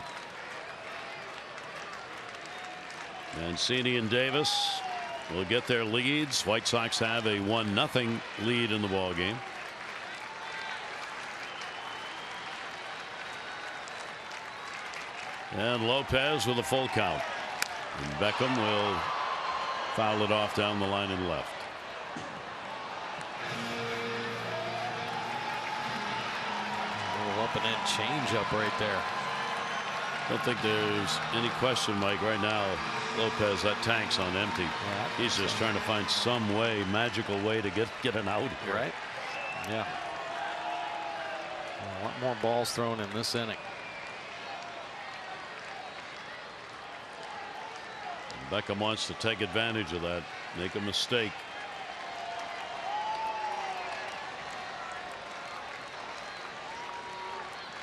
Mancini and Davis will get their leads. White Sox have a 1-0 lead in the ball game. And Lopez with a full count. And Beckham will foul it off down the line and left. A little up and in change up right there. I don't think there's any question, Mike, right now. Lopez, that tank's on empty. Yeah, he's just trying to find some way, magical way to get an out here. Right. Yeah. A lot more balls thrown in this inning. Beckham wants to take advantage of that, make a mistake.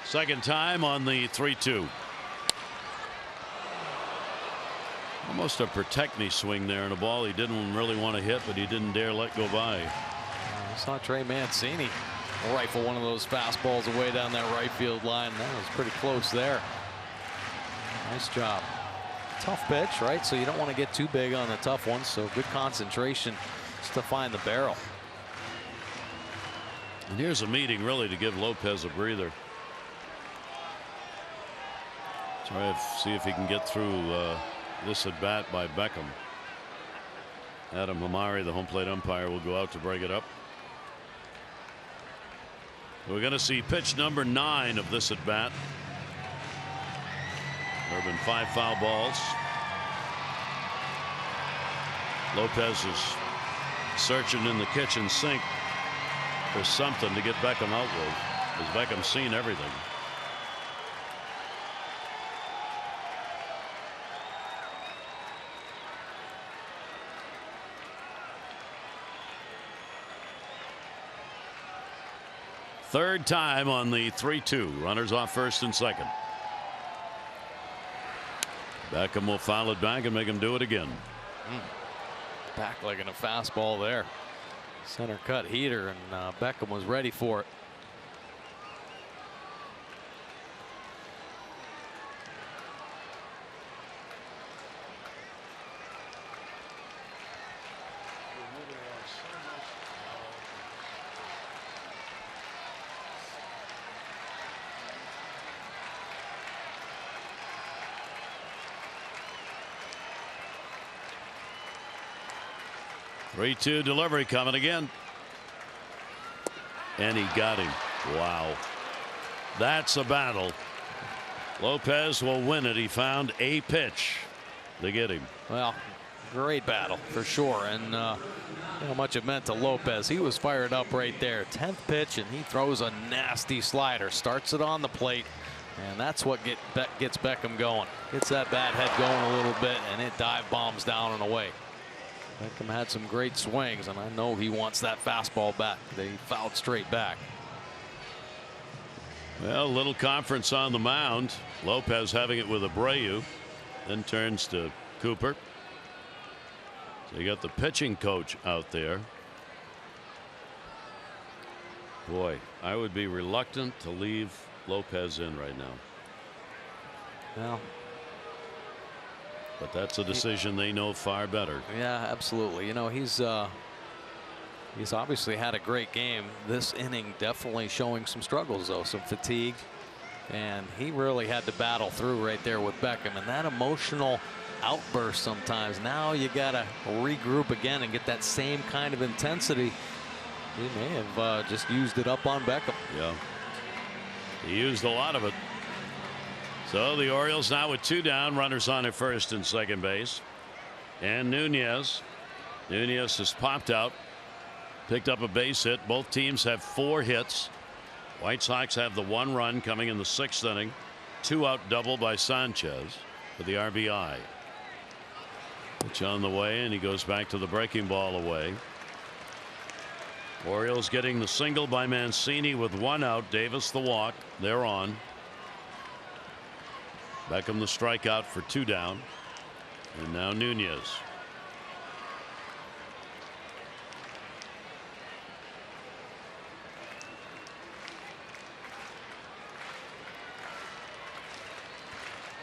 Second time on the 3-2. Almost a protect me swing there in a ball he didn't really want to hit, but he didn't dare let go by. I saw Trey Mancini rifle one of those fastballs away down that right field line. That was pretty close there. Nice job. Tough pitch, right? So you don't want to get too big on the tough ones. So good concentration just to find the barrel. And here's a meeting really to give Lopez a breather. Try to see if he can get through this at bat by Beckham. Adam Hamari, the home plate umpire, will go out to break it up. We're going to see pitch number 9 of this at bat. There have been 5 foul balls. Lopez is searching in the kitchen sink for something to get Beckham out with, because Beckham's seen everything. Third time on the 3-2. Runners off first and second. Beckham will foul it back and make him do it again. Backlegging a fastball there. Center cut heater, and Beckham was ready for it. Three-two delivery coming again. And he got him. Wow. That's a battle. Lopez will win it. He found a pitch to get him. Well, great battle for sure. And how much it meant to Lopez. He was fired up right there. 10th pitch, and he throws a nasty slider. Starts it on the plate. And that's what gets Beckham going. Gets that bat head going a little bit, and it dive bombs down and away. Beckham had some great swings, and I know he wants that fastball back. They fouled straight back. Well, little conference on the mound. Lopez having it with Abreu, then turns to Cooper. So you got the pitching coach out there. Boy, I would be reluctant to leave Lopez in right now. Well, but that's a decision they know far better. Yeah, absolutely. You know, he's obviously had a great game. This inning definitely showing some struggles, though, some fatigue. And he really had to battle through right there with Beckham, and that emotional outburst sometimes. Now you got to regroup again and get that same kind of intensity. He may have just used it up on Beckham. Yeah. He used a lot of it. So the Orioles now with 2 down, runners on at first and second base. And Nunez has popped out, picked up a base hit. Both teams have 4 hits. White Sox have the 1 run coming in the 6th inning. 2-out double by Sanchez for the RBI. Pitch on the way, and he goes back to the breaking ball away. Orioles getting the single by Mancini with 1 out. Davis the walk. They're on. Beckham the strikeout for 2 down. And now Nunez.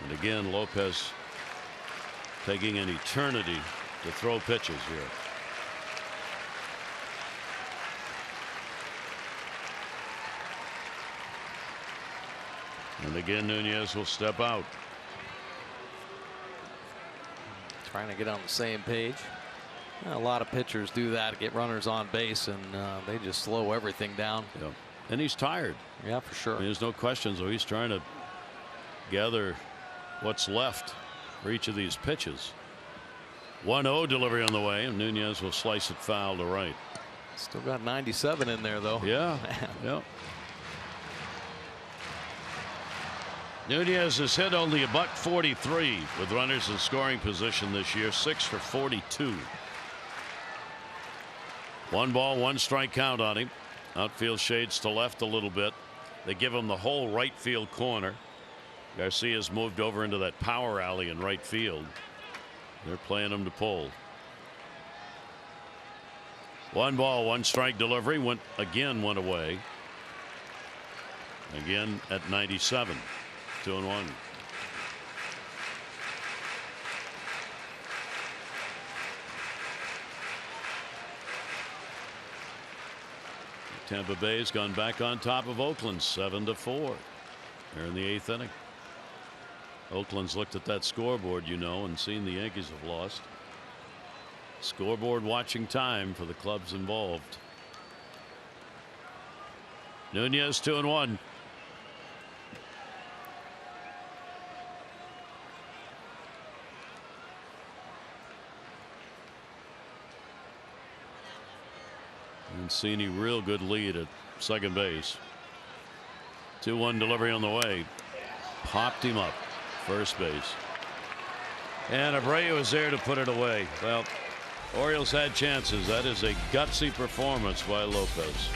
And again, Lopez taking an eternity to throw pitches here. And again, Nunez will step out. Trying to get on the same page. A lot of pitchers do that, get runners on base, and they just slow everything down. Yeah. And he's tired. Yeah, for sure. I mean, there's no question. So he's trying to gather what's left for each of these pitches. 1-0 delivery on the way, and Nunez will slice it foul to right. Still got 97 in there, though. Yeah. Yeah. Nunez has hit only a .143 with runners in scoring position this year. 6 for 42. 1 ball, 1 strike count on him. Outfield shades to left a little bit. They give him the whole right field corner. Garcia's moved over into that power alley in right field. They're playing him to pull. 1 ball, 1 strike delivery went away. Again at 97. 2-1. Tampa Bay's gone back on top of Oakland 7-4. They're in the 8th inning. Oakland's looked at that scoreboard, and seen the Yankees have lost. Scoreboard watching time for the clubs involved. Nunez 2-1. Mancini real good lead at second base. 2-1 delivery on the way. Popped him up first base. And Abreu was there to put it away. Well, Orioles had chances. That is a gutsy performance by Lopez.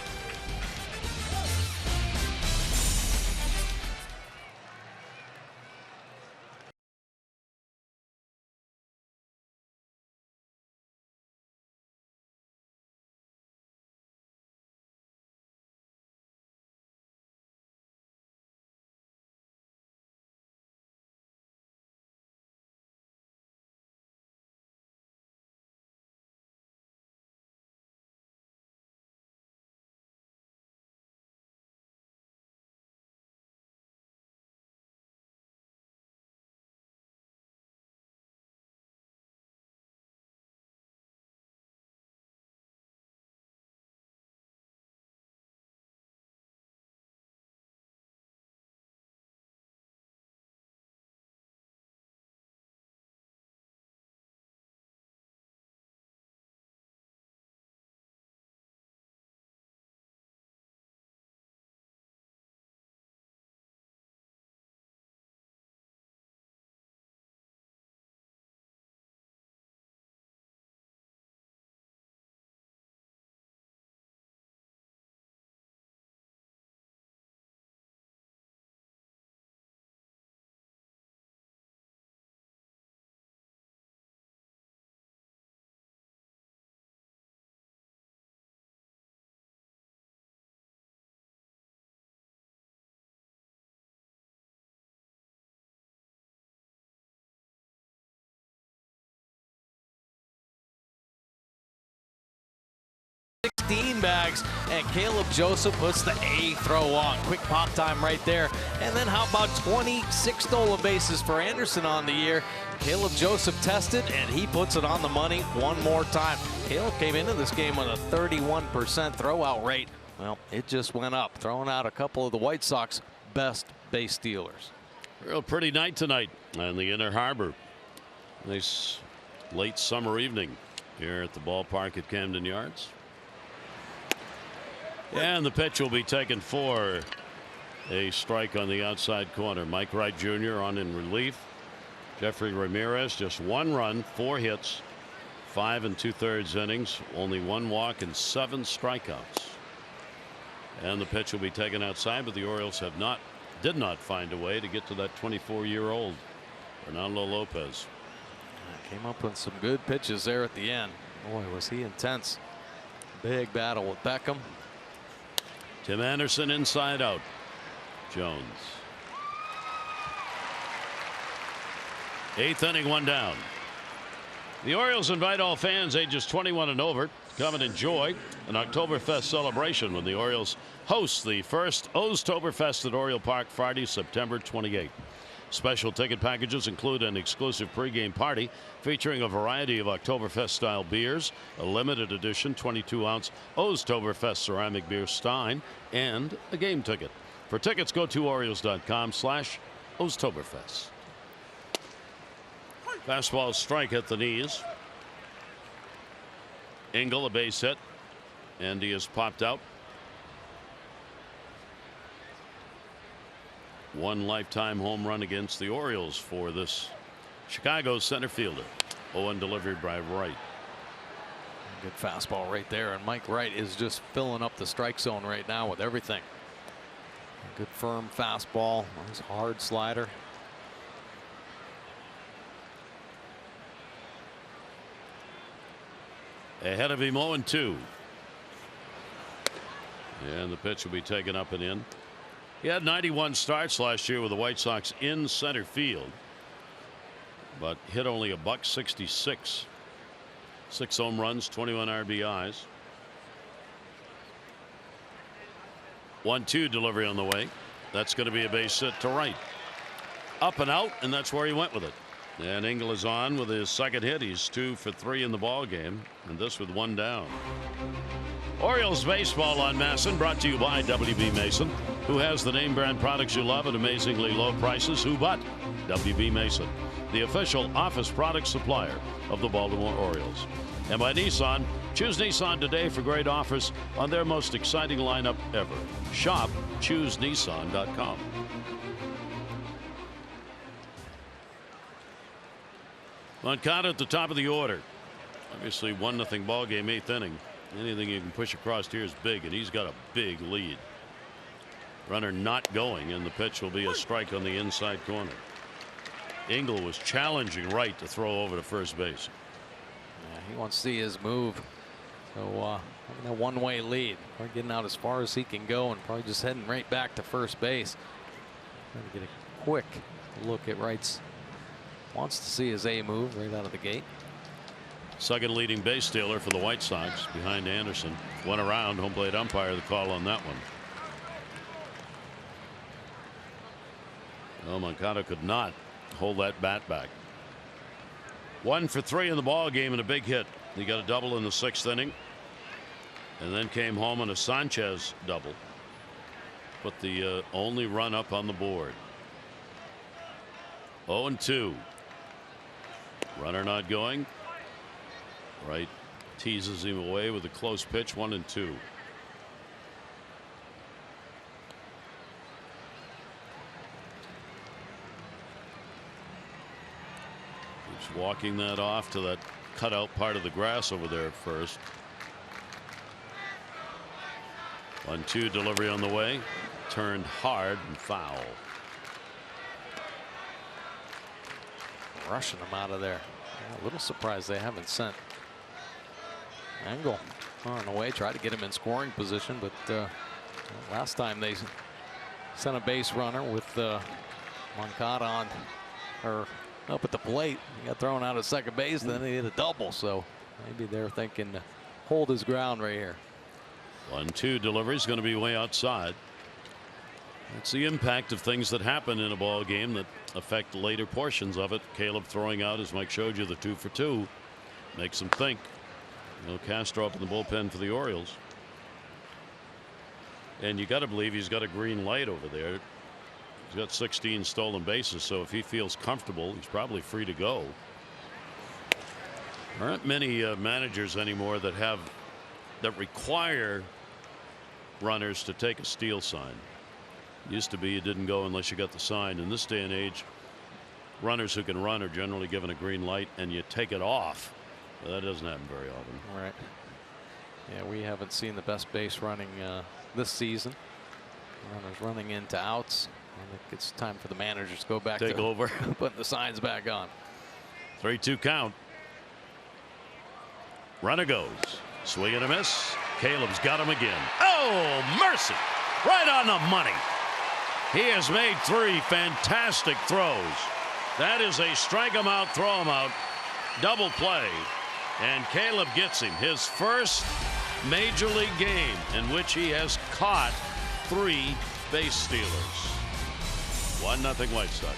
16 bags, and Caleb Joseph puts the A throw on. Quick pop time right there. And then how about 26 stolen bases for Anderson on the year? Caleb Joseph tested, and he puts it on the money one more time. Caleb came into this game with a 31% throwout rate. Well, it just went up, throwing out a couple of the White Sox best base stealers. Real pretty night tonight on the Inner Harbor. Nice late summer evening here at the ballpark at Camden Yards. And the pitch will be taken for a strike on the outside corner. Mike Wright Jr. on in relief. Jeffrey Ramirez, just 1 run, 4 hits, 5 2/3 innings, only 1 walk and 7 strikeouts. And the pitch will be taken outside, but the Orioles did not find a way to get to that 24-year-old Fernando Lopez. Came up with some good pitches there at the end. Boy, was he intense. Big battle with Beckham. Tim Anderson inside out. Jones. 8th inning, 1 down. The Orioles invite all fans ages 21 and over to come and enjoy an Oktoberfest celebration when the Orioles host the first Oztoberfest at Oriole Park Friday, September 28th. Special ticket packages include an exclusive pregame party featuring a variety of Oktoberfest-style beers, a limited edition 22-ounce Oztoberfest ceramic beer stein, and a game ticket. For tickets, go to Orioles.com/Oztoberfest. Fastball strike at the knees. Engel a base hit, and he is popped out. 1 lifetime home run against the Orioles for this Chicago center fielder. 0-1 delivered by Wright. Good fastball right there, and Mike Wright is just filling up the strike zone right now with everything. Good firm fastball, nice hard slider. Ahead of him 0-2. And the pitch will be taken up and in. He had 91 starts last year with the White Sox in center field, but hit only a .166. 6 home runs, 21 RBIs. 1-2 delivery on the way. That's going to be a base hit to right. Up and out, and that's where he went with it. And Engel is on with his second hit. He's 2 for 3 in the ball game, and this with 1 down. Orioles baseball on MASN, brought to you by WB Mason, who has the name brand products you love at amazingly low prices. Who but WB Mason, the official office product supplier of the Baltimore Orioles. And by Nissan, choose Nissan today for great offers on their most exciting lineup ever. Shop ChooseNissan.com. Moncada at the top of the order. Obviously 1-0 ball game, 8th inning. Anything you can push across here is big, and he's got a big lead. Runner not going, and the pitch will be a strike on the inside corner. Engel was challenging Wright to throw over to first base. Yeah, he wants to see his move. So having a one-way lead, probably getting out as far as he can go, and probably just heading right back to first base. Trying to get a quick look at Wright's. Wants to see his A move right out of the gate. Second leading base stealer for the White Sox behind Anderson. Went around, home plate umpire the call on that one. Well, Moncada could not hold that bat back. 1 for 3 in the ball game and a big hit. He got a double in the 6th inning, and then came home on a Sanchez double. Put the only run up on the board. 0-2. Runner not going. Wright teases him away with a close pitch. 1-2. Keeps walking that off to that cutout part of the grass over there at first. 1-2 delivery on the way. Turned hard and foul. Rushing him out of there. Yeah, a little surprised they haven't sent Engel on the way. Tried to get him in scoring position, but last time they sent a base runner with Moncada on or up at the plate. He got thrown out at second base, and then he hit a double. So maybe they're thinking to hold his ground right here. 1-2 delivery is going to be way outside. It's the impact of things that happen in a ball game that affect later portions of it. Caleb throwing out, as Mike showed you, the 2 for 2 makes him think. No Castro up in the bullpen for the Orioles. And you got to believe he's got a green light over there. He's got 16 stolen bases, so if he feels comfortable, he's probably free to go. There aren't many managers anymore that require runners to take a steal sign. Used to be you didn't go unless you got the sign. In this day and age, runners who can run are generally given a green light, and you take it off. Well, that doesn't happen very often. Right. Yeah, we haven't seen the best base running this season. Runners running into outs. I think it's time for the managers to go back take over, put the signs back on. 3-2 count. Runner goes. Swing and a miss. Caleb's got him again. Oh, mercy! Right on the money. He has made 3 fantastic throws. That is a strike him out, throw him out, double play. And Caleb gets him his first major league game in which he has caught 3 base stealers. 1-0 White Sox.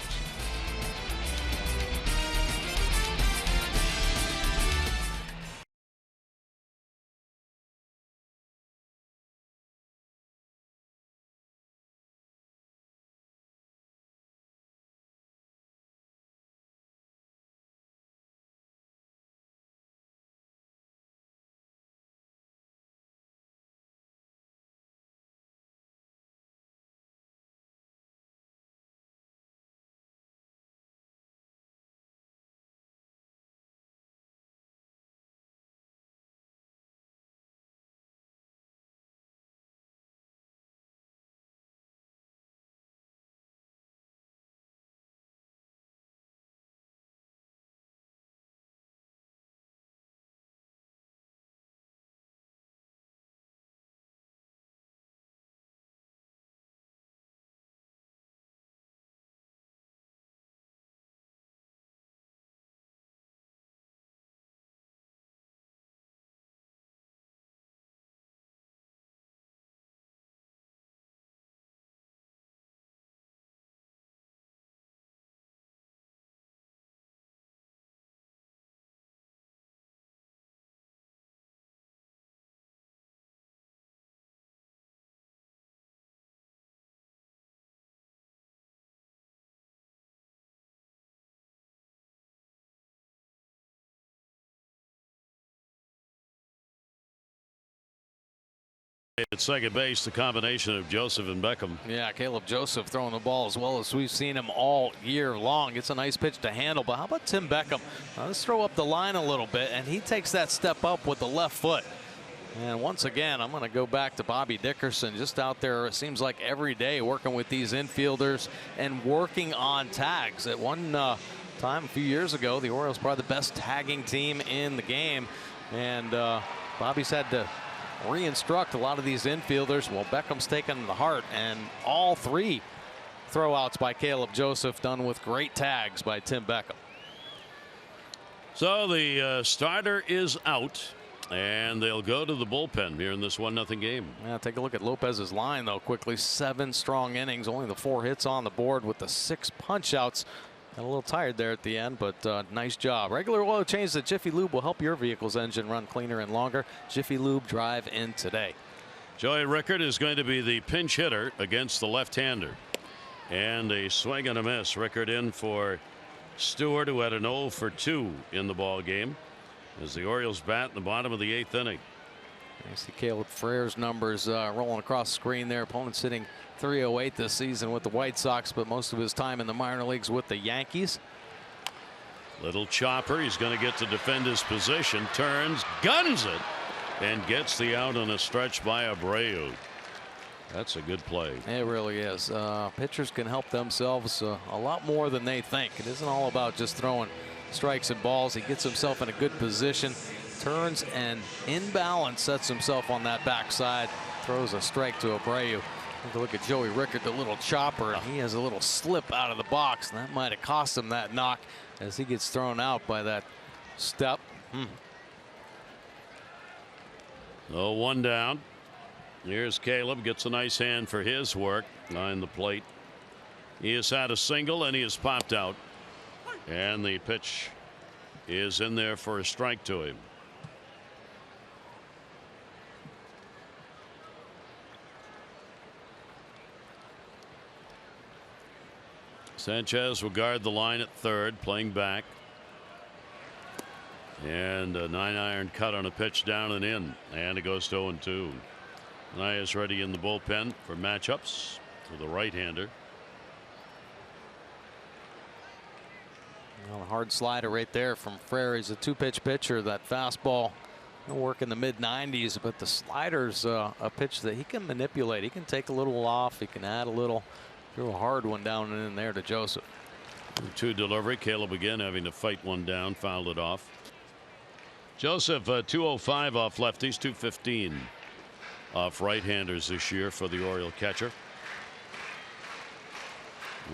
At second base, the combination of Joseph and Beckham. Yeah, Caleb Joseph throwing the ball as well as we've seen him all year long. It's a nice pitch to handle, but how about Tim Beckham? Let's throw up the line a little bit, and he takes that step up with the left foot. And once again, I'm going to go back to Bobby Dickerson, just out there, it seems like every day, working with these infielders and working on tags. At one time a few years ago, the Orioles probably the best tagging team in the game, and Bobby's had to re-instruct a lot of these infielders. Well, Beckham's taken the heart, and all 3 throwouts by Caleb Joseph done with great tags by Tim Beckham. So the starter is out, and they'll go to the bullpen here in this 1-0 game. Yeah, take a look at Lopez's line, though, quickly. 7 strong innings, only the 4 hits on the board with the 6 punch-outs. Got a little tired there at the end, but nice job. Regular oil change at Jiffy Lube will help your vehicle's engine run cleaner and longer. Jiffy Lube, drive in today. Joey Rickard is going to be the pinch hitter against the left-hander. And a swing and a miss. Rickard in for Stewart, who had an 0 for 2 in the ball game, as the Orioles bat in the bottom of the 8th inning. You see Caleb Frere's numbers rolling across the screen there. Opponent sitting .308 this season with the White Sox, but most of his time in the minor leagues with the Yankees. Little chopper. He's going to get to defend his position. Turns, guns it, and gets the out on a stretch by Abreu. That's a good play. It really is. Pitchers can help themselves a lot more than they think. It isn't all about just throwing strikes and balls. He gets himself in a good position, turns, and in balance sets himself on that backside, throws a strike to Abreu. Take a look at Joey Rickard, the little chopper, and he has a little slip out of the box, and that might have cost him that knock as he gets thrown out by that step. 0-1 down. Here's Caleb, gets a nice hand for his work behind the plate. He has had a single and he has popped out, and the pitch is in there for a strike to him. Sanchez will guard the line at third, playing back. And a 9-iron cut on a pitch down and in, and it goes to 0-2. Naya's ready in the bullpen for matchups with a right-hander. Well, a hard slider right there from Frere. He's a 2-pitch pitcher. That fastball will work in the mid-90s, but the slider's a pitch that he can manipulate. He can take a little off. He can add a little. Threw a hard one down and in there to Joseph. 2 delivery. Caleb again having to fight one down, fouled it off. Joseph 205 off lefties, 215 off right-handers this year for the Oriole catcher.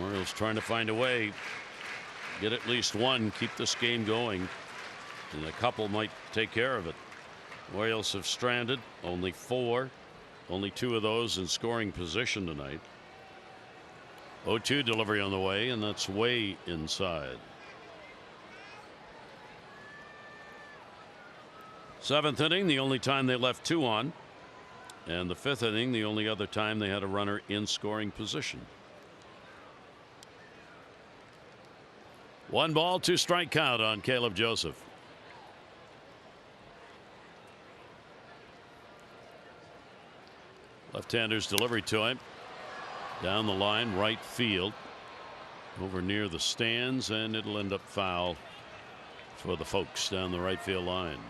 Orioles trying to find a way, get at least one, keep this game going, and a couple might take care of it. Orioles have stranded only 4, only 2 of those in scoring position tonight. 0-2 delivery on the way, and that's way inside. 7th inning, the only time they left 2 on, and the 5th inning, the only other time they had a runner in scoring position. 1 ball, 2 strike count on Caleb Joseph. Left-hander's delivery to him. Down the line, right field, over near the stands, and it'll end up foul for the folks down the right field line.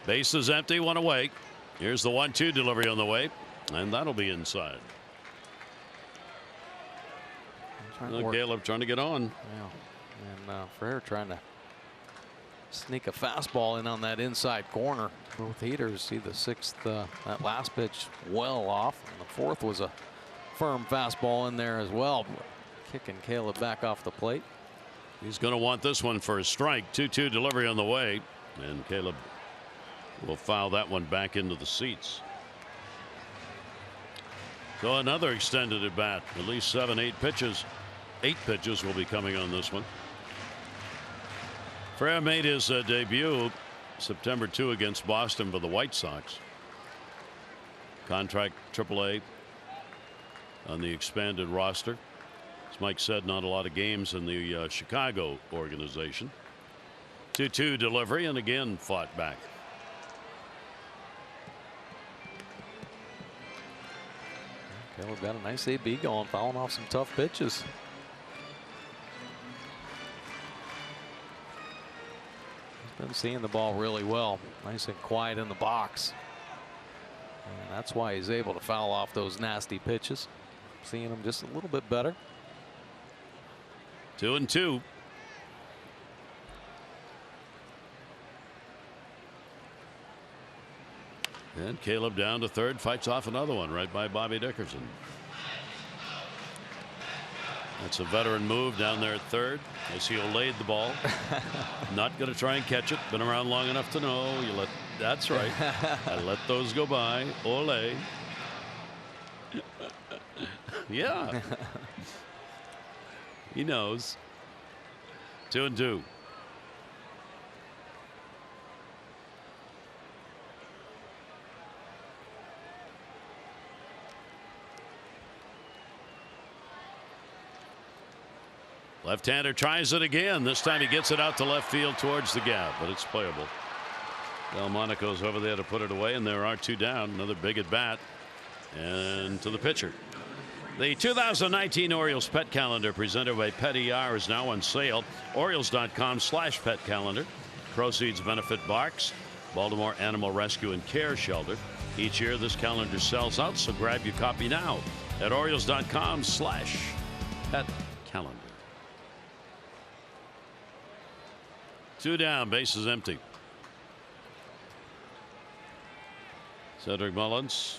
Base is empty, 1 away. Here's the 1-2 delivery on the way, and that'll be inside. Caleb trying to get on. Yeah. And Frere trying to sneak a fastball in on that inside corner. Both heaters. See the 6th, that last pitch well off, and the 4th was a firm fastball in there as well, kicking Caleb back off the plate. He's going to want this one for a strike. 2-2 delivery on the way, and Caleb will foul that one back into the seats. So another extended at bat, at least 7, 8 pitches. 8 pitches will be coming on this one. Frere made his debut September 2 against Boston for the White Sox. Contract AAA on the expanded roster. As Mike said, not a lot of games in the Chicago organization. 2-2 delivery, and again fought back. Caleb got a nice AB going, fouling off some tough pitches. He's been seeing the ball really well, nice and quiet in the box, and that's why he's able to foul off those nasty pitches. Seeing him just a little bit better. 2-2. And Caleb down to third, fights off another one right by Bobby Dickerson. That's a veteran move down there at third as he laid the ball. Not going to try and catch it. Been around long enough to know you let. That's right. I let those go by. Ole. Yeah. He knows. 2-2. Left-hander tries it again. This time he gets it out to left field towards the gap, but it's playable. Delmonico's over there to put it away, and there are 2 down. Another big at bat, and to the pitcher. The 2019 Orioles Pet Calendar presented by PetER is now on sale. Orioles.com/pet calendar. Proceeds benefit Barks, Baltimore Animal Rescue and Care Shelter. Each year this calendar sells out, so grab your copy now at Orioles.com/pet calendar. 2 down, bases empty. Cedric Mullins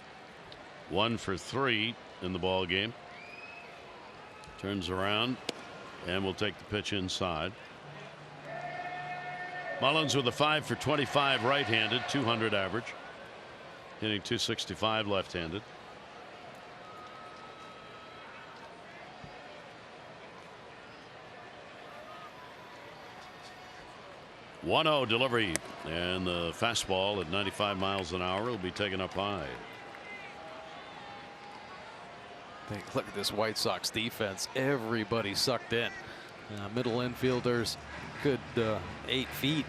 1 for 3 in the ball game. Turns around and will take the pitch inside. Mullins with a 5 for 25 right-handed, 200 average, hitting .265 left-handed. .1-0 delivery, and the fastball at 95 miles an hour will be taken up high. Look at this White Sox defense. Everybody sucked in. Middle infielders, good 8 feet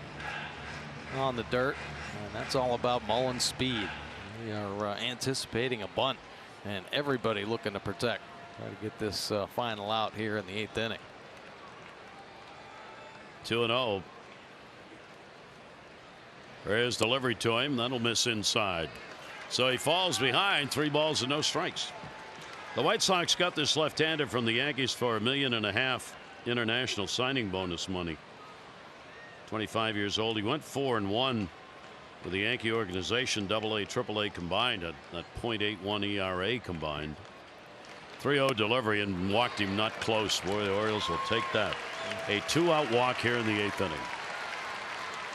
on the dirt, and that's all about Mullins' speed. We are anticipating a bunt, and everybody looking to protect. Try to get this final out here in the 8th inning. 2-0. There's delivery to him. That'll miss inside. So he falls behind. 3 balls and no strikes. The White Sox got this left-hander from the Yankees for $1.5 million international signing bonus money. 25 years old. He went 4-1 with the Yankee organization, AA, AAA combined at .81 ERA combined. 3-0 delivery and walked him not close. Boy, the Orioles will take that. A 2-out walk here in the 8th inning.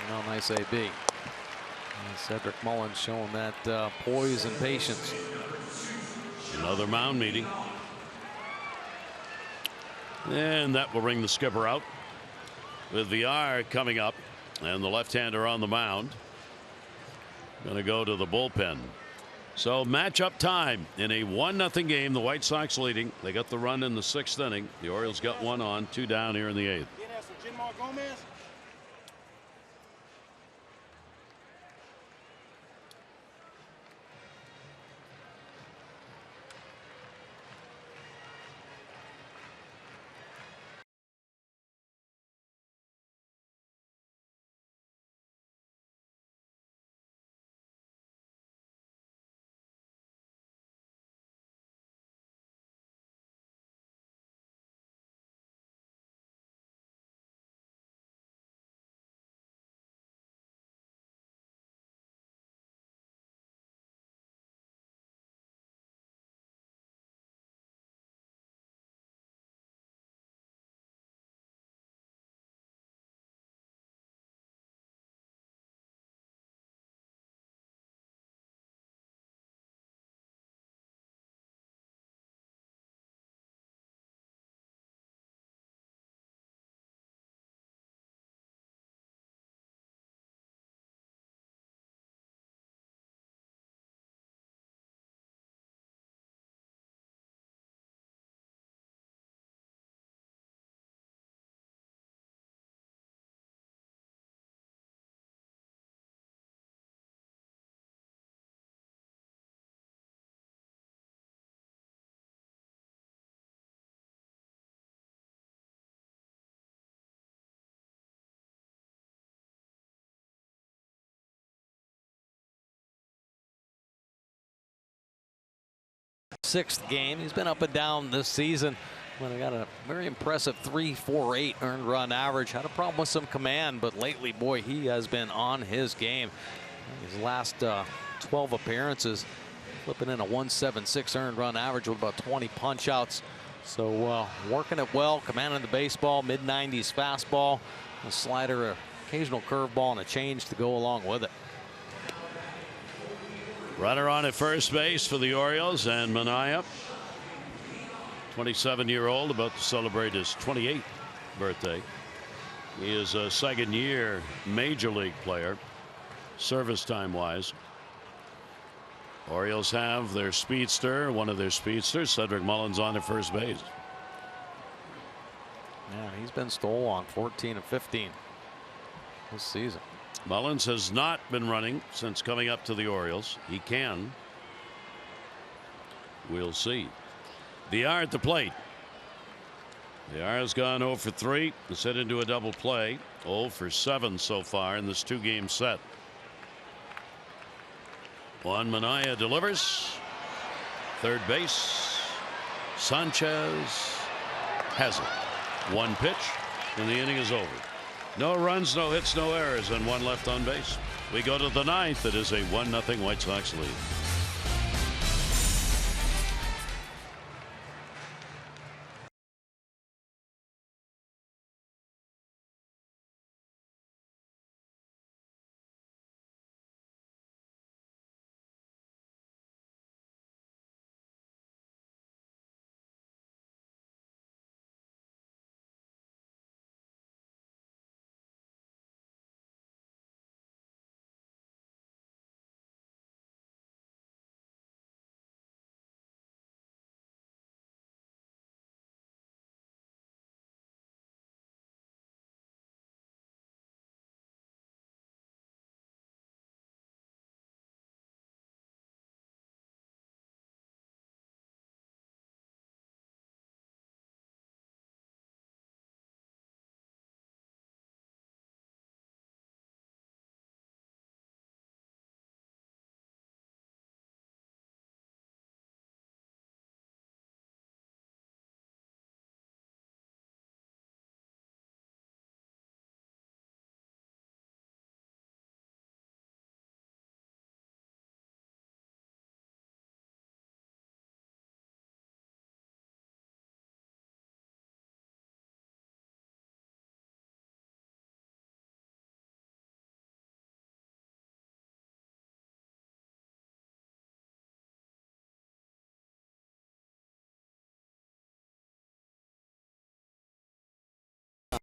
Well, nice AB. And Cedric Mullins showing that poise and patience. Another mound meeting. And that will bring the skipper out, with VILLAR coming up and the left-hander on the mound. Going to go to the bullpen. So matchup time in a 1-0 game. The White Sox leading. They got the run in the 6th inning. The Orioles got 1 on, 2 down here in the 8th. Sixth game. He's been up and down this season. Well, he got a very impressive 3.48 earned run average. Had a problem with some command, but lately, boy, he has been on his game. His last 12 appearances, flipping in a 1.76 earned run average with about 20 punch outs. So working it well, commanding the baseball, mid-90s fastball, a slider, occasional curveball, and a change to go along with it. Runner on at first base for the Orioles, and Manaea, 27-year-old, about to celebrate his 28th birthday. He is a second-year major league player, service time wise. Orioles have their speedster, one of their speedsters, Cedric Mullins, on at first base. Yeah, he's been stole on 14 of 15 this season. Mullins has not been running since coming up to the Orioles. He can. We'll see. VILLAR at the plate. VILLAR has gone 0 for 3. It's hit into a double play. 0 for 7 so far in this 2-game set. Juan Manaea delivers. Third base. Sanchez has it. One pitch and the inning is over. No runs, no hits, no errors, and 1 left on base. We go to the 9th. It is a 1-0 White Sox lead.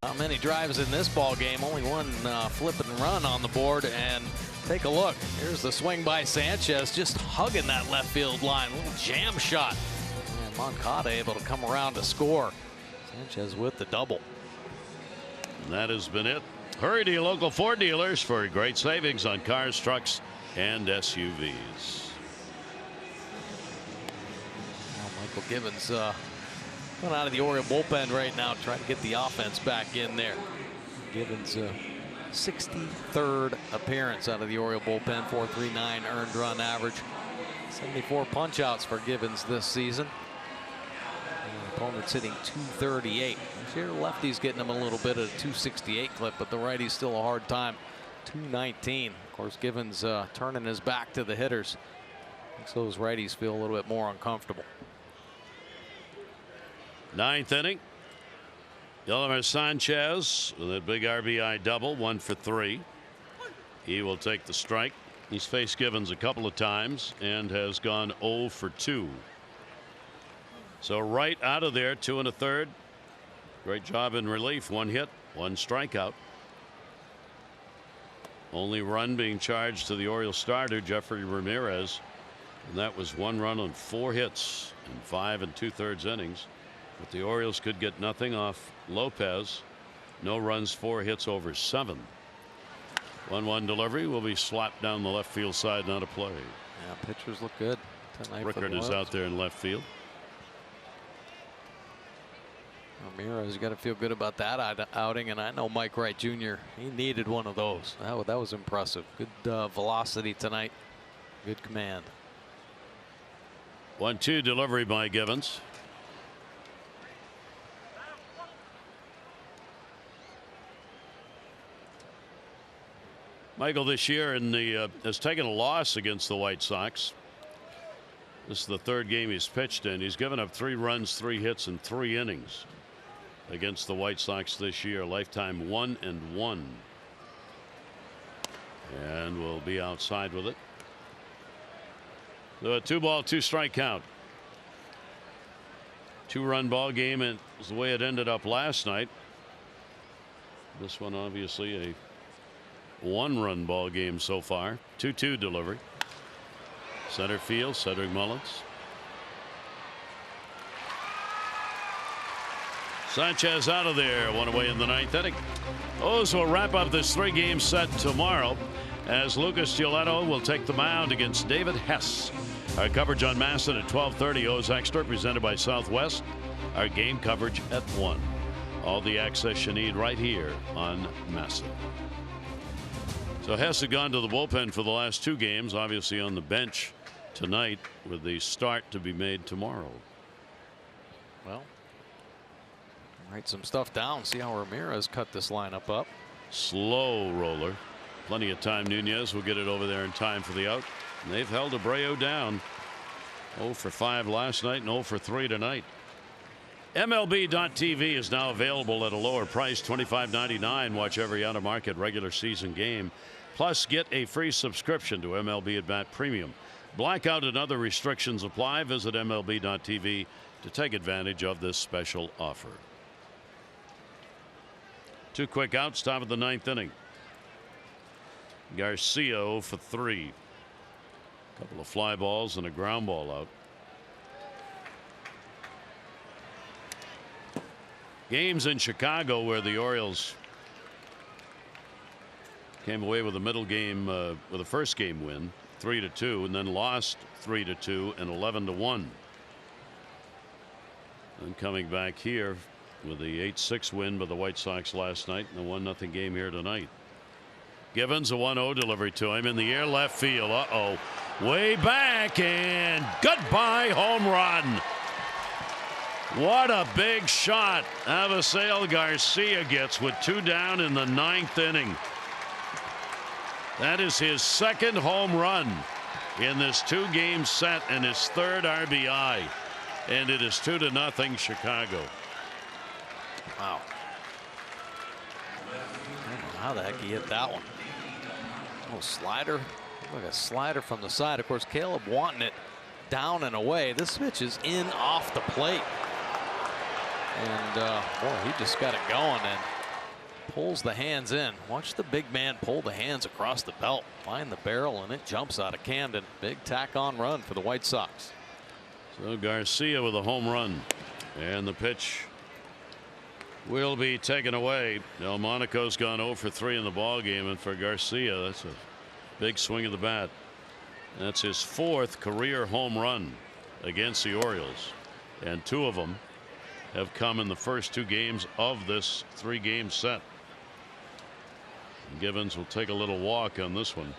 Not many drives in this ball game. Only one flip and run on the board. And take a look. Here's the swing by Sanchez, just hugging that left field line. A little jam shot. And Moncada able to come around to score. Sanchez with the double. And that has been it. Hurry to your local Ford dealers for great savings on cars, trucks, and SUVs. Well, Michael Gibbons coming out of the Oriole bullpen right now, trying to get the offense back in there. Gibbons' 63rd appearance out of the Oriole bullpen, 4.39 earned run average, 74 punch-outs for Gibbons this season. And the opponent's hitting 238. This year, lefty's getting him a little bit at a 268 clip, but the righty's still a hard time. 219. Of course, Gibbons turning his back to the hitters. Makes those righties feel a little bit more uncomfortable. 9th inning. Yolmer Sanchez with a big RBI double, 1 for 3. He will take the strike. He's faced Gibbons a couple of times and has gone 0 for 2. So right out of there, 2 1/3. Great job in relief. 1 hit, 1 strikeout. Only run being charged to the Orioles starter, Jeffrey Ramirez. And that was 1 run on 4 hits in 5 2/3 innings. But the Orioles could get nothing off Lopez. No runs, 4 hits over 7. 1-1 delivery will be slapped down the left field side, not a play. Yeah, pitchers look good tonight. Rickard is out there in left field. Ramirez, you got to feel good about that outing, and I know Mike Wright Jr. he needed one of those. That was impressive. Good velocity tonight. Good command. 1-2 delivery by Gibbons. Michael this year has taken a loss against the White Sox. This is the 3rd game he's pitched in. He's given up 3 runs, 3 hits in 3 innings against the White Sox this year. Lifetime 1-1. And we'll be outside with it. So a 2-ball, 2-strike count. 2-run ball game, and the way it ended up last night. This one obviously a 1-run ball game so far. 2-2 delivery. Center field, Cedric Mullins. Sanchez out of there, 1 away in the 9th inning. O's will wrap up this 3-game set tomorrow as Lucas Giolito will take the mound against David Hess. Our coverage on MASN at 12:30. O's Extra presented by Southwest. Our game coverage at 1. All the access you need right here on MASN. So Hess had gone to the bullpen for the last 2 games, obviously on the bench tonight with the start to be made tomorrow. Well, write some stuff down, see how Ramirez cut this lineup up. Slow roller. Plenty of time. Nunez will get it over there in time for the out. And they've held Abreu down. 0 for 5 last night and 0 for 3 tonight. MLB.TV is now available at a lower price, $25.99. Watch every out-of-market regular season game. Plus, get a free subscription to MLB at Bat Premium. Blackout and other restrictions apply. Visit MLB.TV to take advantage of this special offer. 2 quick outs, top of the 9th inning. Garcia 0 for 3. Couple of fly balls and a ground ball out. Games in Chicago where the Orioles came away with a middle game with a first game win 3-2 and then lost 3-2 and 11-1. And coming back here with the 8-6 win by the White Sox last night and the 1-0 game here tonight. Givens a 1-0 delivery to him in the air left field. Way back and goodbye home run. What a big shot Avisail Garcia gets with 2 down in the 9th inning. That is his 2nd home run in this 2-game set and his 3rd RBI. And it is 2-0 Chicago. Wow. I don't know how the heck he hit that one. Oh, slider. Like a slider from the side. Of course, Caleb wanting it down and away. This pitch is in off the plate. And boy, he just got it going and pulls the hands in. Watch the big man pull the hands across the belt, find the barrel, and it jumps out of Camden. Big tack-on run for the White Sox. So Garcia with a home run, and the pitch will be taken away. Delmonico's gone 0 for 3 in the ball game, and for Garcia, that's a big swing of the bat. That's his 4th career home run against the Orioles, and 2 of them have come in the first 2 games of this 3-game set. Givens will take a little walk on this one.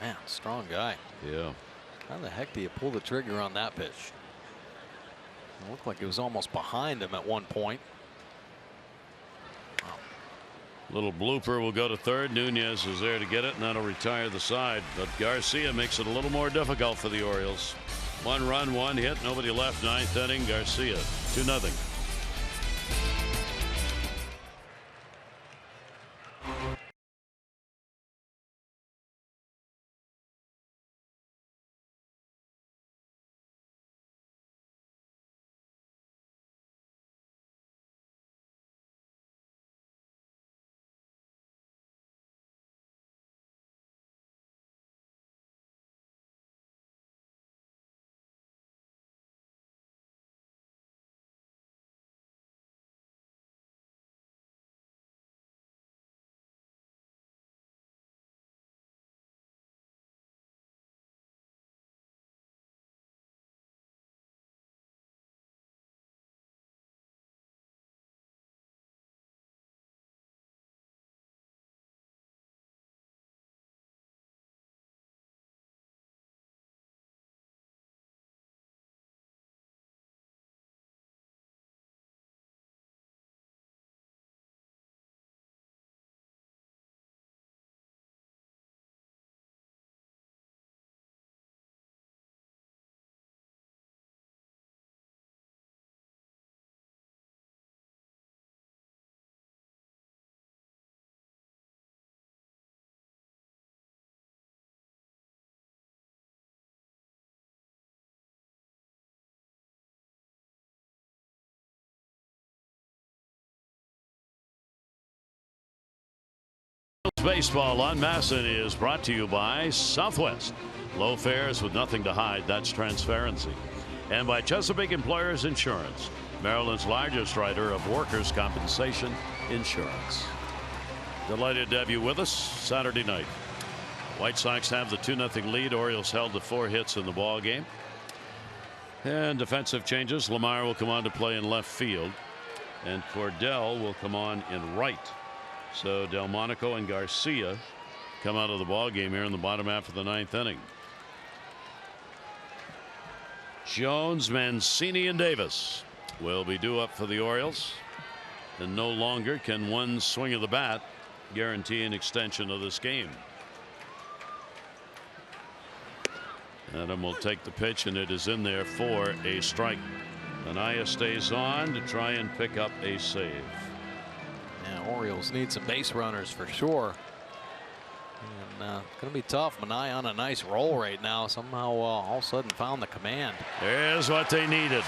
Man, strong guy. Yeah. How the heck do you pull the trigger on that pitch? It looked like it was almost behind him at one point. Wow. Little blooper will go to 3rd. Nunez is there to get it, and that'll retire the side. But Garcia makes it a little more difficult for the Orioles. 1 run, 1 hit, nobody left. 9th inning. Garcia 2-0. Baseball on Masson is brought to you by Southwest. Low fares with nothing to hide. That's transparency. And by Chesapeake Employers Insurance, Maryland's largest writer of workers' compensation insurance. Delighted to have you with us Saturday night. White Sox have the 2-0 lead. Orioles held to 4 hits in the ball game. And defensive changes. Lamar will come on to play in left field, and Cordell will come on in right. So Delmonico and Garcia come out of the ball game here in the bottom half of the 9th inning. Jones, Mancini, and Davis. will be due up for the Orioles, and no longer can one swing of the bat guarantee an extension of this game. Adam will take the pitch, and it is in there for a strike. Anaya stays on to try and pick up a save. Yeah, Orioles need some base runners for sure. And going to be tough. Manai on a nice roll right now. Somehow all of a sudden found the command. There's what they needed.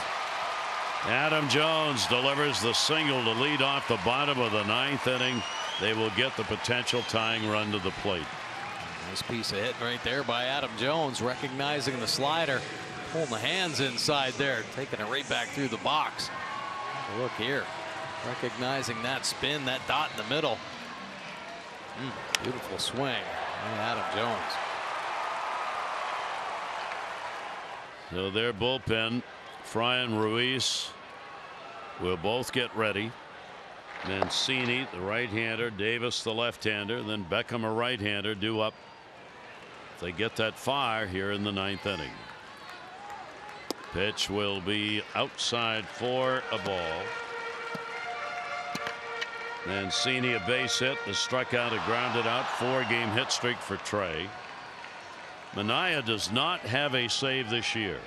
Adam Jones delivers the single to lead off the bottom of the 9th inning. They will get the potential tying run to the plate. Nice piece of hitting right there by Adam Jones, recognizing the slider, pulling the hands inside there, taking it right back through the box. Look here, recognizing that spin, that dot in the middle. Beautiful swing by Adam Jones. So their bullpen, Fry and Ruiz, will both get ready. Mancini, the right-hander, Davis, the left-hander, then Beckham, a right-hander, due up if they get that fire here in the 9th inning. Pitch will be outside for a ball. Mancini, a base hit, a struck out, a grounded out, 4-game hit streak for Trey. Manaya does not have a save this year.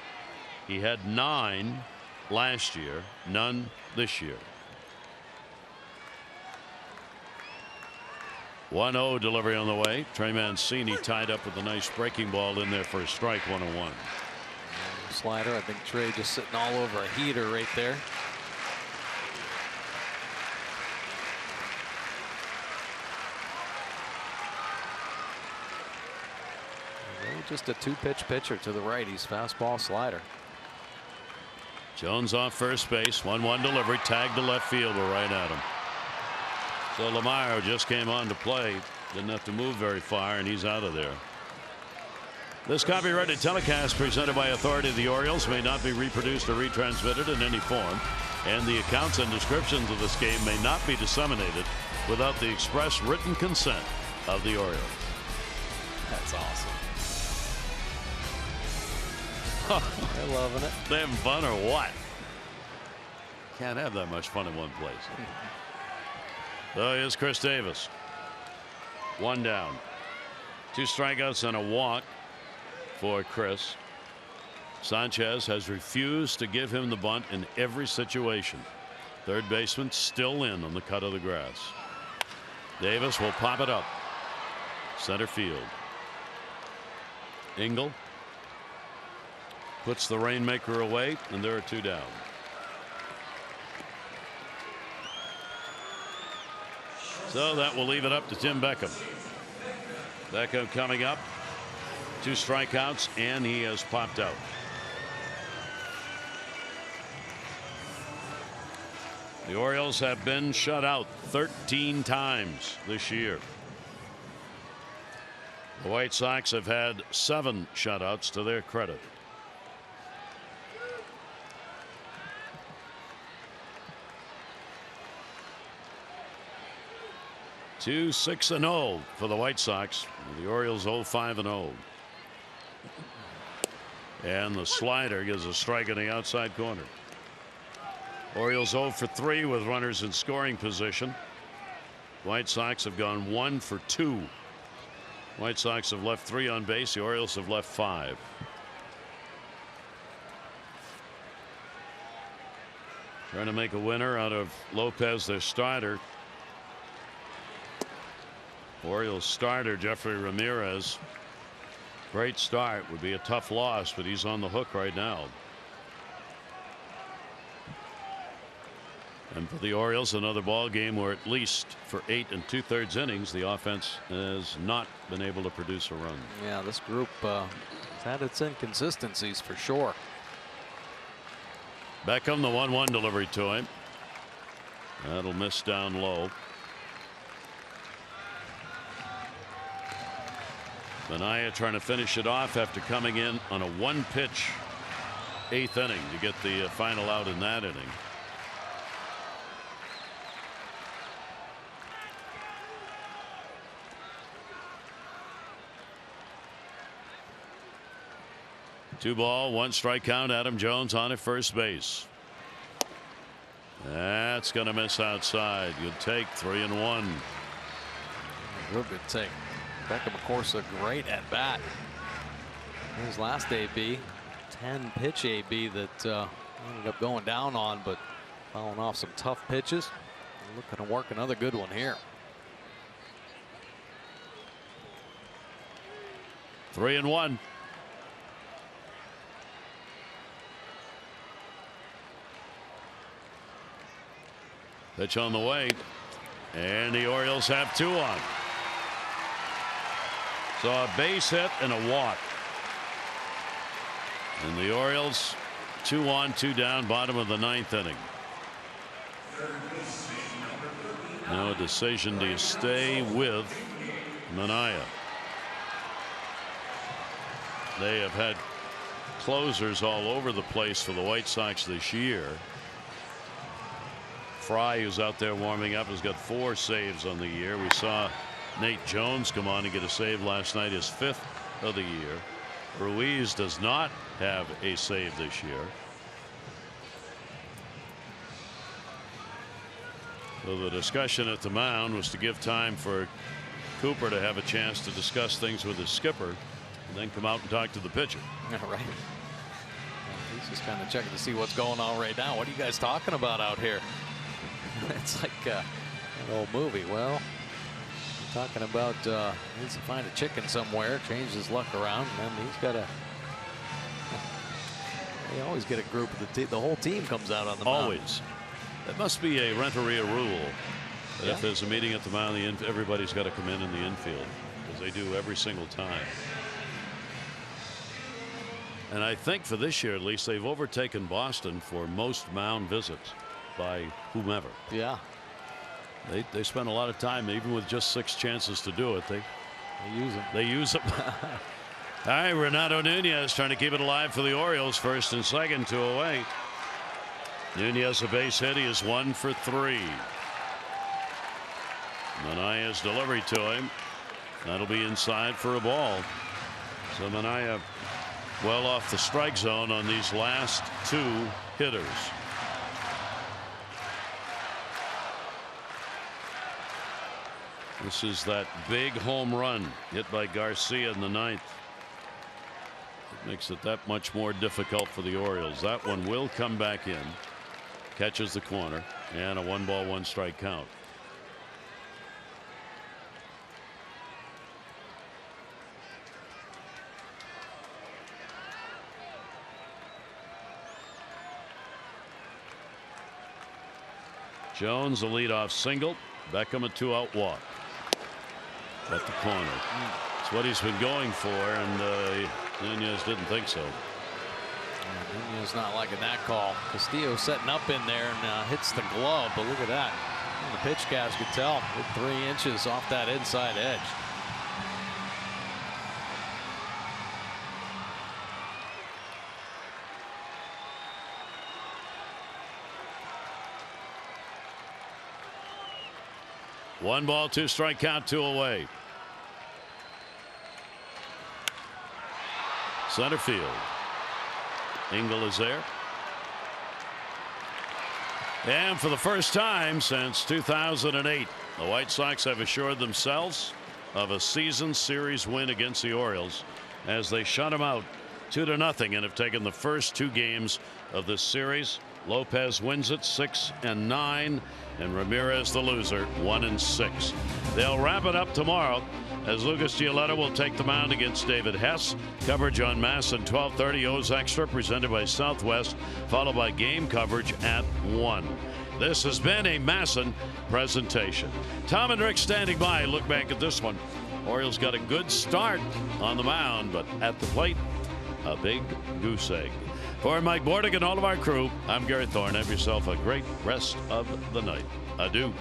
He had 9 last year, none this year. 1-0 delivery on the way. Trey Mancini tied up with a nice breaking ball in there for a strike, 1-1. Slider, I think Trey just sitting all over a heater right there. Just a 2-pitch pitcher to the righties, fastball, slider. Jones off first base, 1-1 delivery, tagged to left field, we're right at him. So Lamar just came on to play, didn't have to move very far, and he's out of there. This copyrighted telecast presented by authority of the Orioles may not be reproduced or retransmitted in any form, and the accounts and descriptions of this game may not be disseminated without the express written consent of the Orioles. That's awesome. They're loving it. They having fun or what? Can't have that much fun in one place. So here's Chris Davis. 1 down. 2 strikeouts and a walk for Chris. Sanchez has refused to give him the bunt in every situation. Third baseman still in on the cut of the grass. Davis will pop it up. Center field. Engel puts the rainmaker away, and there are 2 down. So that will leave it up to Tim Beckham. Beckham coming up. 2 strikeouts, and he has popped out. The Orioles have been shut out 13 times this year. The White Sox have had 7 shutouts to their credit. Two 6-0 for the White Sox. The Orioles 0-5-0. And the slider gives a strike in the outside corner. Orioles 0 for 3 with runners in scoring position. White Sox have gone 1 for 2. White Sox have left 3 on base. The Orioles have left 5. Trying to make a winner out of Lopez, their starter. Orioles starter Jeffrey Ramirez. Great start, would be a tough loss, but he's on the hook right now. And for the Orioles, another ball game where at least for 8 2/3 innings the offense has not been able to produce a run. Yeah, this group has had its inconsistencies for sure. Beckham, the 1-1 delivery to him. That'll miss down low. Manaya trying to finish it off after coming in on a 1-pitch 8th inning to get the final out in that inning. Two ball, 1 strike count. Adam Jones on at first base. That's going to miss outside. Good take, 3-1. Real good take. Beckham, of course, a great at bat. His last AB, 10 pitch AB that ended up going down on, but fouling off some tough pitches. Looking to work another good one here. 3-1. Pitch on the way, and the Orioles have 2 on. So a base hit and a walk. And the Orioles 2 on, 2 down, bottom of the 9th inning. Now a decision, do you stay with Manaea? They have had closers all over the place for the White Sox this year. Fry, who's out there warming up, has got 4 saves on the year. We saw Nate Jones come on and get a save last night, his 5th of the year. Ruiz does not have a save this year. So the discussion at the mound was to give time for Cooper to have a chance to discuss things with his skipper and then come out and talk to the pitcher. All right. He's just kind of checking to see what's going on right now. What are you guys talking about out here? It's like an old movie. Well, talking about needs to find a chicken somewhere, change his luck around, and then he's got to. They always get a group of the whole team comes out on the mound. Always. That must be a Renteria rule. That if there's a meeting at the mound, everybody's got to come in the infield, because they do every single time. And I think for this year, at least, they've overtaken Boston for most mound visits by whomever. Yeah. They spend a lot of time, even with just 6 chances to do it. They use them. They use them. All right, Renato Nunez trying to keep it alive for the Orioles. 1st and 2nd, 2 away. Nunez a base hit. He is 1 for 3. Manaea's delivery to him. That'll be inside for a ball. So Manaea well off the strike zone on these last 2 hitters. This is that big home run hit by Garcia in the 9th. It makes it that much more difficult for the Orioles. That one will come back in. Catches the corner, and a 1-ball 1-strike count. Jones a leadoff single. Beckham a 2-out walk. At the corner. It's what he's been going for, and Nunez didn't think so. Nunez not liking that call. Castillo setting up in there and hits the glove, but look at that. The pitch cast could tell with 3 inches off that inside edge. One ball, 2-strike count, 2 away. Center field. Engel is there. And for the first time since 2008, the White Sox have assured themselves of a season series win against the Orioles as they shut them out 2-0 and have taken the first 2 games of this series. Lopez wins it 6-9, and Ramirez the loser 1-6. They'll wrap it up tomorrow as Lucas Gioletta will take the mound against David Hess. Coverage on MASN 12:30 O's Extra presented by Southwest, followed by game coverage at 1. This has been a MASN presentation. Tom and Rick standing by. Look back at this one. Orioles got a good start on the mound, but at the plate, a big goose egg. For Mike Bordick and all of our crew, I'm Gary Thorne. Have yourself a great rest of the night. Adieu.